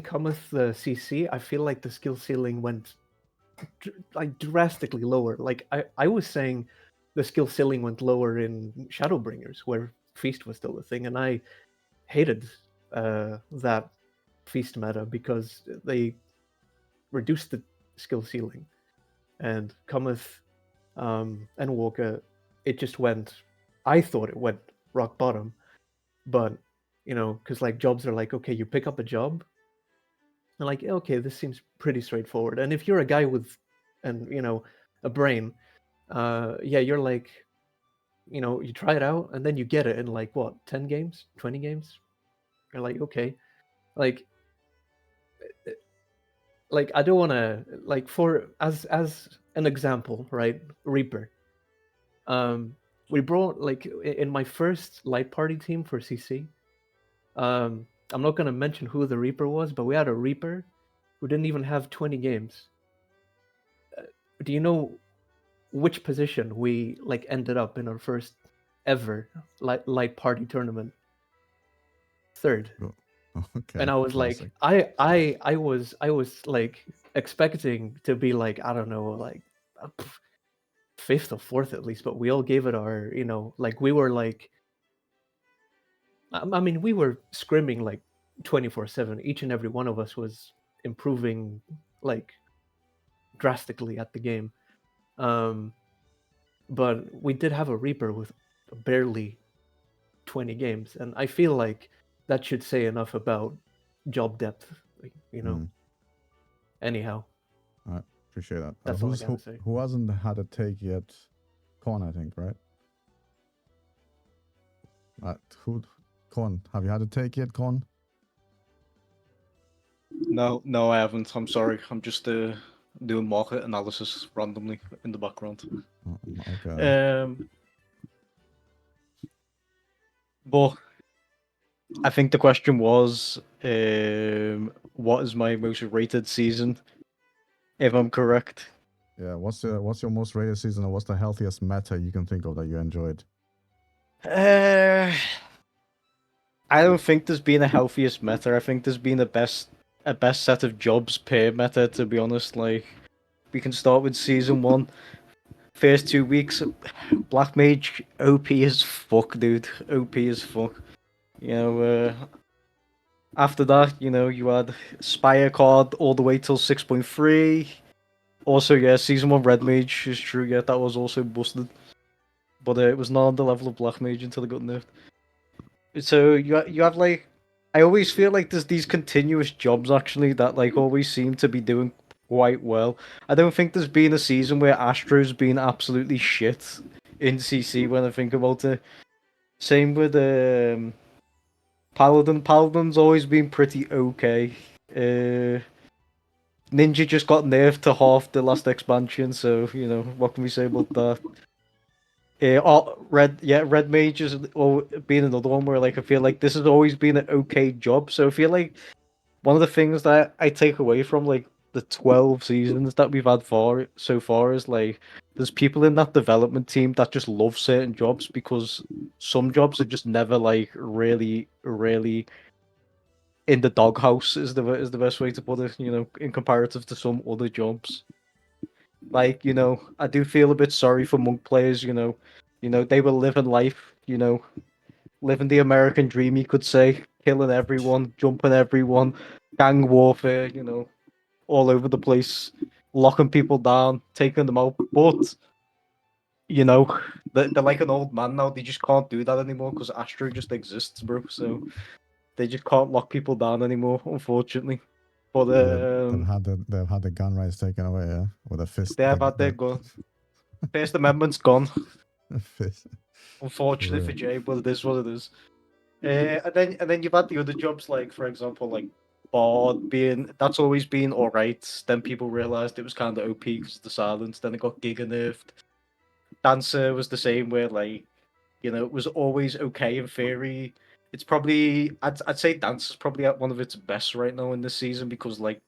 cometh the CC. I feel like the skill ceiling went like drastically lower. Like I was saying, the skill ceiling went lower in Shadowbringers, where Feast was still a thing, and I hated that Feast meta because they reduced the skill ceiling, and cometh and Walker, it just went. I thought it went rock bottom, but because like jobs are like, okay, you pick up a job, and like, okay, this seems pretty straightforward. And if you're a guy with, and a brain, yeah, you're like, you try it out, and then you get it in like what, 10 games, 20 games. You're like, okay, like I don't want to like for as an example, right? Reaper. We brought like in my first light party team for CC. I'm not gonna mention who the Reaper was, but we had a Reaper who didn't even have 20 games. Do you know which position we like ended up in our first ever light party tournament? Third. Okay. And I was classic. like, I was like expecting to be like, I don't know, like fifth or fourth at least, but we all gave it our, like we were like, I mean, we were scrimming like 24/7. Each and every one of us was improving like drastically at the game. But we did have a Reaper with barely 20 games, and I feel like that should say enough about job depth, Anyhow, I appreciate that. That's all I gotta say. Who hasn't had a take yet? Con, I think, right? Con, have you had a take yet, Con? No, I haven't. I'm sorry. I'm just doing market analysis randomly in the background. Okay. But I think the question was, what is my most rated season? If I'm correct. Yeah. What's your most rated season, or what's the healthiest meta you can think of that you enjoyed? I don't think there's been a healthiest meta. I think there's been a best set of jobs per meta. To be honest, like we can start with season 1. First 2 weeks, Black Mage OP as fuck, dude. OP as fuck. After that, you had Spire card all the way till 6.3. Also, yeah, season 1 Red Mage is true. Yeah, that was also busted, but it was not on the level of Black Mage until it got nerfed. So you have like, I always feel like there's these continuous jobs actually that like always seem to be doing quite well. I don't think there's been a season where Astro's been absolutely shit in CC when I think about it. Same with Paladin. Paladin's always been pretty okay. Ninja just got nerfed to half the last expansion, so what can we say about that? Red Mage has been another one where like I feel like this has always been an okay job. So I feel like one of the things that I take away from like the 12 seasons that we've had so far is like there's people in that development team that just love certain jobs because some jobs are just never like really in the doghouse is the best way to put it, you know, in comparative to some other jobs. Like, you know, I do feel a bit sorry for monk players, you know, they were living life, you know, living the American dream, you could say, killing everyone, jumping everyone, gang warfare, you know, all over the place, locking people down, taking them out. But, you know, they're like an old man now. They just can't do that anymore because Astro just exists, bro. So they just can't lock people down anymore, unfortunately. But They've had the gun rights taken away, yeah, with a fist. they have had their gun. First Amendment's gone, fist. unfortunately for Real. Jay, but it is what it is. And then you've had the other jobs, like for example, like Bard being that's always been all right. Then people realized it was kind of OP because of the silence. Then it got giga nerfed. Dancer was the same, where like you know it was always okay in theory. It's probably I'd say Dancer's probably at one of its best right now in this season because like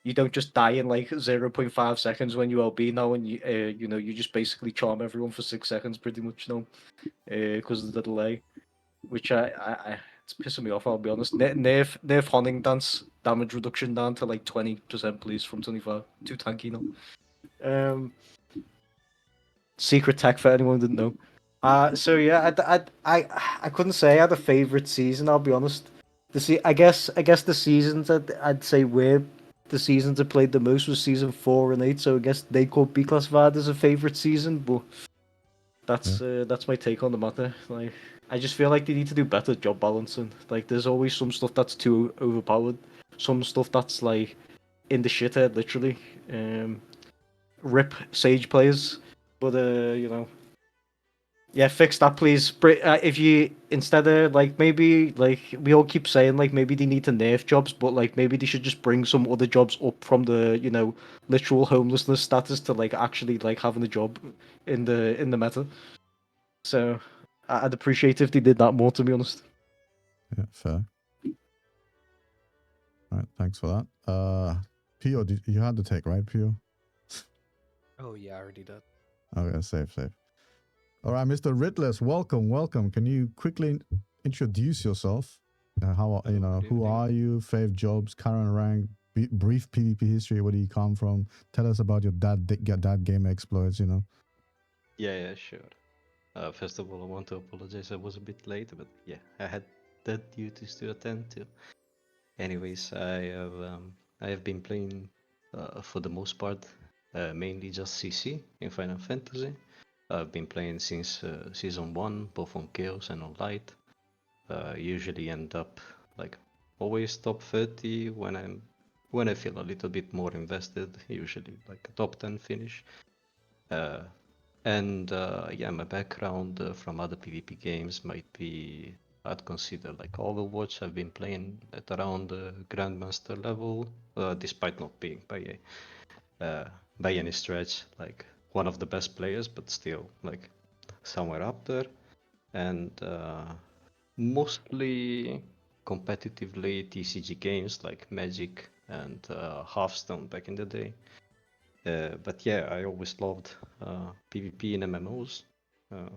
you don't just die in like 0.5 seconds when you LB now, and you know you just basically charm everyone for 6 seconds pretty much now because of the delay, which it's pissing me off. I'll be honest. Nerf Honing dance damage reduction down to like 20%, please, from 25. Too tanky now. Um, secret tech for anyone who didn't know. So yeah, I couldn't say I had a favorite season. I'll be honest. I guess the seasons I'd say were the seasons I played the most was season 4 and 8. So I guess they could be classified as a favorite season, but that's my take on the matter. Like, I just feel like they need to do better job balancing. Like, there's always some stuff that's too overpowered, some stuff that's like in the shithead, literally. Rip Sage players, but you know, yeah, fix that, please. If you instead of like maybe like we all keep saying like maybe they need to nerf jobs, but like maybe they should just bring some other jobs up from the literal homelessness status to like actually like having a job in the meta. So I'd appreciate if they did that more, to be honest. Yeah, fair. All right, thanks for that. Pio, you had the take, right, Pio? Oh yeah, I already did. Okay, safe. All right, Mr. Ritless, welcome. Can you quickly introduce yourself? How you know? Good Who evening. are you? Fave jobs, current rank, brief PvP history. Where do you come from? Tell us about your dad game exploits. You know. Yeah, sure. First of all, I want to apologize. I was a bit late, but yeah, I had that duties to attend to. Anyways, I have been playing for the most part mainly just CC in Final Fantasy. I've been playing since season 1, both on Chaos and on Light. Usually end up like always top 30 when I feel a little bit more invested. Usually like a top 10 finish. And yeah, my background from other PvP games might be, I'd consider like Overwatch. I've been playing at around the Grandmaster level, despite not being by any stretch like one of the best players, but still like somewhere up there. And mostly competitively TCG games like Magic and Hearthstone back in the day. But yeah, I always loved PvP and MMOs.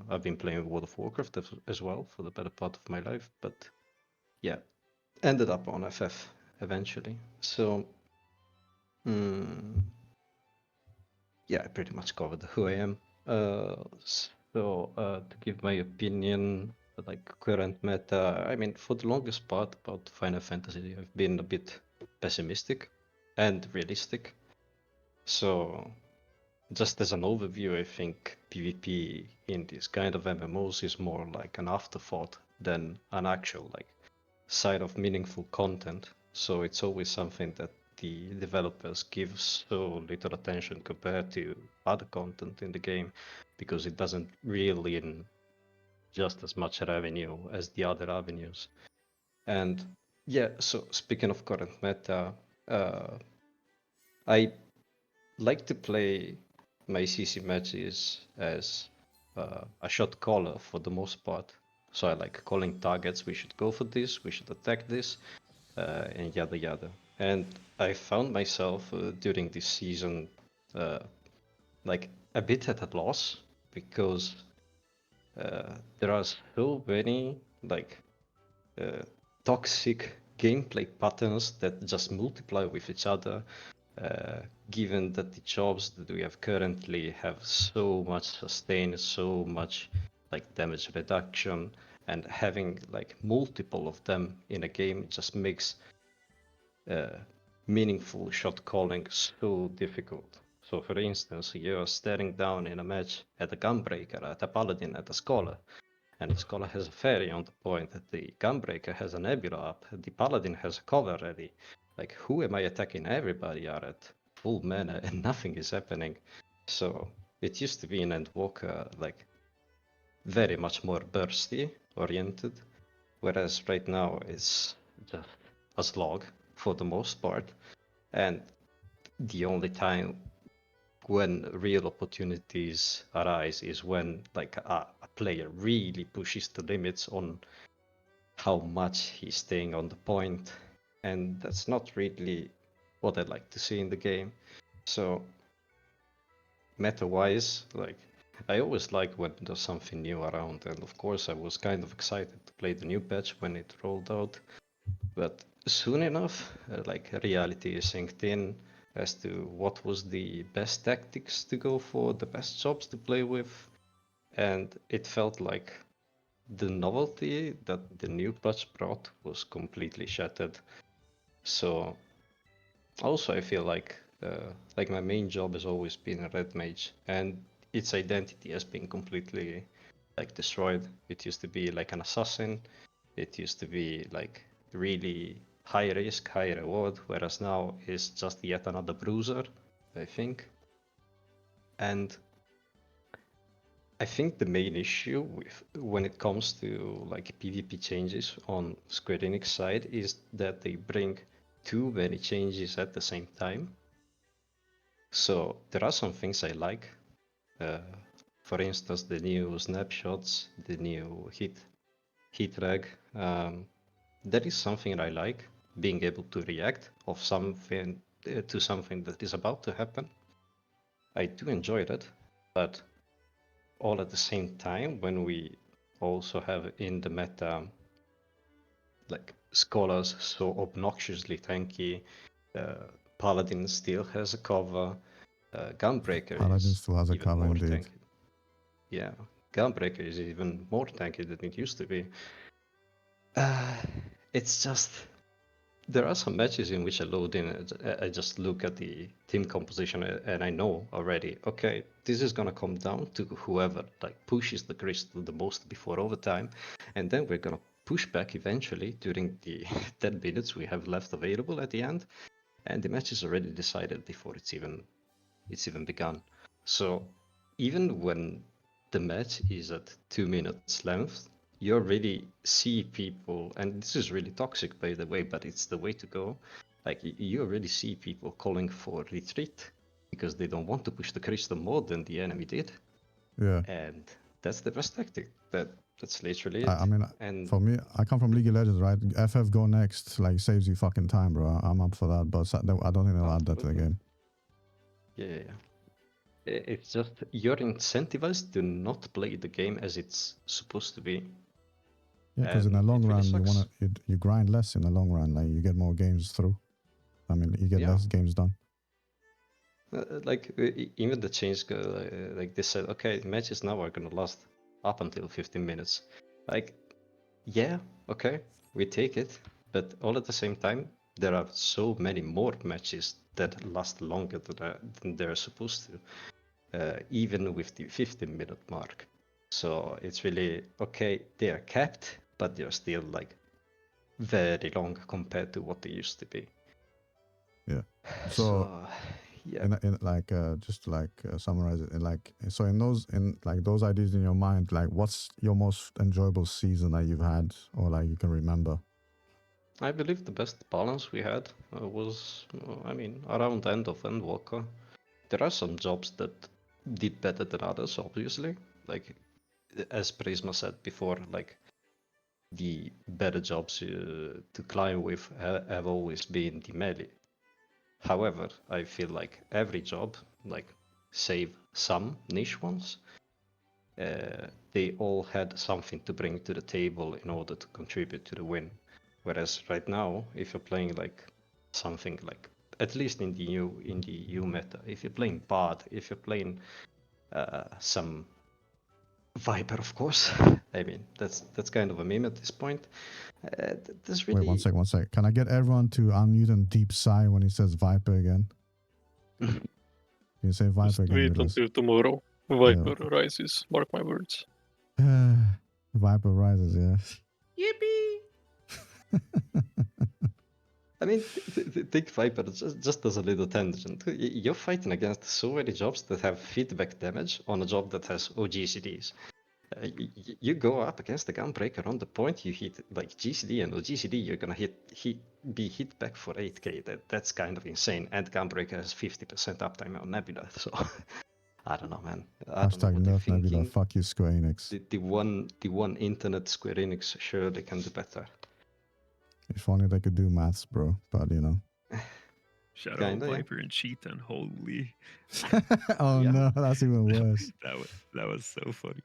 I've been playing World of Warcraft as well for the better part of my life, but yeah, ended up on FF eventually. So yeah, I pretty much covered who I am. So to give my opinion, like current meta, I mean, for the longest part about Final Fantasy, I've been a bit pessimistic and realistic. So just as an overview, I think PvP in these kind of MMOs is more like an afterthought than an actual like side of meaningful content. So it's always something that the developers give so little attention compared to other content in the game because it doesn't reel in just as much revenue as the other avenues. And yeah, so speaking of current meta, I like to play my CC matches as a shot caller for the most part. So I like calling targets. We should go for this. We should attack this, and yada yada. And I found myself during this season, like a bit at a loss because there are so many like toxic gameplay patterns that just multiply with each other. Given that the jobs that we have currently have so much sustain, so much like damage reduction, and having like multiple of them in a game just makes meaningful shot calling so difficult. So for instance, you're staring down in a match at a Gunbreaker, at a Paladin, at a Scholar, and the Scholar has a Fairy on the point, the Gunbreaker has a Nebula up, the Paladin has a cover ready. Like, who am I attacking? Everybody are at full mana and nothing is happening. So it used to be in Endwalker like very much more bursty oriented, whereas right now it's just a slog for the most part. And the only time when real opportunities arise is when like a player really pushes the limits on how much he's staying on the point, and that's not really what I'd like to see in the game. So meta-wise, like I always like when there's something new around, and of course I was kind of excited to play the new patch when it rolled out, but soon enough, like reality is synced in as to what was the best tactics to go for, the best jobs to play with, and it felt like the novelty that the new patch brought was completely shattered. So also I feel like my main job has always been a red mage, and its identity has been completely like destroyed. It used to be like an assassin. It used to be like really high risk, high reward, whereas now it's just yet another bruiser, I think. And I think the main issue with when it comes to like PvP changes on Square Enix side is that they bring too many changes at the same time. So there are some things I like. For instance, the new snapshots, the new heat rag. That is something I like, being able to react of something to something that is about to happen. I do enjoy that, but all at the same time, when we also have in the meta like scholars so obnoxiously tanky, Paladin still has a cover, Gunbreaker Paladin is still has a even cover more indeed. tanky. Yeah, Gunbreaker is even more tanky than it used to be. It's just there are some matches in which I load in. I just look at the team composition and I know already. Okay, this is gonna come down to whoever like pushes the crystal the most before overtime, and then we're gonna push back eventually during the 10 minutes we have left available at the end, and the match is already decided before it's even begun. So even when the match is at 2 minutes length, you already see people, and this is really toxic by the way, but it's the way to go. Like you already see people calling for retreat because they don't want to push the crystal more than the enemy did, Yeah. and that's the best tactic. That's literally it. I mean, And for me, I come from League of Legends, right? FF go next, like saves you fucking time, bro. I'm up for that, but I don't think they'll add that to the absolutely. game. Yeah. It's just you're incentivized to not play the game as it's supposed to be. Yeah, because in the And long it really run, sucks. you grind less in the long run. Like you get more games through. I mean, you get Yeah. less games done. Even the change, like they said, okay, matches now are gonna last up until 15 minutes. Like, yeah, okay, we take it, but all at the same time, there are so many more matches that last longer than they're supposed to, even with the 15-minute mark. So it's really okay. They are capped, but they're still like very long compared to what they used to be. Yeah. So So yeah. in like just to like summarize it, in like so in those ideas in your mind, like what's your most enjoyable season that you've had or like you can remember? I believe the best balance we had was, I mean, around the end of Endwalker. There are some jobs that did better than others, obviously. Like as Prisma said before, like the better jobs to climb with have always been the melee. However, I feel like every job, like save some niche ones, they all had something to bring to the table in order to contribute to the win. Whereas right now, if you're playing like something like, at least in the new meta, if you're playing Bard, if you're playing some Viper, of course. I mean, that's kind of a meme at this point. There's really... Wait, one sec. Can I get everyone to unmute and deep sigh when he says Viper again? Can you say Viper Just again? wait Riddles? until tomorrow. Viper rises. Mark my words. Viper rises, yeah. Yippee! I mean, take Viper just as a little tangent. You're fighting against so many jobs that have feedback damage on a job that has OGCDs. You go up against the Gunbreaker on the point, you hit like GCD and OGCD, you're gonna be hit back for 8k. That's kind of insane. And Gunbreaker has 50% uptime on Nebula, so I don't know, man. I don't know Hashtag what they're nerf Nebula. thinking. Fuck you, Square Enix. The one internet Square Enix surely can do better. If only they could do maths, bro. But you know. Shout out Kinda, yeah. Viper and Cheetah. Holy, Oh Yeah. no, that's even worse. that was so funny.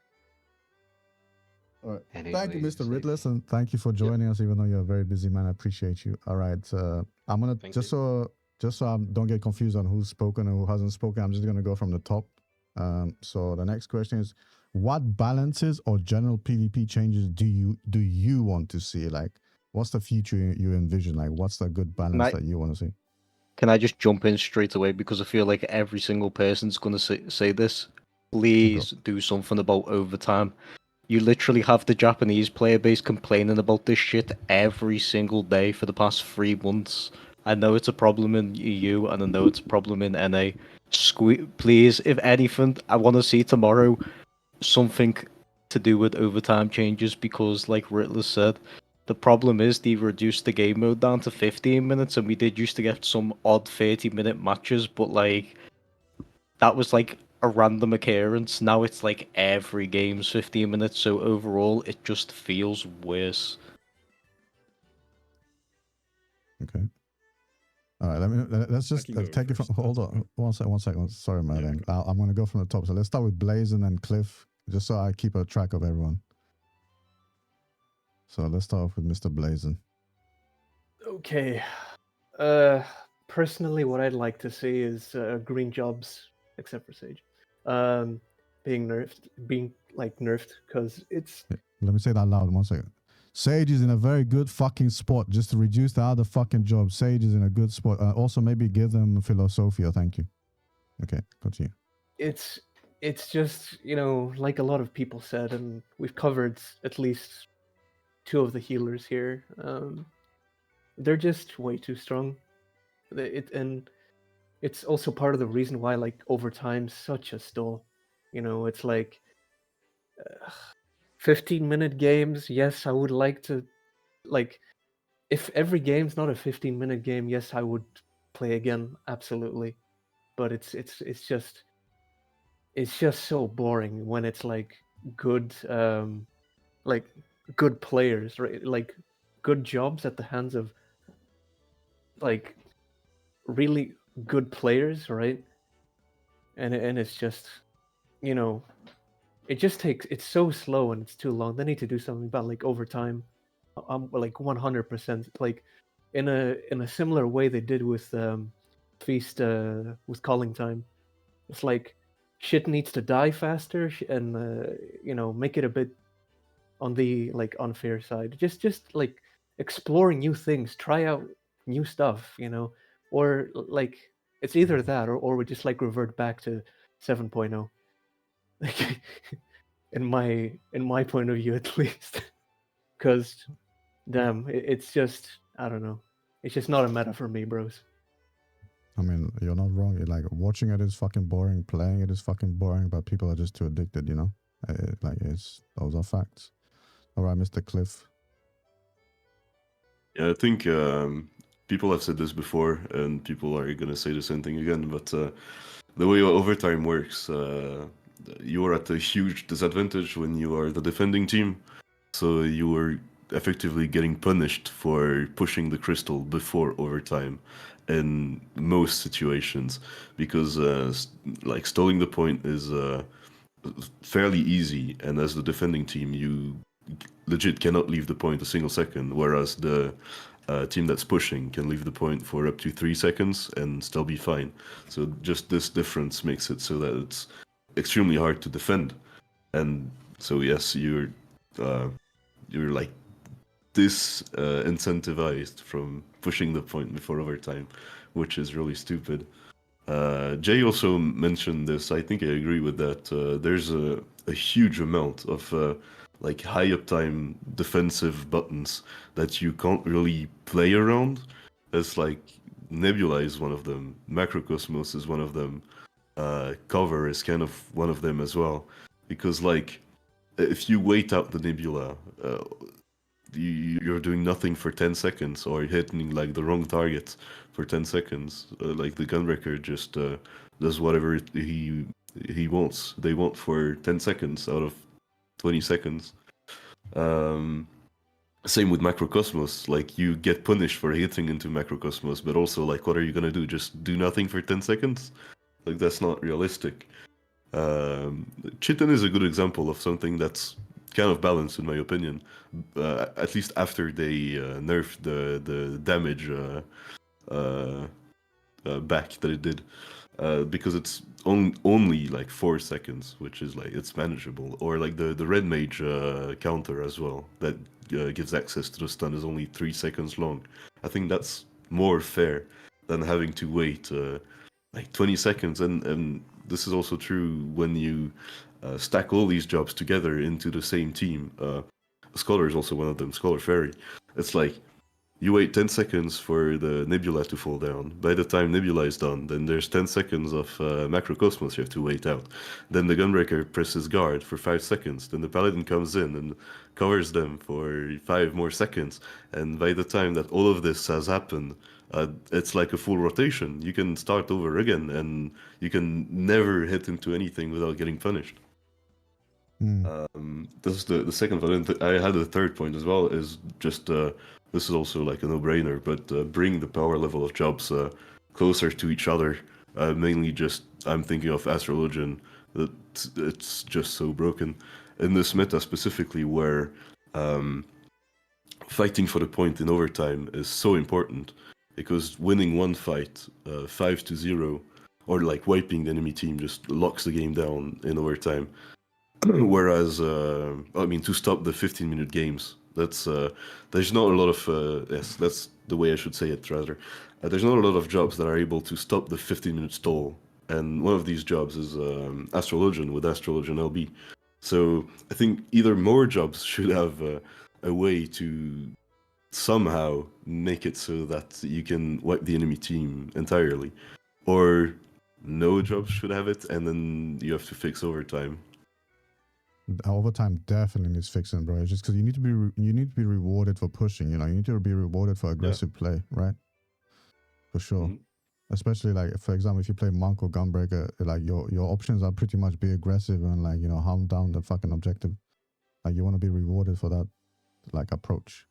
All right. Thank you, Anyways, Mr. Riddless, and thank you for joining us, even though you're a very busy man. I appreciate you. All right. I'm gonna Thank just so I don't get confused on who's spoken and who hasn't spoken, I'm just gonna go from the top. So the next question is, what balances or general PvP changes do you want to see? Like, what's the future you envision? Like, what's the good balance that you want to see? Can I just jump in straight away, because I feel like every single person's gonna say this. Please do something about overtime. You literally have the Japanese player base complaining about this shit every single day for the past 3 months. I know it's a problem in EU, and I know it's a problem in NA. Please, if anything, I want to see tomorrow something to do with overtime changes, because, like Rittler said, the problem is they reduced the game mode down to 15 minutes, and we did used to get some odd 30-minute matches, but like that was like a random occurrence. Now it's like every game's 15 minutes, so overall it just feels worse. Okay. All right, let's just take it from. Hold on, one second. Sorry, Merlin. I'm gonna go from the top. So let's start with Blazin and Cliff, just so I keep a track of everyone. So let's start off with Mr. Blazin. Okay. Personally, what I'd like to see is green jobs, except for Sage, being nerfed, because it's. Let me say that loud. 1 second. Sage is in a very good fucking spot just to reduce the other fucking job. Sage is in a good spot. Also, maybe give them Philosophia. Thank you. Okay, continue. It's just, like a lot of people said, and we've covered at least 2 of the healers here. They're just way too strong. And it's also part of the reason why, like, overtime's such a stall. It's like 15-minute games. Yes, I would like to, like, if every game's not a 15-minute game, yes, I would play again, absolutely. But it's just so boring when it's like good good players, right? Like good jobs at the hands of like really good players, right? And it's just, it just takes, it's so slow and it's too long. They need to do something about like overtime. I'm like 100%, like in a similar way they did with Feast with calling time. It's like shit needs to die faster and make it a bit on the like unfair side. Just like explore new things, try out new stuff, or like it's either that or we just like revert back to 7.0. Like in my point of view at least, because damn, it's just, I don't know, it's just not a meta for me, bros. I mean, you're not wrong. Like, watching it is fucking boring. Playing it is fucking boring. But people are just too addicted, those are facts. All right, Mr. Cliff. Yeah, I think people have said this before, and people are gonna say the same thing again. But the way overtime works, you are at a huge disadvantage when you are the defending team. So you are effectively getting punished for pushing the crystal before overtime in most situations, because like stalling the point is fairly easy, and as the defending team, you legit cannot leave the point a single second, whereas the team that's pushing can leave the point for up to 3 seconds and still be fine. So just this difference makes it so that it's extremely hard to defend. And so yes, you're like disincentivized from pushing the point before overtime, which is really stupid. Jay also mentioned this. I think I agree with that. There's a huge amount of like high uptime defensive buttons that you can't really play around. It's like Nebula is one of them. Macrocosmos is one of them. Cover is kind of one of them as well. Because like if you wait out the Nebula, you're doing nothing for 10 seconds, or hitting like the wrong target for 10 seconds. Like the Gunbreaker just does whatever he wants. They want for 10 seconds out of 20 seconds. Same with Macrocosmos. Like you get punished for hitting into Macrocosmos, but also like what are you gonna do? Just do nothing for 10 seconds? Like that's not realistic. Chitin is a good example of something that's kind of balanced in my opinion. At least after they nerfed the damage back that it did, because it's only like 4 seconds, which is like it's manageable. Or like the red mage counter as well, that gives access to the stun, is only 3 seconds long. I think that's more fair than having to wait like 20 seconds. And this is also true when you stack all these jobs together into the same team. Scholar is also one of them, Scholar Fairy. It's like you wait 10 seconds for the Nebula to fall down. By the time Nebula is done, then there's 10 seconds of Macrocosmos you have to wait out. Then the Gunbreaker presses guard for 5 seconds. Then the Paladin comes in and covers them for 5 more seconds. And by the time that all of this has happened, it's like a full rotation. You can start over again, and you can never hit into anything without getting punished. This is the second one. I had a third point as well, is just this is also like a no-brainer, but bring the power level of jobs closer to each other. Mainly just, I'm thinking of Astrologian, that it's just so broken. In this meta specifically, where fighting for the point in overtime is so important, because winning one fight 5-0, or like wiping the enemy team, just locks the game down in overtime. Whereas, I mean, to stop the 15-minute games, that's there's not a lot of yes, that's the way I should say it rather. There's not a lot of jobs that are able to stop the 15-minute stall, and one of these jobs is Astrologian with Astrologian LB. So I think either more jobs should have a way to somehow make it so that you can wipe the enemy team entirely, or no jobs should have it, and then you have to fix overtime. Overtime definitely needs fixing, bro. It's just because you need to be rewarded for pushing. You know, you need to be rewarded for aggressive play, right? For sure. Mhm. Especially like, for example, if you play Monk or Gunbreaker, like your options are pretty much be aggressive and like, you know, hunt down the fucking objective. Like you want to be rewarded for that like approach,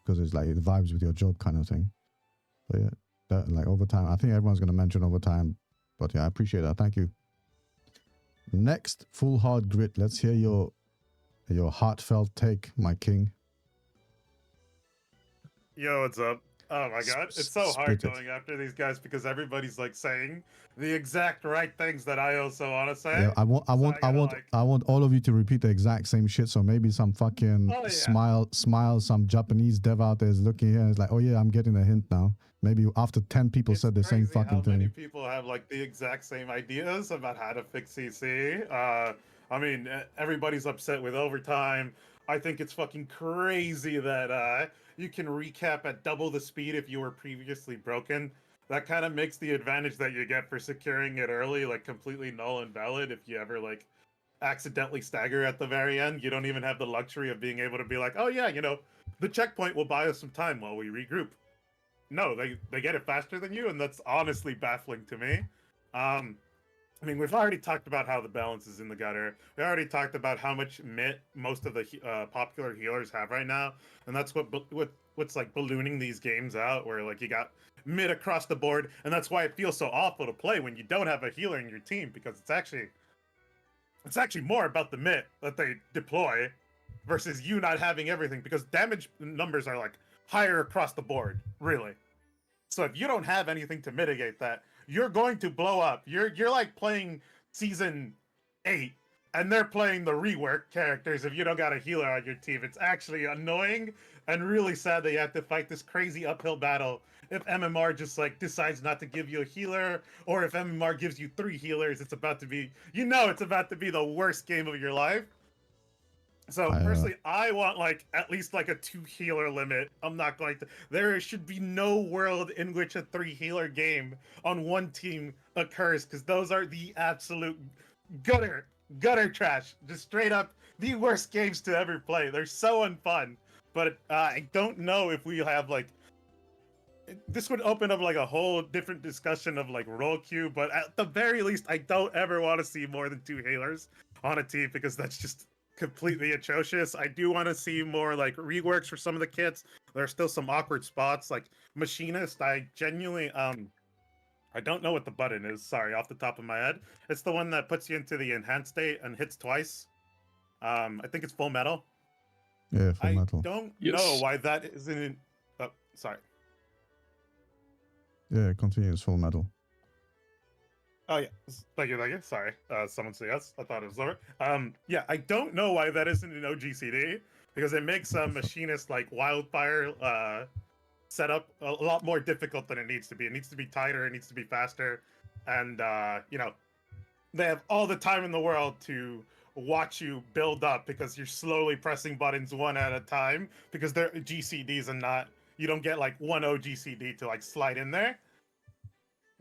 because it's like it vibes with your job kind of thing. But yeah, that like overtime. I think everyone's gonna mention overtime, but yeah, I appreciate that. Thank you. Next, full hard grit. Let's hear your heartfelt take, my king. Yo, what's up? Oh my god, it's so hard Spit it. going after these guys because everybody's like saying the exact right things that I also want to say. Yeah, I want all of you to repeat the exact same shit. So maybe some fucking Oh, yeah. smile, some Japanese dev out there is looking here and is like, oh yeah, I'm getting a hint now. Maybe after 10 people It's said the same crazy fucking how many thing. people have like the exact same ideas about how to fix CC. I mean, everybody's upset with overtime. I think it's fucking crazy that you can recap at double the speed if you were previously broken. That kind of makes the advantage that you get for securing it early like completely null and valid if you ever like accidentally stagger at the very end. You don't even have the luxury of being able to be like, oh yeah, you know, the checkpoint will buy us some time while we regroup. No, they get it faster than you, and that's honestly baffling to me. I mean, we've already talked about how the balance is in the gutter. We already talked about how much MIT most of the popular healers have right now, and that's what's like ballooning these games out, where like you got mid across the board, and that's why it feels so awful to play when you don't have a healer in your team, because it's actually more about the mid that they deploy versus you not having everything, because damage numbers are like higher across the board, really. So if you don't have anything to mitigate that, you're going to blow up. You're like playing season 8 and they're playing the rework characters if you don't got a healer on your team. It's actually annoying and really sad that you have to fight this crazy uphill battle if MMR just like decides not to give you a healer, or if MMR gives you 3 healers, it's about to be the worst game of your life. So personally, I want like at least like a 2 healer limit. I'm not going to. There should be no world in which a 3 healer game on one team occurs, because those are the absolute gutter trash. Just straight up the worst games to ever play. They're so unfun. But I don't know if we have like. This would open up like a whole different discussion of like role queue. But at the very least, I don't ever want to see more than 2 healers on a team, because that's just completely atrocious. I do want to see more like reworks for some of the kits. There are still some awkward spots, like Machinist. I genuinely I don't know what the button is, sorry, off the top of my head. It's the one that puts you into the enhanced state and hits twice. I think it's Full Metal. Yeah, Full Metal. I don't Yes. know why that isn't in... Oh, sorry. Yeah, continuous Full Metal. Oh yeah, thank you. Sorry, someone said yes. I thought it was over. Yeah, I don't know why that isn't an OGCD, because it makes Machinist like Wildfire setup a lot more difficult than it needs to be. It needs to be tighter. It needs to be faster, and you know, they have all the time in the world to watch you build up, because you're slowly pressing buttons one at a time, because they're GCDs and not. You don't get like one OGCD to like slide in there.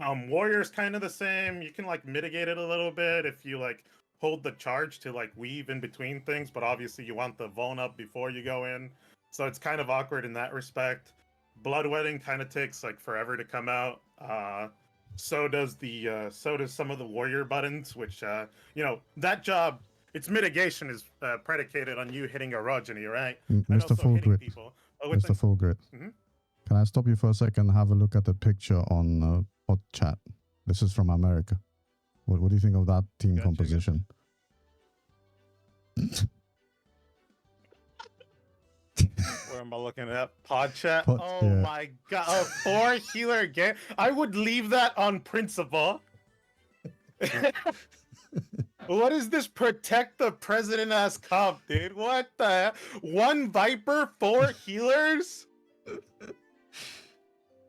Warrior's kind of the same. You can like mitigate it a little bit if you like hold the charge to like weave in between things, but obviously you want the vuln up before you go in. So it's kind of awkward in that respect. Bloodwetting kind of takes like forever to come out. So does some of the warrior buttons, which you know, that job, its mitigation is predicated on you hitting a Rogeny, right? And Mr. also Full hitting Grit. people. Mr. Full Grit. Mhm. Can I stop you for a second and have a look at the picture on Pod Chat? This is from America. What do you think of that team Gotcha, composition? Where am I looking at? Pod chat? Pod- Oh yeah. my god. A 4 healer game? I would leave that on principle. What is this protect the president ass comp, dude? What the hell? 1 Viper, 4 healers?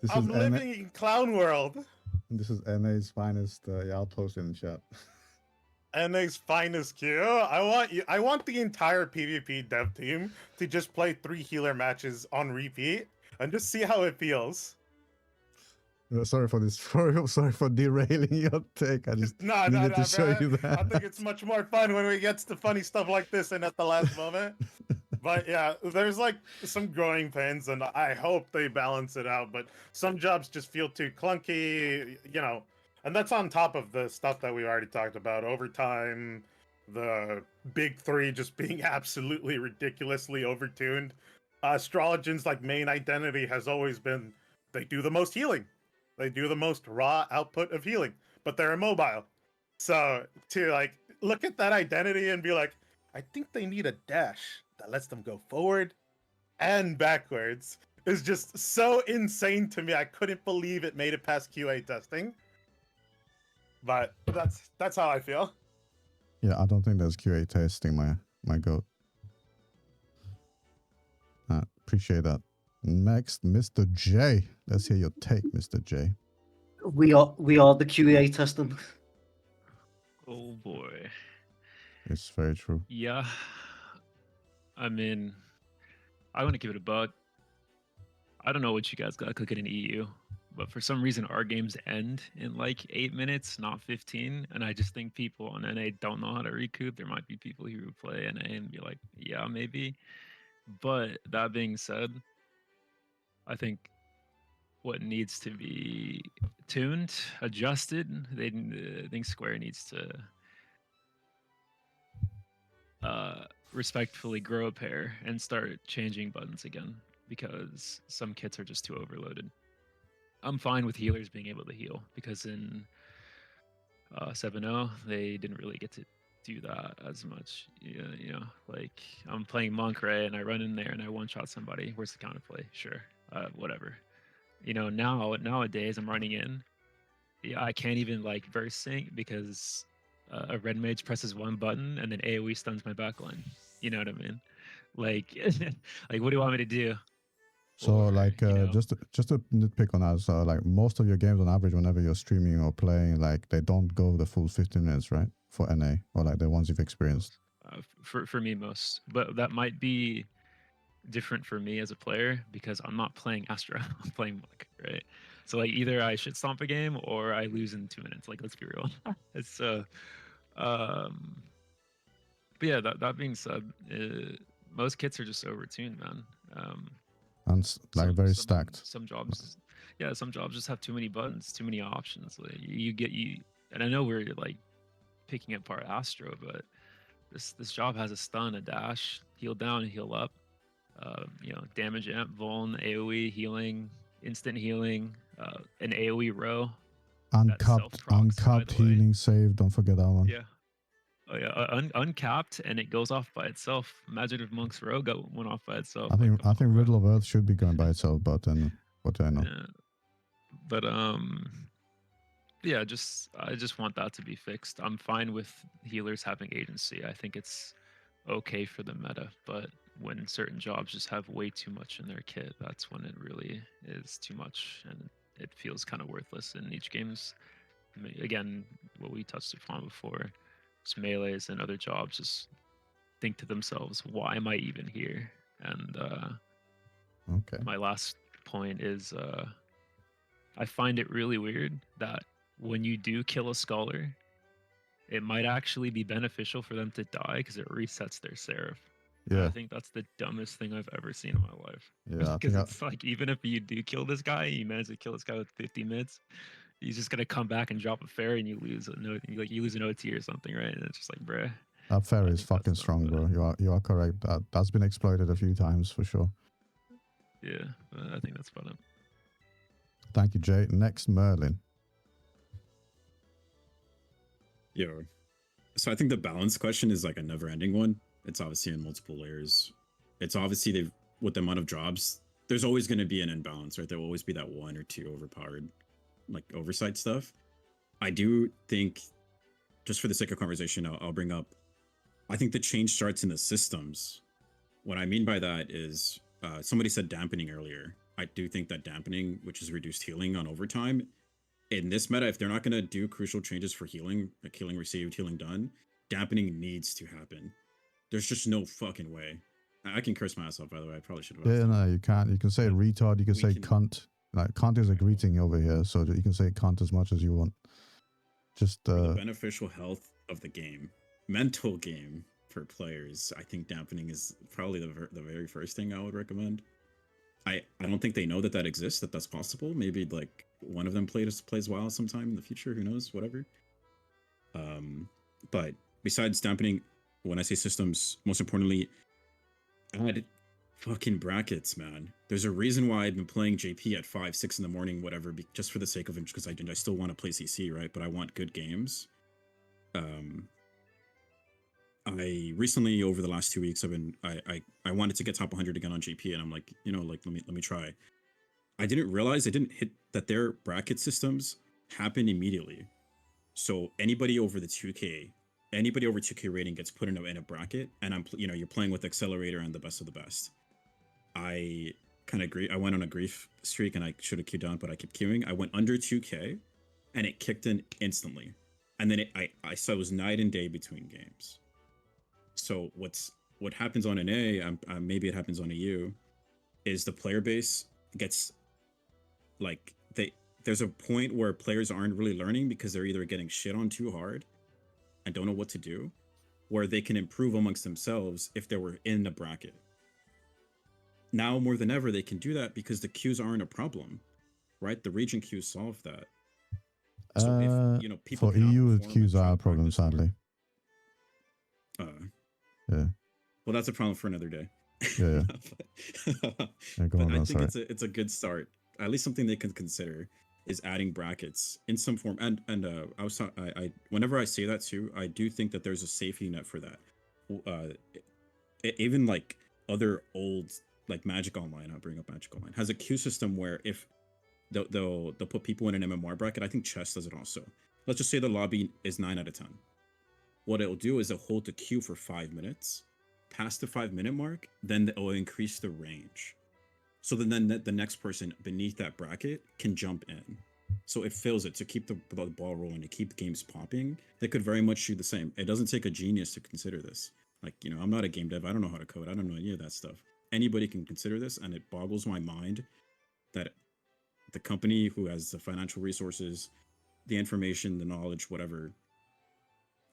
This I'm is living in clown world. This is NA's finest. Yeah, I'll post it in chat. NA's finest Q. I want the entire PvP dev team to just play 3 healer matches on repeat and just see how it feels. Sorry for this. Sorry for derailing your take. I just needed to show you that. I think it's much more fun when we get to funny stuff like this and at the last moment. But yeah, there's like some growing pains, and I hope they balance it out. But some jobs just feel too clunky, you know. And that's on top of the stuff that we already talked about: overtime, the big 3 just being absolutely ridiculously overtuned. Astrologian's like main identity has always been they do the most healing. They do the most raw output of healing, but they're immobile. So to like look at that identity and be like, I think they need a dash that lets them go forward and backwards is just so insane to me. I couldn't believe it made it past QA testing. But that's how I feel. Yeah, I don't think there's QA testing my goat. Appreciate that. Next, Mr. J. Let's hear your take, Mr. J. We are the QA testing. Oh boy. It's very true. Yeah. I mean, I want to give it a buck. I don't know what you guys got cooking in EU, but for some reason our games end in like 8 minutes, not 15. And I just think people on NA don't know how to recoup. There might be people who play NA and be like, yeah, maybe. But that being said, I think what needs to be tuned, adjusted. I think Square needs to respectfully grow a pair and start changing buttons again, because some kits are just too overloaded. I'm fine with healers being able to heal, because in 7.0 they didn't really get to do that as much. Like I'm playing Monk, right, and I run in there and I one-shot somebody. Where's the counterplay? Sure, whatever. Nowadays I'm running in. Yeah, I can't even like verse sync because a red mage presses one button and then AoE stuns my backline. You know what I mean? Like, like what do you want me to do? So Or, like just to nitpick on that, so like most of your games on average, whenever you're streaming or playing, like they don't go the full 15 minutes, right? For NA, or like the ones you've experienced. For me, most, but that might be different for me as a player because I'm not playing Astra. I'm playing Monk, right? So like either I should stomp a game or I lose in 2 minutes. Like let's be real. It's but yeah, that being said, most kits are just overtuned, man. And like very stacked. Some jobs, yeah, some jobs just have too many buttons, too many options. Like and I know we're like picking apart Astro, but this job has a stun, a dash, heal down, heal up, damage amp, vuln, AoE healing, instant healing, an AoE row. Uncapped healing save. Don't forget that one. Yeah. Oh yeah, uncapped, and it goes off by itself. Imagine if Monk's Row went off by itself. I think Riddle of Earth should be going by itself, but then what do I know? Yeah. But yeah, I just want that to be fixed. I'm fine with healers having agency. I think it's okay for the meta, but when certain jobs just have way too much in their kit, that's when it really is too much, and it feels kind of worthless. In each game's, again, what we touched upon before. Melees and other jobs just think to themselves, why am I even here? And okay, my last point is I find it really weird that when you do kill a scholar, it might actually be beneficial for them to die because it resets their seraph. Yeah, I think that's the dumbest thing I've ever seen in my life. Yeah, because it's like, even if you do kill this guy, you manage to kill this guy with 50 mids, he's just gonna come back and drop a fairy, and you lose you lose an OT or something, right? And it's just like, bruh. that fairy is fucking strong, bro. You are correct. That's been exploited a few times for sure. Yeah, I think that's about it. Thank you, Jay. Next, Merlin. Yo, so I think the balance question is like a never-ending one. It's obviously in multiple layers. It's obviously with the amount of jobs, there's always going to be an imbalance, right? There will always be that one or two overpowered, like oversight stuff. I do think, just for the sake of conversation, I'll bring up, I think the change starts in the systems. What I mean by that is, somebody said dampening earlier. I do think that dampening, which is reduced healing on overtime, in this meta, if they're not going to do crucial changes for healing, like healing received, healing done, dampening needs to happen. There's just no fucking way. I can curse myself, by the way. I probably should have. Yeah, no, you can't. You can say retard. You can say cunt. Like, cunt is a greeting over here, so you can say cunt as much as you want. Just the beneficial health of the game, mental game for players, I think dampening is probably the very first thing I would recommend. I don't think they know that exists, that's possible. Maybe like one of them plays WoW sometime in the future. Who knows? Whatever. But besides dampening, when I say systems, most importantly, add fucking brackets, man. There's a reason why I've been playing JP at 5, 6 in the morning, whatever, just for the sake of it, because I still want to play CC, right? But I want good games. I recently, over the last 2 weeks, I wanted to get top 100 again on JP, and I'm like, let me try. I didn't realize I didn't hit that their bracket systems happen immediately. So anybody over 2K rating gets put in a bracket, and you're playing with Accelerator and the best of the best. I kind of agree. I went on a grief streak and I should have queued down, but I kept queuing. I went under 2K and it kicked in instantly. And then I saw it was night and day between games. So what happens on an A, maybe it happens on a U, is the player base gets like there's a point where players aren't really learning because they're either getting shit on too hard and don't know what to do, where they can improve amongst themselves if they were in the bracket. Now more than ever, they can do that because the queues aren't a problem. right? The region queues solve that. So if people For can EU, outperform queues and try are a to problem, practice more- sadly. Yeah. Well, that's a problem for another day. Yeah. Yeah, go But on, I man, think sorry. it's a good start. At least something they can consider is adding brackets in some form. And I whenever I say that too, I do think that there's a safety net for that. Even like other old like Magic Online, I'll bring up Magic Online, has a queue system where if they'll put people in an MMR bracket. I think chess does it also. Let's just say the lobby is 9 out of 10. What it'll do is it'll hold the queue for 5 minutes. Past the 5-minute mark, then it will increase the range. So then the next person beneath that bracket can jump in. So it fills it to keep the ball rolling, to keep games popping. They could very much do the same. It doesn't take a genius to consider this. Like, I'm not a game dev. I don't know how to code. I don't know any of that stuff. Anybody can consider this, and it boggles my mind that the company who has the financial resources, the information, the knowledge, whatever,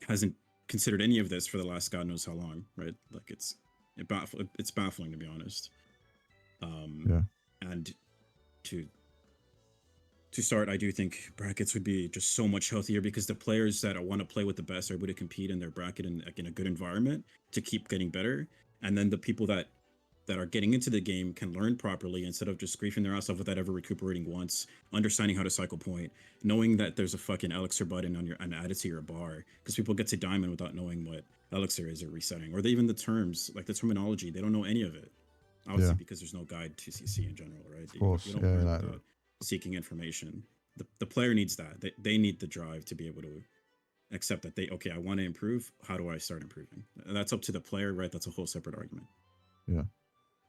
hasn't considered any of this for the last God knows how long, right? Like it's baffling, to be honest. Yeah. And to start, I do think brackets would be just so much healthier because the players that want to play with the best are able to compete in their bracket in a good environment to keep getting better. And then the people that are getting into the game can learn properly instead of just griefing their ass off without ever recuperating once, understanding how to cycle point, knowing that there's a fucking elixir button and add it to your bar, because people get to diamond without knowing what elixir is or resetting, or even the terms, like the terminology, they don't know any of it. Obviously, because there's no guide to CC in general, right? Of course, you don't yeah, learn like, without seeking information. The player needs that. They need the drive to be able to accept that I want to improve. How do I start improving? That's up to the player, right? That's a whole separate argument. Yeah.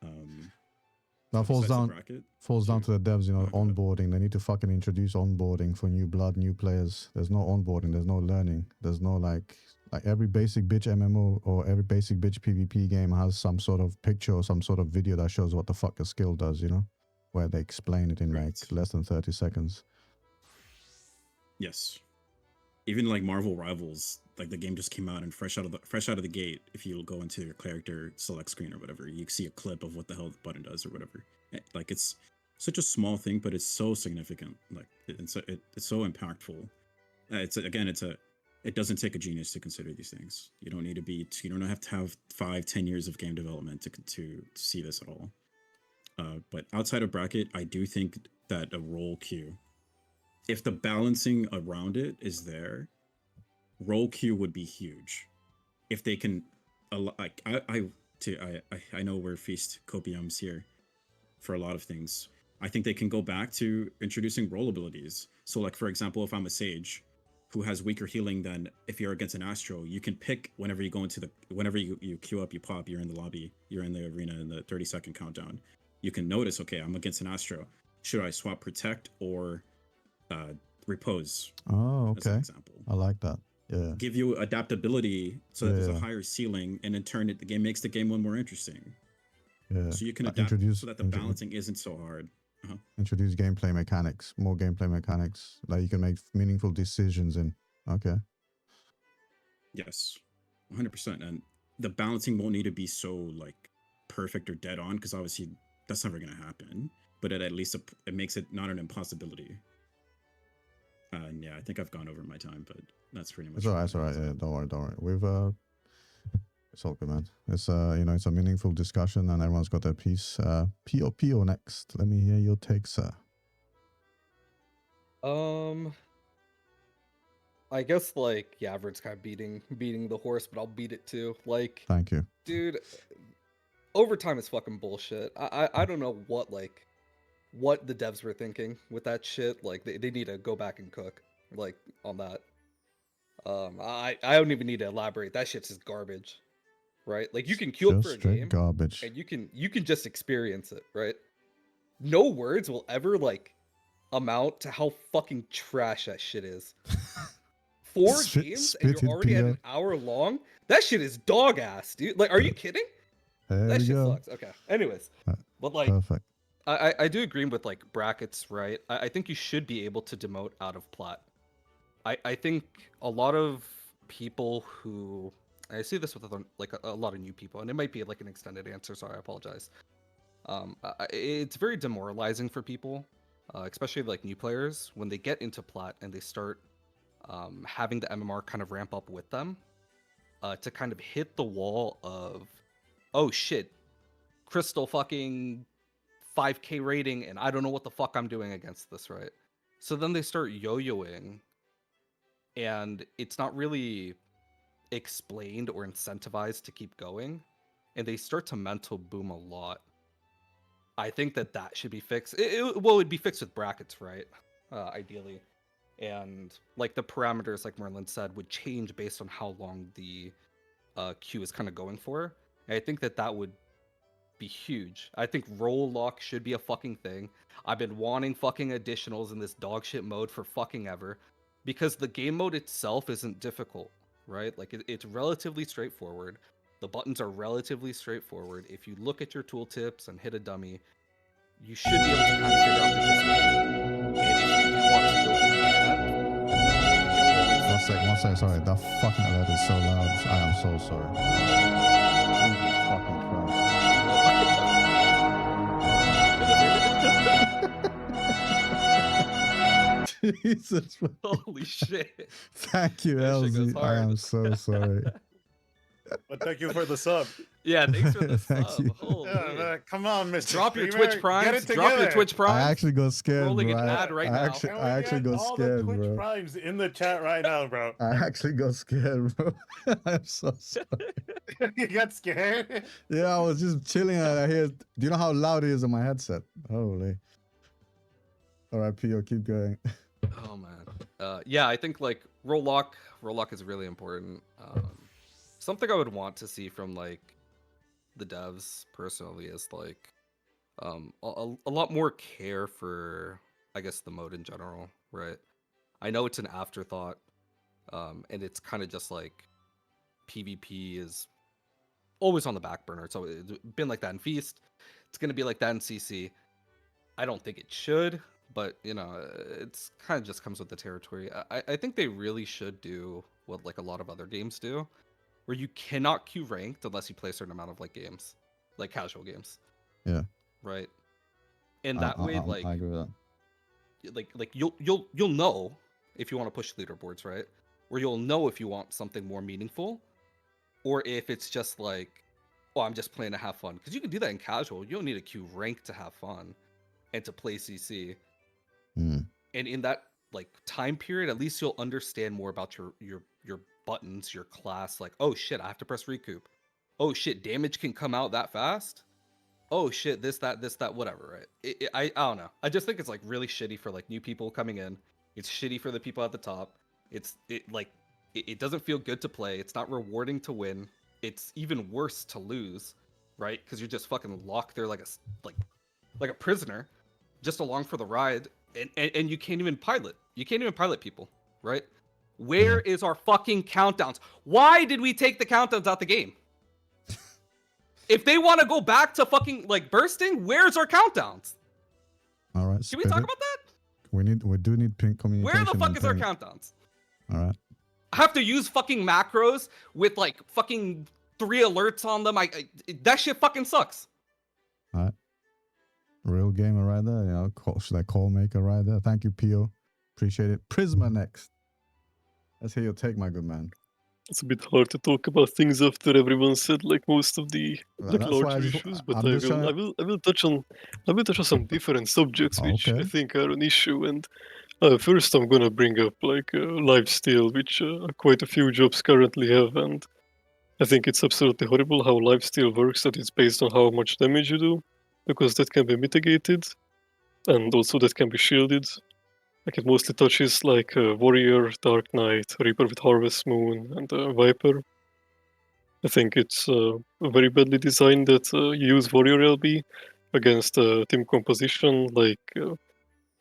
So That falls besides the down bracket, to the devs, go ahead. onboarding. They need to fucking introduce onboarding for new blood, new players. There's no onboarding, there's no learning. There's no like every basic bitch MMO or every basic bitch PvP game has some sort of picture or some sort of video that shows what the fuck a skill does, where they explain it in like less than 30 seconds. Yes. Even like Marvel Rivals, like the game just came out and fresh out of the gate, if you go into your character select screen or whatever, you see a clip of what the hell the button does or whatever. Like it's such a small thing, but it's so significant. Like it's so impactful. It doesn't take a genius to consider these things. You don't have to have 5-10 years of game development to see this at all. But outside of bracket, I do think that a role queue, if the balancing around it is there, role queue would be huge. If they can, like I know we're feast copiums here for a lot of things. I think they can go back to introducing role abilities. So, like for example, if I'm a sage who has weaker healing than if you're against an astro, you can pick whenever you go into whenever you queue up, you pop, you're in the lobby, you're in the arena in the 30-second countdown. You can notice, okay, I'm against an astro. Should I swap protect or repose? Oh, As an okay. example. I like that. Yeah. Give you adaptability so that there's a higher ceiling, and in turn, the game makes the game one more interesting. Yeah. So you can adapt so that the balancing isn't so hard. Introduce gameplay mechanics, more gameplay mechanics that you can make meaningful decisions in. Okay. Yes, 100%. And the balancing won't need to be so like perfect or dead on, because obviously that's never going to happen. But at least it makes it not an impossibility. And yeah, I think I've gone over my time, but that's pretty much. It's all right. Yeah, don't worry. We've it's all good, man. It's it's a meaningful discussion, and everyone's got their piece. P.O. next. Let me hear your take, sir. I guess like Yavrit's kind of beating the horse, but I'll beat it too. Like, Thank you, dude. Overtime is fucking bullshit. I don't know what the devs were thinking with that shit. Like they need to go back and cook like on that. I don't even need to elaborate. That shit's just garbage, right? Like you can queue up for a straight game garbage. and you can just experience it, right? No words will ever like amount to how fucking trash that shit is. 4 games and you're already at an hour long. That shit is dog ass, dude. Like, are you kidding? That shit sucks. Okay. Anyways, but like, perfect. I do agree with like brackets, right? I think you should be able to demote out of plat. I think a lot of people who I see this with like a lot of new people, and it might be like an extended answer. Sorry, I apologize. It's very demoralizing for people especially like new players, when they get into plat and they start having the MMR kind of ramp up with them, to kind of hit the wall of, oh shit, Crystal fucking 5k rating, and I don't know what the fuck I'm doing against this, right? So then they start yo-yoing, and it's not really explained or incentivized to keep going, and they start to mental boom a lot. I think that should be fixed. It'd be fixed with brackets, right? Ideally. And like the parameters, like Merlin said, would change based on how long the queue is kind of going for. And I think that would be huge. I think roll lock should be a fucking thing. I've been wanting fucking additionals in this dogshit mode for fucking ever, because the game mode itself isn't difficult, right? Like it's relatively straightforward. The buttons are relatively straightforward. If you look at your tooltips and hit a dummy, you should be able to kind of figure out the gist of it. And if you do want to go in depth, you can always One sec. Sorry, that fucking alert is so loud. I am so sorry. Jesus fucking Christ. Jesus. Holy shit. Thank you, That shit goes LZ. I am hard. so sorry. But thank you for the sub. Yeah, thanks for the Thank sub. you. Holy. Yeah, man, come on, Mr. Drop your Streamer, Twitch primes. Get it Drop your together. Twitch primes. I actually got scared, Rolling bro. an ad right now. Can we I actually get got all scared, the Twitch bro. primes in the chat right now, bro. I actually got scared, bro. I'm so sorry. You got scared? Yeah, I was just chilling and I hear. Do you know how loud it is on my headset? Holy. All right, Pio, keep going. Oh man. Yeah, I think like roll lock is really important. Something I would want to see from like the devs personally is like a lot more care for, I guess, the mode in general, right? I know it's an afterthought, and it's kind of just like PvP is always on the back burner. It's always been like that in Feast. It's gonna be like that in CC. I don't think it should, but you know, it's kind of just comes with the territory. I think they really should do what like a lot of other games do, where you cannot queue ranked unless you play a certain amount of like games, like casual games. Yeah. Right. And that way, I agree with that. like you'll know if you want to push leaderboards, right? Or you'll know if you want something more meaningful, or if it's just like, oh, I'm just playing to have fun. Because you can do that in casual. You don't need a queue rank to have fun and to play CC. Mm. And in that like time period, at least you'll understand more about your buttons, your class. Like, oh shit, I have to press recoup. Oh shit, damage can come out that fast. Oh shit, this that whatever, right? I don't know. I just think it's like really shitty for like new people coming in. It's shitty for the people at the top. It doesn't feel good to play. It's not rewarding to win. It's even worse to lose, right? Because you're just fucking locked there like a prisoner, just along for the ride, and you can't even pilot. You can't even pilot people, right? Where is our fucking countdowns? Why did we take the countdowns out the game? If they want to go back to fucking like bursting, where's our countdowns? All right. Can we talk about that? We do need pink communication. Where the fuck is our thing. countdowns? All right. I have to use fucking macros with like fucking 3 alerts on them. That shit fucking sucks. All right. Real gamer right there. You know, should I call maker right there? Thank you, Pio. Appreciate it. Prisma next. Let's hear your take, my good man. It's a bit hard to talk about things after everyone said like most of the like That's why larger issues, but I will touch on some different subjects which I think are an issue. And first, I'm gonna bring up like lifesteal, which quite a few jobs currently have, and I think it's absolutely horrible how lifesteal works. That it's based on how much damage you do, because that can be mitigated, and also that can be shielded. Like it mostly touches like Warrior, Dark Knight, Reaper with Harvest Moon, and Viper. I think it's very badly designed that you use Warrior LB against team composition like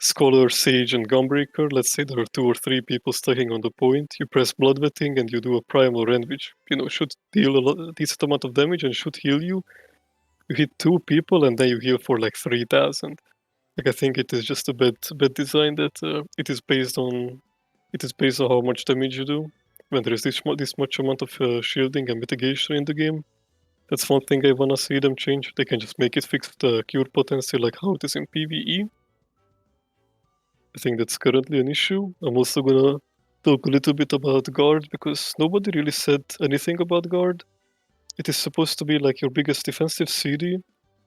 Scholar, Sage, and Gunbreaker. Let's say there are 2 or 3 people stacking on the point. You press Bloodwetting and you do a Primal Rend, which should deal a decent amount of damage and should heal you. You hit 2 people and then you heal for like 3,000. Like I think it is just a bad design that it is based on how much damage you do when there is this much amount of shielding and mitigation in the game. That's one thing I wanna see them change. They can just make it fix the cure potency like how it is in PvE. I think that's currently an issue. I'm also gonna talk a little bit about guard because nobody really said anything about guard. It is supposed to be like your biggest defensive CD,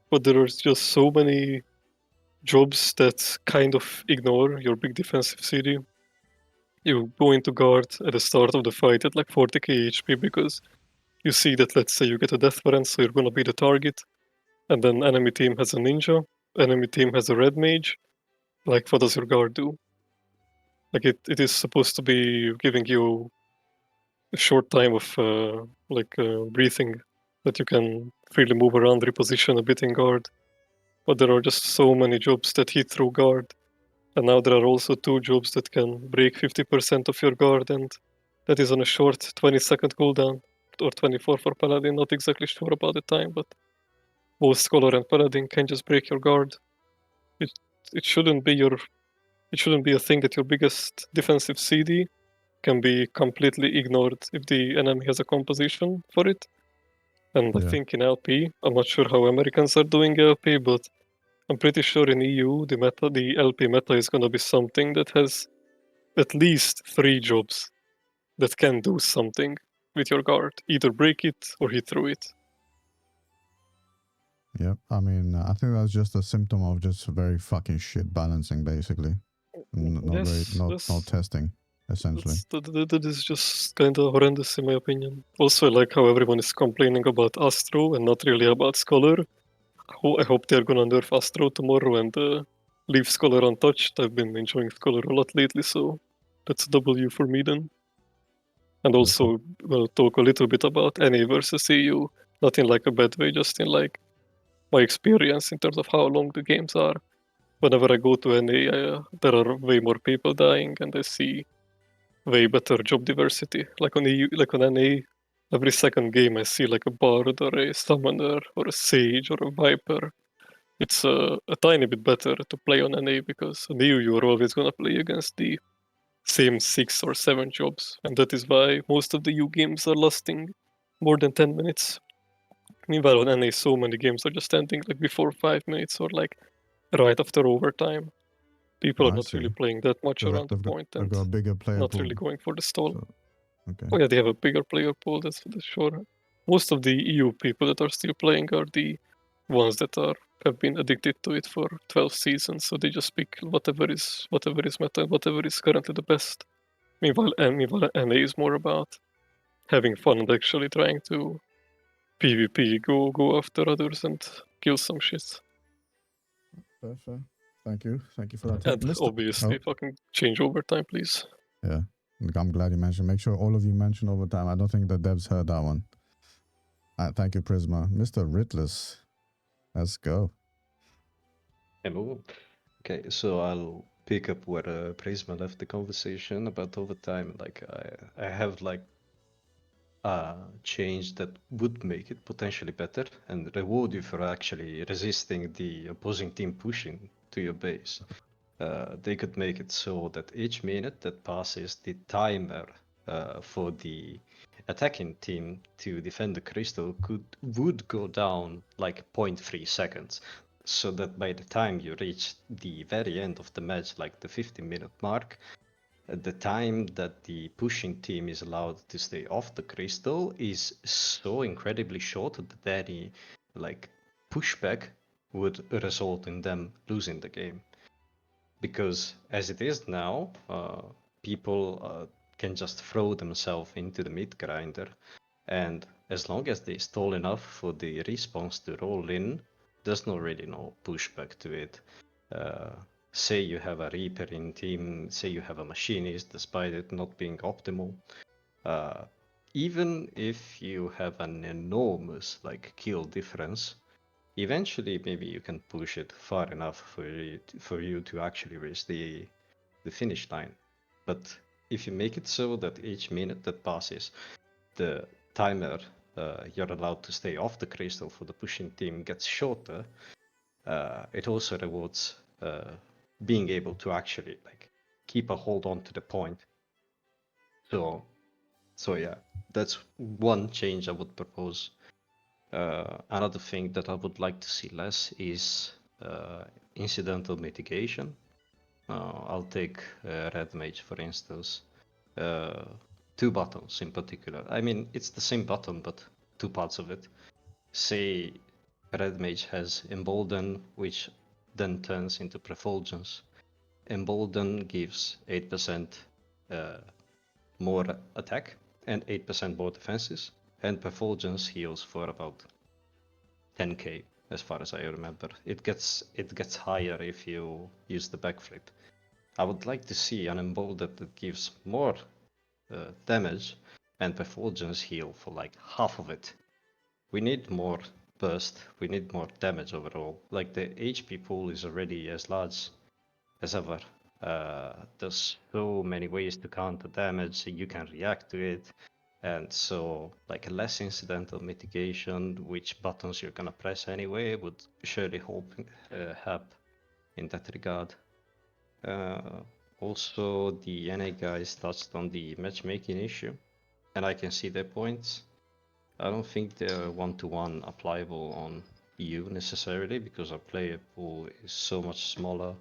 but there are just so many jobs that kind of ignore your big defensive CD. You go into guard at the start of the fight at like 40k HP because you see that, let's say you get a death warrant, so you're gonna be the target, and then enemy team has a ninja, enemy team has a red mage. Like, what does your guard do? Like, it is supposed to be giving you a short time of breathing that you can freely move around, reposition a bit in guard. But there are just so many jobs that hit through guard. And now there are also 2 jobs that can break 50% of your guard, and that is on a short 20-second cooldown, or 24 for Paladin, not exactly sure about the time, but both Scholar and Paladin can just break your guard. It, it shouldn't be a thing that your biggest defensive CD can be completely ignored if the enemy has a composition for it. And I Yeah. think in LP, I'm not sure how Americans are doing LP, but I'm pretty sure in EU the LP meta is gonna be something that has at least 3 jobs that can do something with your guard. Either break it or hit through it. Yep. I mean, I think that's just a symptom of just very fucking shit balancing, basically. Not very, not testing, essentially. That is just kind of horrendous in my opinion. Also, I like how everyone is complaining about Astro and not really about Scholar. I hope they're gonna nerf Astro tomorrow and leave Scholar untouched. I've been enjoying Scholar a lot lately, so that's a W for me then. And also, we'll talk a little bit about NA versus EU, not in like a bad way, just in like my experience in terms of how long the games are. Whenever I go to NA, there are way more people dying, and I see way better job diversity. Like on EU, like on NA, every second game I see like a bard or a summoner or a sage or a viper. It's a tiny bit better to play on NA because on EU you are always gonna play against the same 6 or 7 jobs, and that is why most of the EU games are lasting more than 10 minutes. Meanwhile, on NA, so many games are just ending like before 5 minutes or like right after overtime. People are I not really see. playing that much So around the they've got, point they've and got a bigger player not pool. really going for the stall. So, okay. Oh yeah, they have a bigger player pool, that's for sure. Most of the EU people that are still playing are the ones that have been addicted to it for 12 seasons, so they just pick whatever is meta, whatever is currently the best. Meanwhile, NA is more about having fun and actually trying to PvP, go after others and kill some shit. Fair. Thank you for that. And Mr. obviously, fucking change overtime, please. Yeah, I'm glad you mentioned. Make sure all of you mention overtime. I don't think the devs heard that one. Thank you, Prisma. Mr. Ritless, let's go. Hello. Okay, so I'll pick up where Prisma left the conversation about overtime. Like I have like a change that would make it potentially better and reward you for actually resisting the opposing team pushing to your base. They could make it so that each minute that passes, the timer for the attacking team to defend the crystal would go down like 0.3 seconds. So that by the time you reach the very end of the match, like the 50-minute mark, the time that the pushing team is allowed to stay off the crystal is so incredibly short that any like pushback would result in them losing the game. Because as it is now, people can just throw themselves into the mid grinder, and as long as they stall enough for the response to roll in, there's no really no pushback to it. Say you have a Reaper in team, say you have a Machinist, despite it not being optimal. Even if you have an enormous like kill difference, eventually maybe you can push it far enough for you to actually reach the finish line. But if you make it so that each minute that passes, the timer you're allowed to stay off the crystal for the pushing team gets shorter, it also rewards being able to actually like keep a hold on to the point. So yeah, that's one change I would propose. Another thing that I would like to see less is incidental mitigation. I'll take Red Mage for instance. Uh, two buttons in particular. I mean, it's the same button, but two parts of it. Say Red Mage has Embolden, which then turns into Prefulgence. Embolden gives 8% more attack and 8% more defenses, and Prefulgence heals for about 10k as far as I remember. It gets higher if you use the backflip. I would like to see an Embolden that gives more damage and Prefulgence heal for like half of it. We need more burst, we need more damage overall. Like the HP pool is already as large as ever. There's so many ways to counter damage, you can react to it, and so like a less incidental mitigation, which buttons you're gonna press anyway, would surely help in that regard. Also, the NA guys touched on the matchmaking issue, and I can see their points. I don't think they're one-to-one applicable on EU necessarily, because our player pool is so much smaller.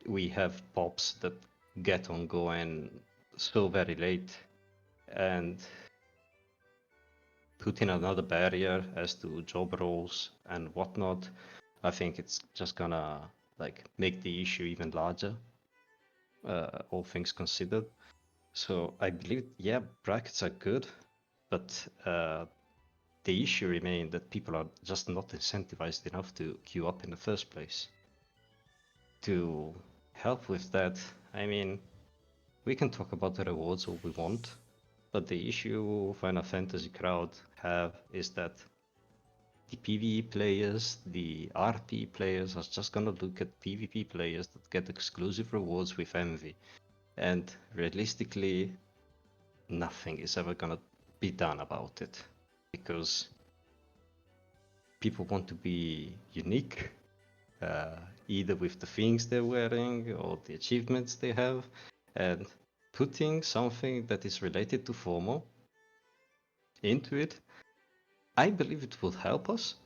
We have pops that get on going so very late, and putting another barrier as to job roles and whatnot, I think it's just gonna like make the issue even larger, all things considered. So I believe, yeah, brackets are good, but the issue remains that people are just not incentivized enough to queue up in the first place. To help with that, I mean, we can talk about the rewards all we want, but the issue Final Fantasy crowd have is that the PvE players, the RP players are just gonna look at PvP players that get exclusive rewards with envy. And realistically, nothing is ever gonna be done about it, because people want to be unique, either with the things they're wearing or the achievements they have, and putting something that is related to FOMO into it, I believe it will help us,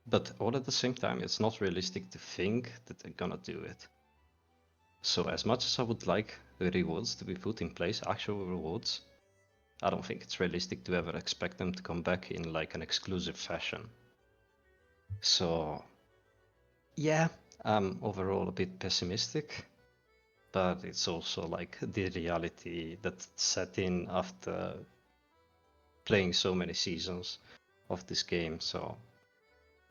but all at the same time, it's not realistic to think that they're gonna do it. So as much as I would like the rewards to be put in place, actual rewards, I don't think it's realistic to ever expect them to come back in like an exclusive fashion. So yeah, I'm overall a bit pessimistic, but it's also like the reality that set in after playing so many seasons of this game. So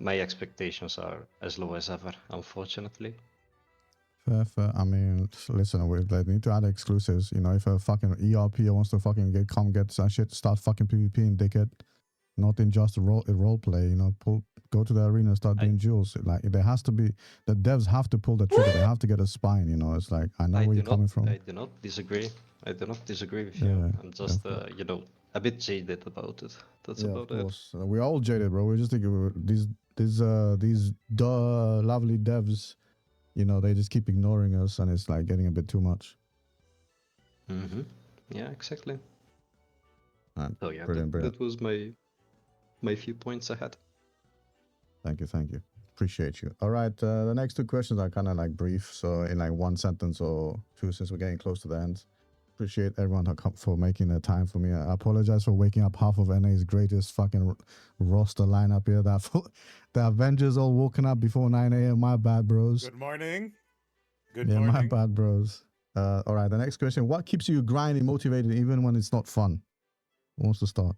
my expectations are as low as ever, unfortunately. Fair. I mean, listen, they need to add exclusives. You know, if a fucking ERP wants to fucking get some shit, start fucking PvP and dickhead, not in just role play. You know, go to the arena and start doing duels. Like there has to be, the devs have to pull the trigger. They have to get a spine. You know, it's like I know where you're coming from. I do not disagree. I do not disagree with you. I'm just, you know, a bit jaded about it. That's about of it. course. We're all jaded, bro. We're just thinking these lovely devs. You know, they just keep ignoring us, and it's like getting a bit too much. Mm-hmm. Yeah, exactly. Right. So yeah, Brilliant. that was my few points I had. Thank you. Appreciate you. All right, the next two questions are kind of like brief, so in like one sentence or two, since we're getting close to the end. Appreciate everyone for making the time for me. I apologize for waking up half of NA's greatest fucking roster lineup here. The Avengers all woken up before 9 a.m. My bad, bros. Good morning. Good Yeah, morning. my bad, bros. All right, the next question. What keeps you grinding, motivated, even when it's not fun? Who wants to start?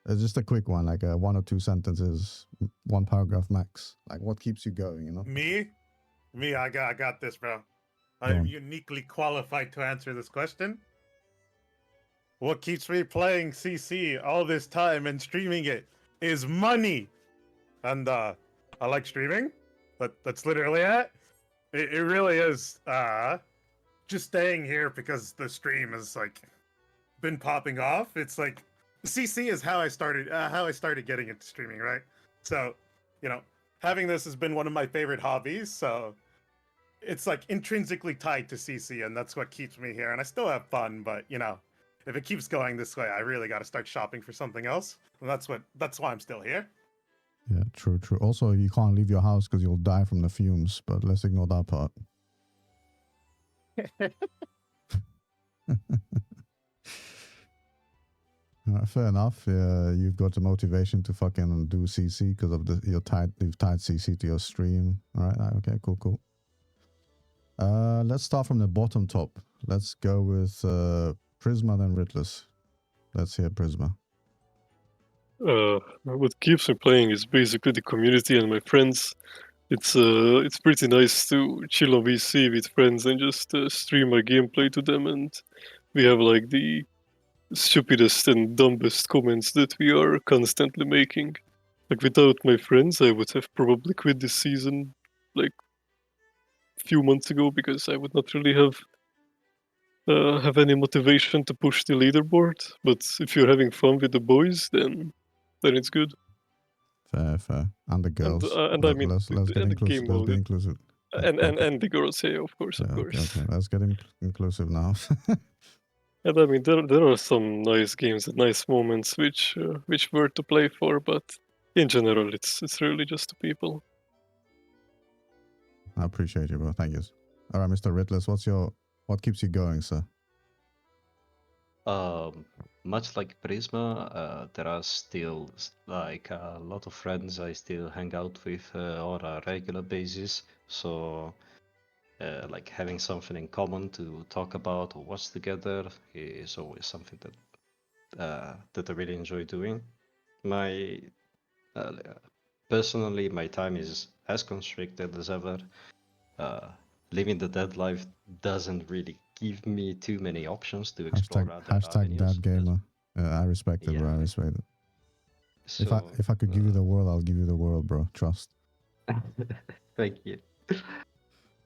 It's just a quick one, like one or two sentences, one paragraph max. Like what keeps you going, you know? Me, I got this, bro. I'm uniquely qualified to answer this question. What keeps me playing CC all this time and streaming it is money. And I like streaming, but that's literally it. It really is just staying here because the stream has like been popping off. It's like CC is how I started getting into streaming, right? So, you know, having this has been one of my favorite hobbies, so it's like intrinsically tied to CC, and that's what keeps me here. And I still have fun, but you know, if it keeps going this way, I really got to start shopping for something else, and that's why I'm still here. Yeah, true, true. Also, you can't leave your house because you'll die from the fumes, but let's ignore that part. Fair enough. You've got the motivation to fucking do CC because of you've tied CC to your stream. All right. Okay. Cool. Cool. Let's start from the bottom top. Let's go with Prisma then Ritless. Let's hear Prisma. What keeps me playing is basically the community and my friends. It's pretty nice to chill on VC with friends and just stream my gameplay to them, and we have like the stupidest and dumbest comments that we are constantly making. Like without my friends, I would have probably quit this season like a few months ago because I would not really have any motivation to push the leaderboard. But if you're having fun with the boys, then it's good. Fair. And the girls. And I mean, let's get and the inclusive. game Let's mode, get inclusive. and the girls, yeah, of course, of course. Okay. Let's get inclusive now. And I mean, there are some nice games and nice moments which were to play for, but in general, it's really just the people. I appreciate you, bro. Thank you. All right, Mr. Ritless, what keeps you going, sir? Much like Prisma, there are still like a lot of friends I still hang out with on a regular basis. So, like having something in common to talk about or watch together is always something that I really enjoy doing. My personally, my time is as constricted as ever. Living the dead life doesn't really give me too many options to explore other Hashtag avenues. dad gamer. I respect it, bro. I Yeah. respect it. So, if I could give you the world, I'll give you the world, bro. Trust. thank you.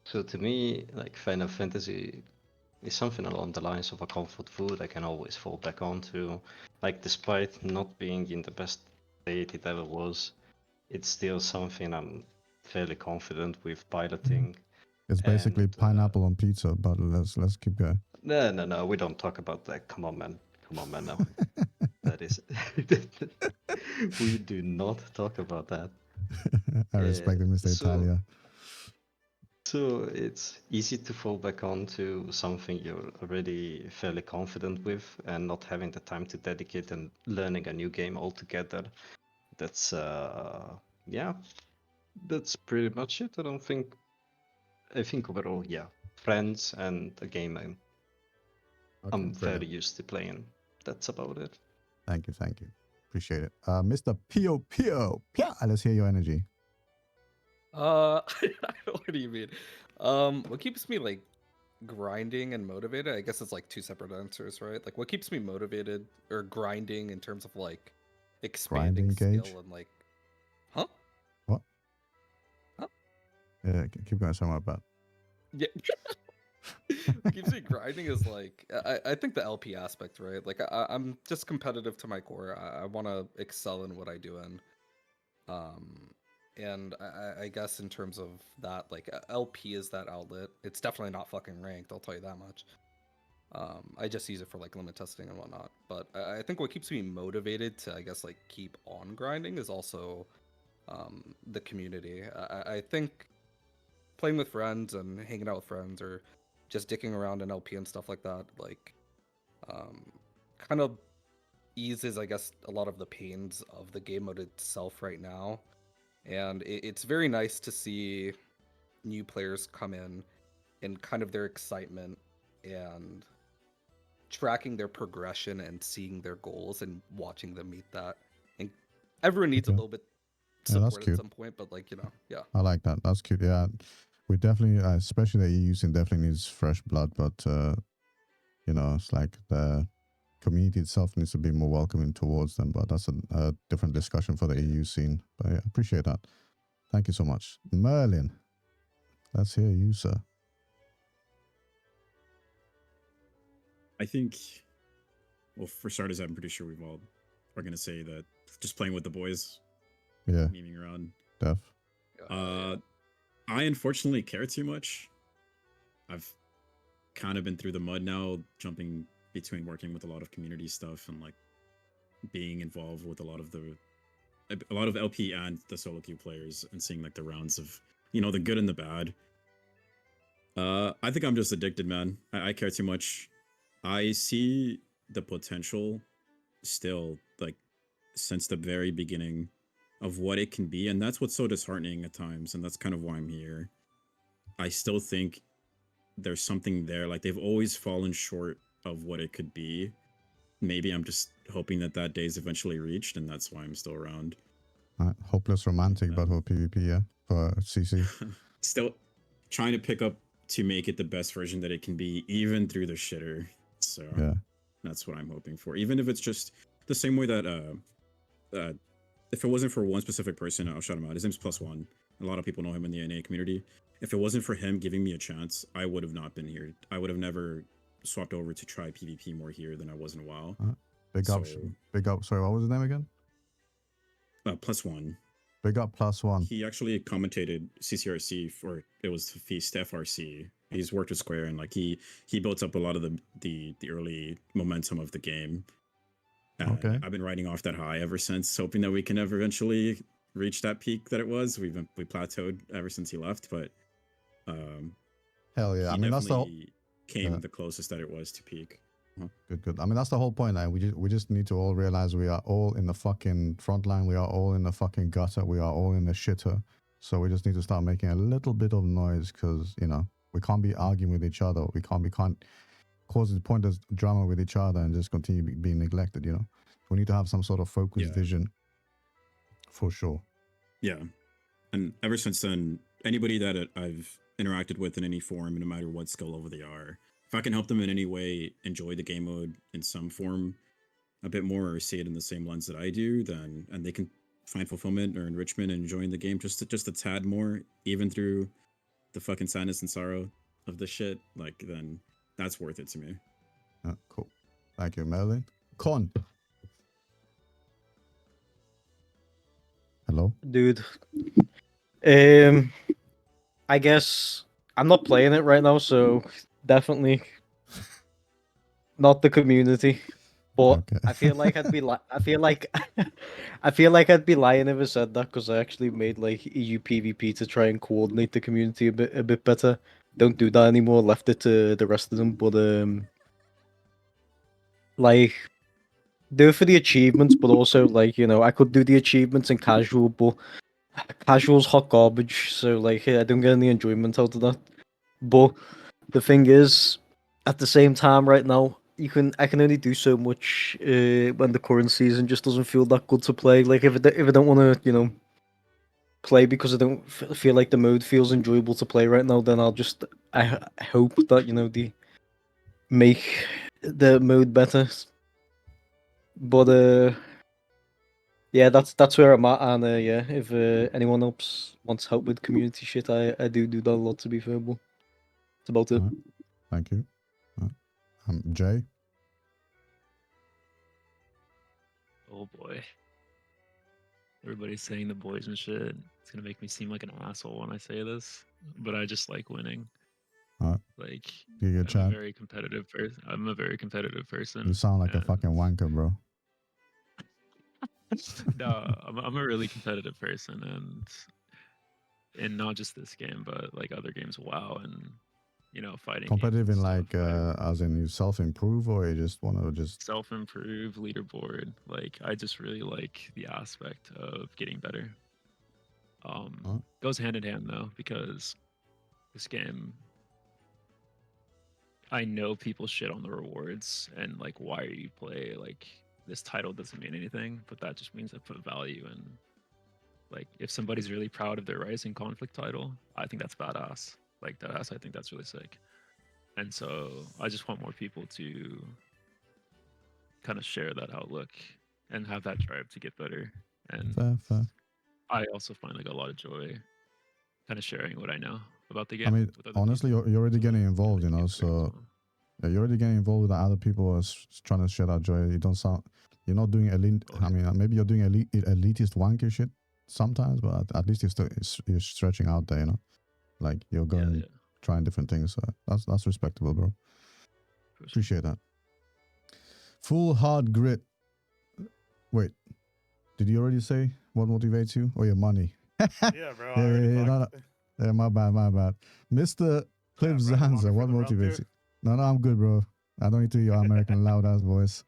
So to me, like Final Fantasy is something along the lines of a comfort food I can always fall back onto. Like despite not being in the best state it ever was, it's still something I'm fairly confident with piloting. It's basically And, pineapple on pizza, but let's keep going. No, we don't talk about that. Come on, man. No. That is, we do not talk about that. I respect it, Mr. Italia. So it's easy to fall back on to something you're already fairly confident with and not having the time to dedicate and learning a new game altogether. That's yeah, that's pretty much it. I think overall, yeah, friends and a game I'm fairly used to playing. That's about it. Thank you. Appreciate it. Mr. Pio. Let's hear your energy. What do you mean? What keeps me like grinding and motivated? I guess it's like two separate answers, right? Like what keeps me motivated or grinding in terms of like expanding Grinding, skill and like, huh? What? Huh? Yeah, keep going somewhere about. Yeah. What keeps me grinding is like I think the LP aspect, right? Like I'm just competitive to my core. I want to excel in what I do in. And I guess in terms of that, like LP is that outlet. It's definitely not fucking ranked, I'll tell you that much. I just use it for like limit testing and whatnot. But I think what keeps me motivated to, I guess, like keep on grinding is also the community. I think playing with friends and hanging out with friends or just dicking around in LP and stuff like that, like kind of eases, I guess, a lot of the pains of the game mode itself right now. And it's very nice to see new players come in and kind of their excitement and tracking their progression and seeing their goals and watching them meet that. And everyone needs a little bit support at some point, but like, yeah. I like that. That's cute. Yeah, we definitely, especially the EU scene, definitely needs fresh blood. But it's like the community itself needs to be more welcoming towards them. But that's a different discussion for the EU scene. But yeah, appreciate that. Thank you so much, Merlin. Let's hear you, sir. I think, well, for starters, I'm pretty sure we've all are going to say that just playing with the boys. Yeah. Memeing around. Def. I unfortunately care too much. I've kind of been through the mud now, jumping between working with a lot of community stuff and like being involved with a lot of the a lot of LP and the solo queue players and seeing like the rounds of, you know, the good and the bad. I think I'm just addicted, man. I care too much. I see the potential still, like, since the very beginning of what it can be, and that's what's so disheartening at times, and that's kind of why I'm here. I still think there's something there. Like, they've always fallen short of what it could be. Maybe I'm just hoping that that day's eventually reached, and that's why I'm still around. Hopeless romantic, but for PvP, yeah, for CC. Still trying to pick up to make it the best version that it can be, even through the shitter. So Yeah, that's what I'm hoping for. Even if it's just the same way that if it wasn't for one specific person, I'll shout him out. His name's +1. A lot of people know him in the NA community. If it wasn't for him giving me a chance, I would have not been here. I would have never swapped over to try PvP more here than I was in a while. big up, big up. Sorry, what was his name again? +1. Big up +1. He actually commentated CCRC for, it was Feast FRC. He's worked with Square, and like he built up a lot of the early momentum of the game. And Okay. I've been riding off that high ever since, hoping that we can ever eventually reach that peak that it was. We plateaued ever since he left, but Hell yeah! he I mean, that's the whole, definitely came the closest that it was to peak. good. I mean, that's the whole point. Like, we just need to all realize we are all in the fucking front line. We are all in the fucking gutter. We are all in the shitter. So we just need to start making a little bit of noise, because, you know, we can't be arguing with each other. We can't cause pointless drama with each other and just continue being neglected. You know, we need to have some sort of focused vision. For sure. Yeah, and ever since then, anybody that I've interacted with in any form, no matter what skill level they are, if I can help them in any way enjoy the game mode in some form a bit more, or see it in the same lens that I do, then, and they can find fulfillment or enrichment and enjoying the game just a tad more, even through the fucking sadness and sorrow of the shit, like, then that's worth it to me. Cool. Thank you, Merlin. Con. Hello? Dude. I guess I'm not playing it right now, so definitely not the community. But Okay. I feel like I'd be I feel like I'd be lying if I said that, because I actually made like EU PvP to try and coordinate the community a bit better. Don't do that anymore. Left it to the rest of them. But like, do it for the achievements, but also, like, you know, I could do the achievements in casual, but casual's hot garbage. So like, I don't get any enjoyment out of that. But the thing is, at the same time, right now, I can only do so much when the current season just doesn't feel that good to play. Like, if I don't want to, you know, play because I don't feel like the mode feels enjoyable to play right now, then I hope that, you know, they make the mode better. But yeah, that's where I'm at. And yeah, if anyone else wants help with community shit, I do that a lot, to be fair. But that's about it. Thank you. Jay? Oh boy. Everybody's saying the boys and shit. It's gonna make me seem like an asshole when I say this, but I just like winning. Like, Give you a I'm a chat. very competitive person. I'm a very competitive person. You sound like a fucking wanker, bro. No, I'm a really competitive person, and not just this game, but like other games. WoW and, you know, fighting. Competitive in like, as in you self-improve, or you just want to just self-improve, leaderboard. Like, I just really like the aspect of getting better. Goes hand in hand though, because this game, I know people shit on the rewards and like, why you play, like, this title doesn't mean anything, but that just means I put value in. Like, if somebody's really proud of their Rising Conflict title, I think that's badass. Like, deadass, I think that's really sick. And so I just want more people to kind of share that outlook and have that drive to get better. And fair. I also find like a lot of joy kind of sharing what I know about the game. I mean, honestly, you're already getting involved, you know, so yeah, you're already getting involved with the other people trying to share that joy. You don't sound, you're not doing elite. I mean, maybe you're doing elitist wanker shit sometimes, but at least you're stretching out there, you know, like you're going trying different things. So that's respectable, bro. Appreciate that. Full hard grit. Wait, Did you already say what motivates you? Or your money? Yeah, bro. I already no, no. talked. Yeah, my bad. Mr. Cliff Yeah, bro, you want Zanza, me what for the round motivates two? you? No, I'm good, bro. I don't need to hear your American loud ass voice.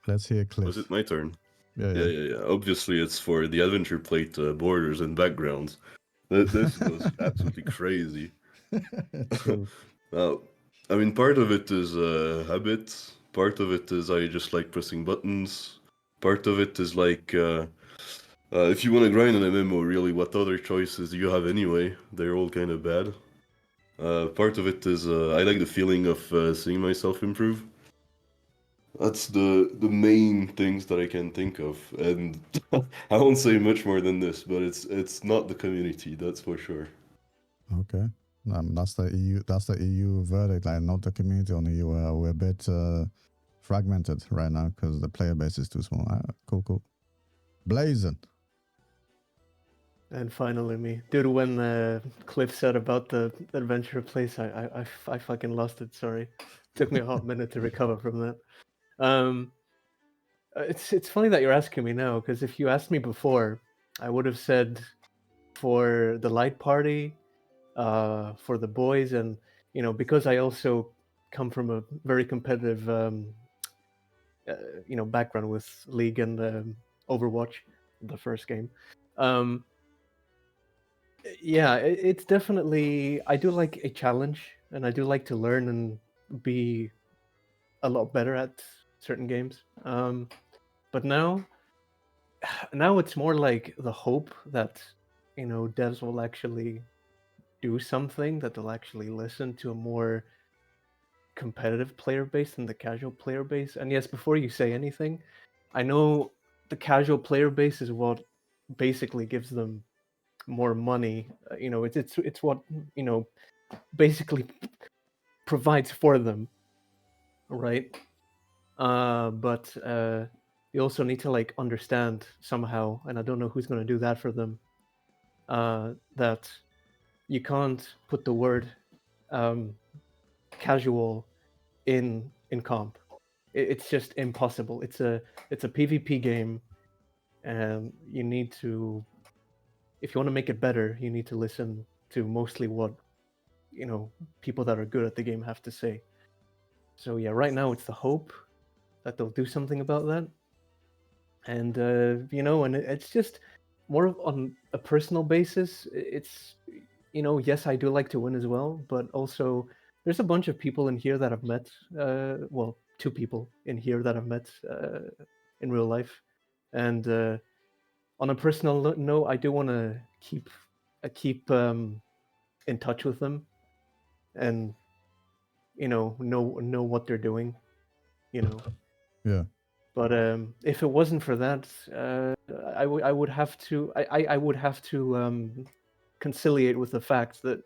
Let's hear Cliff. Was it my turn? Yeah. Yeah. Obviously, it's for the adventure plate borders and backgrounds. This goes absolutely crazy. True. I mean, part of it is habit. Part of it is I just like pressing buttons. Part of it is like, if you want to grind an MMO, really, what other choices do you have anyway? They're all kind of bad. Part of it is I like the feeling of seeing myself improve. That's the main things that I can think of, and I won't say much more than this. But it's not the community, that's for sure. Okay. That's the EU. That's the EU verdict. Like, not the community. Only you. We're a bit fragmented right now because the player base is too small. Cool. Blazing. And finally me. Dude, when Cliff said about the adventure place, I fucking lost it, sorry. Took me a hot minute to recover from that. It's funny that you're asking me now, because if you asked me before, I would have said for the light party, for the boys, and because I also come from a very competitive background with League and Overwatch, the first game. Yeah, it's definitely, I do like a challenge, and I do like to learn and be a lot better at certain games. But now it's more like the hope that devs will actually do something, that they'll actually listen to a more competitive player base than the casual player base. And yes, before you say anything, I know the casual player base is what basically gives them more money. It's what basically provides for them, right? But you also need to like understand somehow, and I don't know who's going to do that for them, that you can't put the word casual in comp. It's just impossible. It's a PvP game, and you need to, if you want to make it better, you need to listen to mostly what people that are good at the game have to say. So yeah, right now it's the hope that they'll do something about that, and and it's just more on a personal basis. It's yes, I do like to win as well, but also there's a bunch of people in here that I've met. Well, 2 people in here that I've met in real life, and on a personal note, I do want to keep in touch with them, and know what they're doing. Yeah. But if it wasn't for that, I would have to I would have to conciliate with the fact that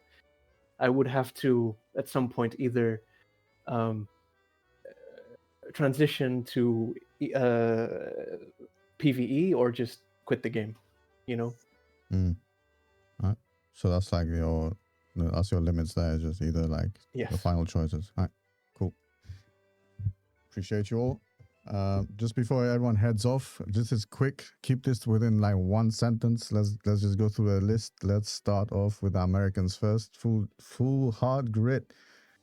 I would have to at some point either transition to PvE or just quit the game. Right. So that's like that's your limits there. Just either like the Yes. final choices. All right. Cool. Appreciate you all. Just before everyone heads off, just as quick, keep this within like one sentence. Let's just go through the list. Let's start off with the Americans first. Full hard grit.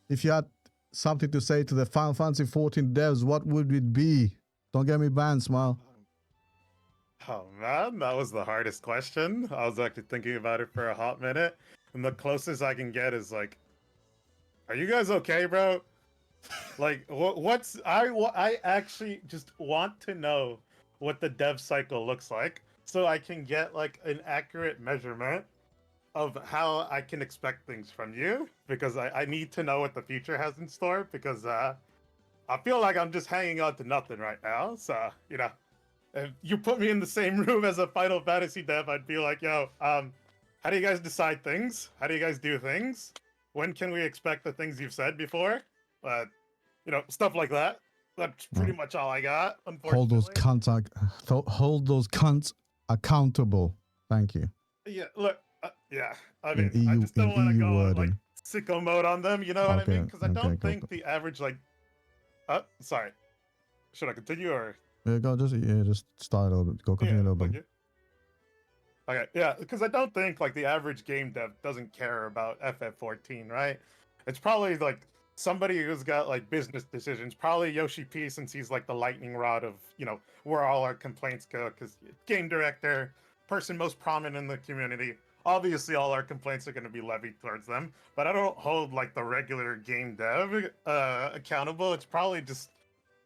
If you had something to say to the Final Fantasy 14 devs, what would it be? Don't get me banned, Smile. Oh man, that was the hardest question. I was actually thinking about it for a hot minute, and the closest I can get is like, "Are you guys okay, bro?" Like, I actually just want to know what the dev cycle looks like, so I can get like an accurate measurement of how I can expect things from you, because I need to know what the future has in store, because I feel like I'm just hanging on to nothing right now. So if you put me in the same room as a Final Fantasy dev, I'd be like, yo, how do you guys decide things? How do you guys do things? When can we expect the things you've said before? Stuff like that. That's pretty much all I got, unfortunately. Hold those cunts accountable. Thank you. Yeah, look, yeah. I In mean, I EU just don't want to EU go on, like wording. sicko mode on them. You know what I Okay, mean? Because I don't okay, think cool. the average sorry. should I continue or? Yeah, just start a little bit. Go continue a little bit. Okay. Okay, yeah, because I don't think like the average game dev doesn't care about FF14, right? It's probably like somebody who's got like business decisions, probably Yoshi P, since he's like the lightning rod of where all our complaints go. Because game director, person most prominent in the community, obviously all our complaints are going to be levied towards them. But I don't hold like the regular game dev accountable. It's probably just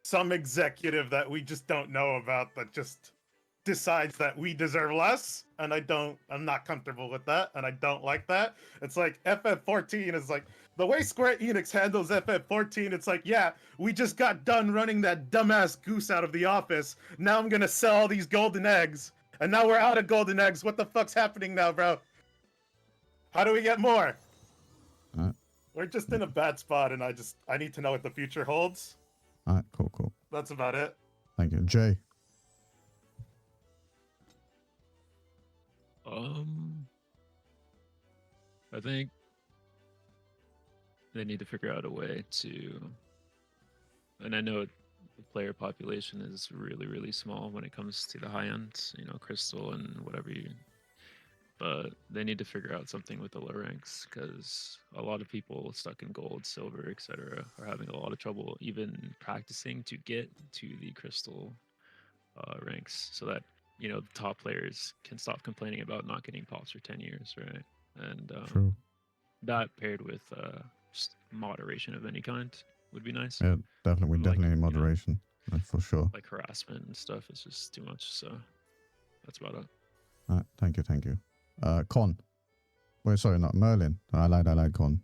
some executive that we just don't know about that just decides that we deserve less, and I'm not comfortable with that, and I don't like that. It's like FF14 is like the way Square Enix handles FF14. It's like, yeah, we just got done running that dumbass goose out of the office. Now I'm gonna sell all these golden eggs, and now we're out of golden eggs. What the fuck's happening now, bro? How do we get more? We're just in a bad spot, and I need to know what the future holds. All right, cool. That's about it. Thank you, Jay. I think they need to figure out a way to, and I know the player population is really, really small when it comes to the high end, Crystal and whatever but they need to figure out something with the low ranks because a lot of people stuck in gold, silver, etc. are having a lot of trouble even practicing to get to the Crystal ranks so that the top players can stop complaining about not getting pops for 10 years, right? And True. that paired with just moderation of any kind would be nice. Yeah, definitely. We Like, definitely need moderation, for sure. Like harassment and stuff is just too much. So that's about it. All right, thank you. Con. Wait, sorry, not Merlin. I lied, Con.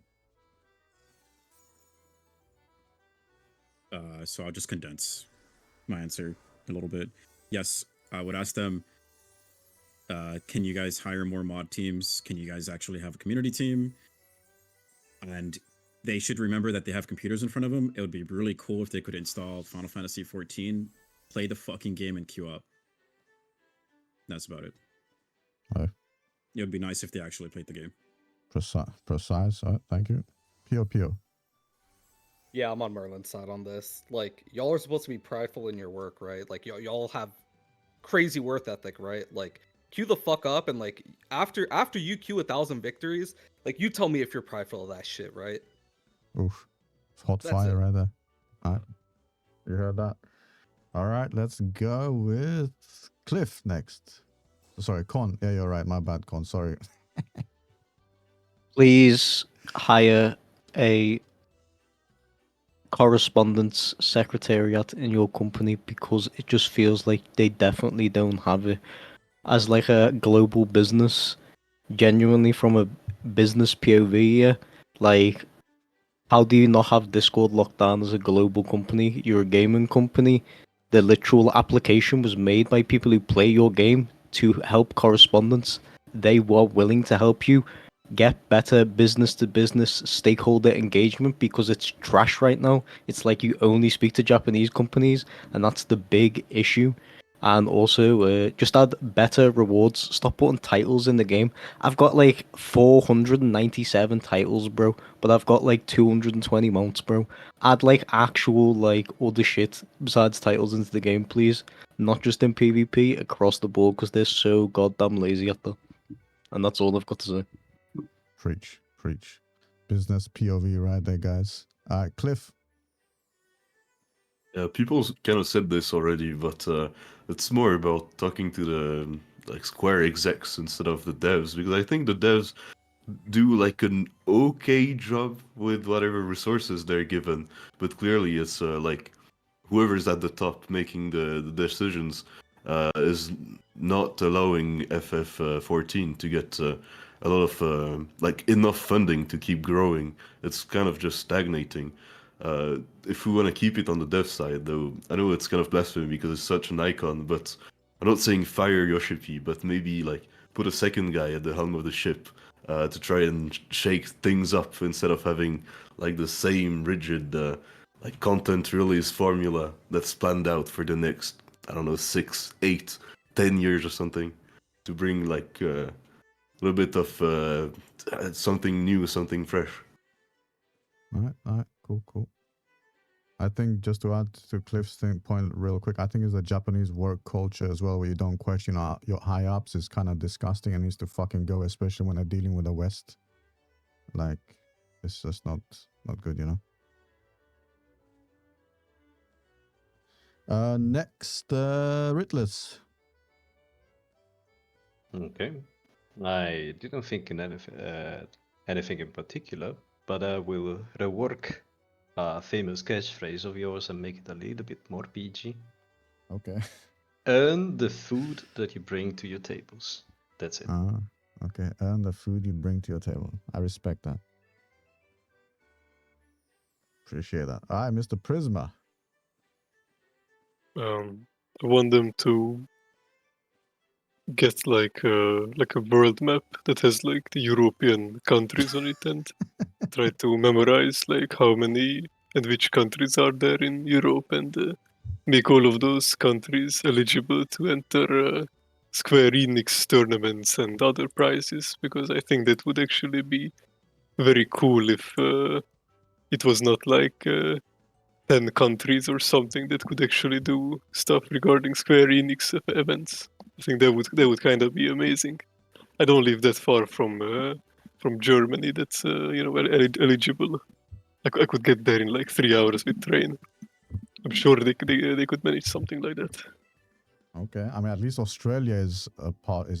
So I'll just condense my answer a little bit. Yes, I would ask them, can you guys hire more mod teams? Can you guys actually have a community team? And they should remember that they have computers in front of them. It would be really cool if they could install Final Fantasy XIV, play the fucking game, and queue up. That's about it. Oh. It would be nice if they actually played the game. Precise. All right, thank you. Pio. Yeah, I'm on Merlin's side on this. Like, y'all are supposed to be prideful in your work, right? Like, y'all have crazy work ethic, right? Like, queue the fuck up, and like after you queue 1,000 victories, like you tell me if you're prideful of that shit, right? Oof, it's hot That's fire it. right there. All right, you heard that. All right, let's go with Cliff next. Sorry, Con. Yeah, you're right. My bad, Con. Sorry. Please hire a correspondence secretariat in your company because it just feels like they definitely don't have it. As like a global business, genuinely from a business POV here, like how do you not have Discord locked down as a global company? You're a gaming company. The literal application was made by people who play your game to help correspondence. They were willing to help you get better business to business stakeholder engagement because it's trash right now. It's like you only speak to Japanese companies, and that's the big issue. And also, just add better rewards. Stop putting titles in the game. I've got like 497 titles, bro, but I've got like 220 mounts, bro. Add like actual like other shit besides titles into the game, please. Not just in PvP, across the board, because they're so goddamn lazy at that. And that's all I've got to say. Preach. Business POV right there, guys. All right, Cliff. Yeah, people kind of said this already, but it's more about talking to the Square execs instead of the devs, because I think the devs do like an okay job with whatever resources they're given, but clearly it's like whoever's at the top making the decisions is not allowing FF14 to get a lot of like enough funding to keep growing. It's kind of just stagnating. If we want to keep it on the dev side, though, I know it's kind of blasphemy because it's such an icon, but I'm not saying fire Yoshi, but maybe like put a second guy at the helm of the ship to try and shake things up instead of having like the same rigid like content release formula that's planned out for the next, I don't know, 6, 8, 10 years or something, to bring like a little bit of something new, something fresh. All right, cool. I think just to add to Cliff's point real quick, I think it's a Japanese work culture as well, where you don't question your high ups. Is kind of disgusting and needs to fucking go, especially when they're dealing with the West. Like, it's just not good, you know. Next, Ritless. Okay. I didn't think in anything in particular, but I will rework a famous catchphrase of yours and make it a little bit more PG. Okay. Earn the food that you bring to your tables. That's it. Okay. Earn the food you bring to your table. I respect that. Appreciate that. All right, Mr. Prisma. I want them to get like a world map that has like the European countries on it and try to memorize like how many and which countries are there in Europe and make all of those countries eligible to enter Square Enix tournaments and other prizes, because I think that would actually be very cool if it was not like 10 countries or something that could actually do stuff regarding Square Enix events. I think that would kind of be amazing. I don't live that far from Germany. That's eligible. I could get there in like 3 hours with train. I'm sure they could manage something like that. Okay. I mean, at least Australia is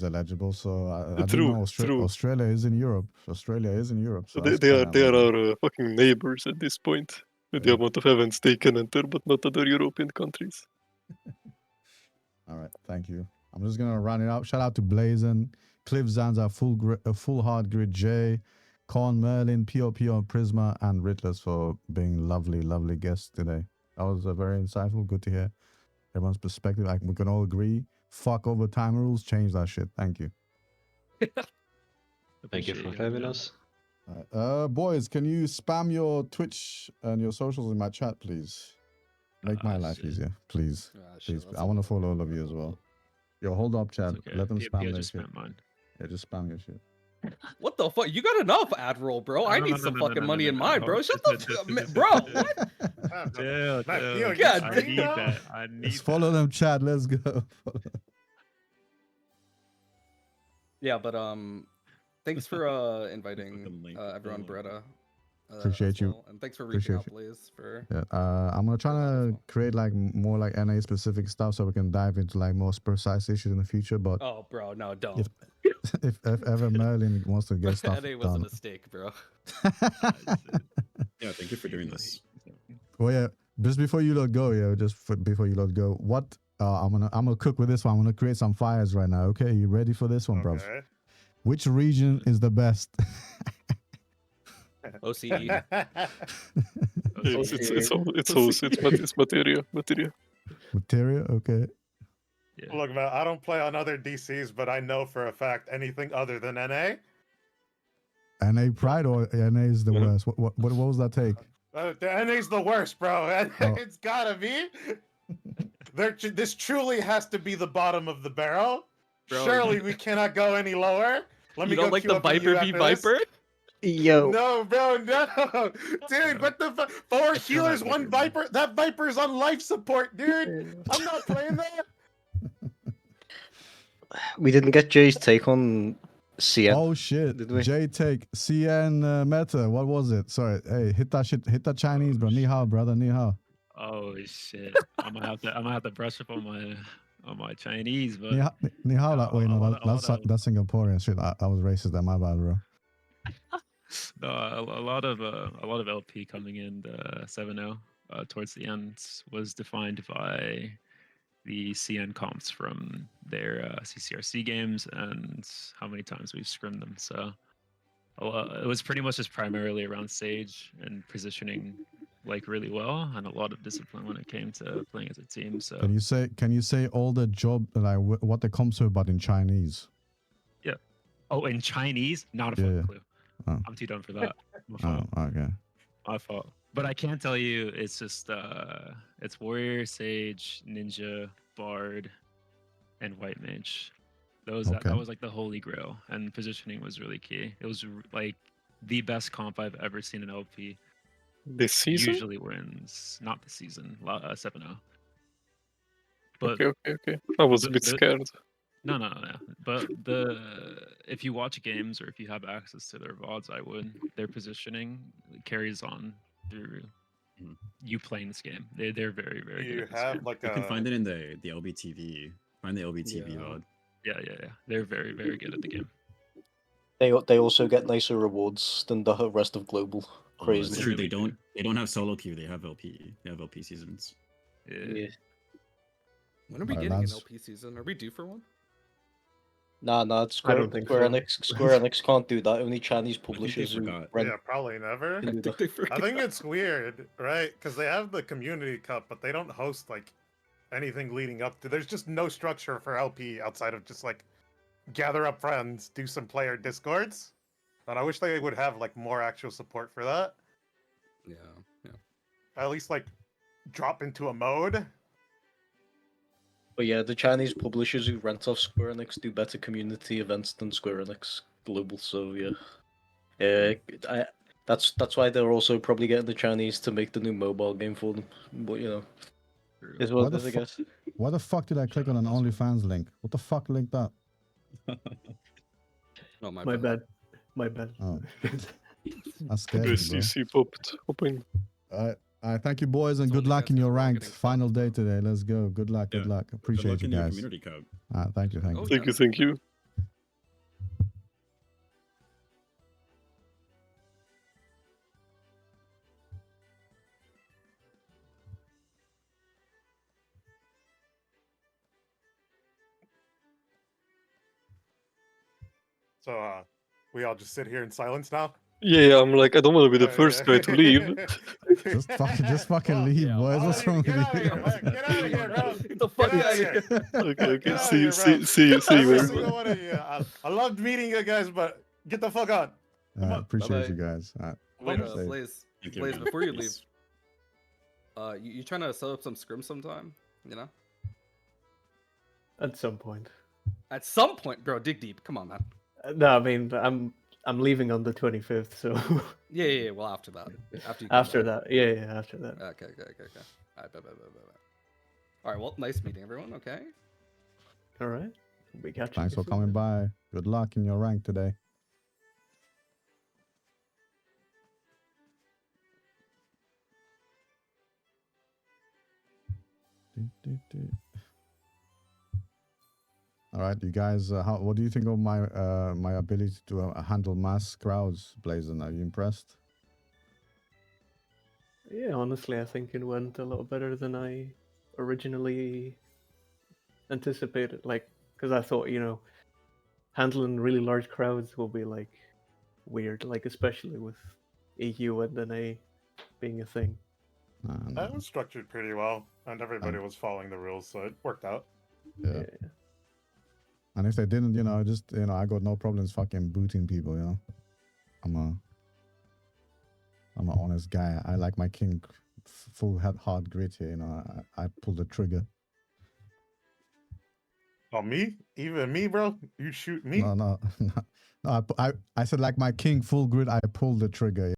eligible. So I didn't True, know true. Australia is in Europe. Australia is in Europe. So So they are our fucking neighbors at this point. With the amount of events they can enter, but not other European countries. All right. Thank you. I'm just gonna run it out. Shout out to Blazon, Cliff Zanza, Full Hard Grid J, Con Merlin, Pio Prisma, and Ritless for being lovely guests today. That was very insightful. Good to hear everyone's perspective. Like, we can all agree. Fuck over time rules. Change that shit. Thank you. Thank you for having us. All right. Boys, can you spam your Twitch and your socials in my chat, please? Make my life easier, please. Please. I want to follow all of you as well. Yo, hold up, Chad. Okay. Let them spam their just shit. spam mine. Yeah, just spam your shit. What the fuck? You got enough ad roll, bro. I need some fucking money in mine, bro. Shut the fuck, bro. What? Chill, chill. God, I need that. I need Let's follow them, Chad. Let's go. Yeah, but thanks for inviting everyone, Beretta. Appreciate you. And thanks for reaching out, you. Blaze. For Yeah, I'm gonna try to create like more like NA specific stuff so we can dive into like more precise issues in the future. But oh, bro, no, don't. If ever Merlin wants to get stuff NA was a done. mistake, bro. Yeah, thank you for doing this. Well, yeah, just before you lot go, before you lot go, what I'm gonna cook with this one. I'm gonna create some fires right now. Okay, you ready for this one, bruv? Which region is the best? OCE. It's materia. Materia, okay. Yeah. Look, man, I don't play on other DCs, but I know for a fact anything other than NA. NA Pride or NA is the worst? What was that take? The NA's the worst, bro. It's gotta be. This truly has to be the bottom of the barrel. Bro, Surely we cannot go any lower. Let me don't go like queue the up a Viper U v after this. Viper? Yo. No, bro, no. Dude, what the 4 healers, 1 Viper? That Viper's on life support, dude. I'm not playing that. We didn't get Jay's take on CN. Oh shit. Did we? J take CN meta. What was it? Sorry. Hey, hit that shit. Hit that Chinese, bro. Ni hao, brother. Ni hao. Oh shit! I'm gonna have to brush up on my Chinese, but Ni hao. Like, wait, no, that's Singaporean shit. I was racist. That my bad, bro. no, a lot of LP coming in the 7-0 towards the end was defined by the CN comps from their CCRC games and how many times we've scrimmed them. So it was pretty much just primarily around Sage and positioning like really well, and a lot of discipline when it came to playing as a team. So can you say all the job like what the comps were, but in Chinese? Yeah. Oh, in Chinese? Not a fucking clue. Oh. I'm too done for that. Oh, okay. My fault. But I can tell you, it's just it's Warrior, Sage, Ninja, Bard, and White Mage. That was like the holy grail, and positioning was really key. It was like the best comp I've ever seen in LP This season? usually wins, not the season, 7-0. But Okay. I was a bit the- scared. no. But if you watch games or if you have access to their VODs, I would. Their positioning carries on through Mhm. you playing this game. They're very, very Do good you at this have game. like You a can find it in the LBTV. Find the LBTV Yeah. VOD. Yeah. They're very, very good at the game. They also get nicer rewards than the rest of global. Oh, Crazy. that's true. really They don't have solo queue. They have LP. They have LP seasons. Yeah. When are we Alright, getting an lads. LP season? Are we due for one? Nah, I Square, don't think Square so. Enix, Square Enix can't do that. Only Chinese I think they publishers who forgot. rent Yeah, probably never. can I do think that. they forgot. I think it's weird, right? Because they have the community cup, but they don't host like anything leading up to. There's just no structure for LP outside of just like gather up friends, do some player discords. And I wish they would have like more actual support for that. Yeah. At least like drop into a mode. But yeah, the Chinese publishers who rent off Square Enix do better community events than Square Enix Global. So yeah, that's why they're also probably getting the Chinese to make the new mobile game for them. But you know, True. is Why what the it is, I fu- guess. Why the fuck did I click on an OnlyFans link? What the fuck linked that? No, my My bad. bad. My bad. Oh, that scared The me, bro. CC popped open. Thank you, boys, and It's good only luck guys in who your are all ranked getting final fucked, day bro. today. Let's go. Good luck. Good Yeah. luck. Good Appreciate luck you in your guys. community cup. Thank you. Oh, Thank yeah. you. So we all just sit here in silence now. Yeah, I'm like, I don't want to be the Oh, first yeah. guy to leave. Just fucking leave, yeah, boys. well, What's wrong with Get out of here, you? man. Get out of here, bro. Get the fuck Get out outta of here. Okay. Get out See of here, bro. you, Every everyone. single one of you. I loved meeting you guys, but get the fuck on. Come on. Appreciate Bye-bye. you guys. Wait, Stay. Blaze. Thank you, Blaze, man. before you leave, Yes. you trying to set up some scrim sometime? You know? At some point. At some point, bro, dig deep. Come on, man. No, I mean I'm leaving on the 25th, so Yeah. Well, after that. After you come after back. that, yeah, after that. Okay. All right, bye. All right, well, nice meeting everyone, okay? All right. We catch Thanks you for coming by. Good luck in your rank today. All right, you guys. What do you think of my my ability to handle mass crowds, Blazon? Are you impressed? Yeah, honestly, I think it went a lot better than I originally anticipated. Like, because I thought, handling really large crowds will be like weird, like especially with EU and NA being a thing. That was structured pretty well, and everybody was following the rules, so it worked out. Yeah. And if they didn't, I got no problems fucking booting people. I'm an honest guy. I like my king full hard grit here. I pull the trigger. Oh, me? Even me, bro? You shoot me? No. I said like my king full grit. I pull the trigger.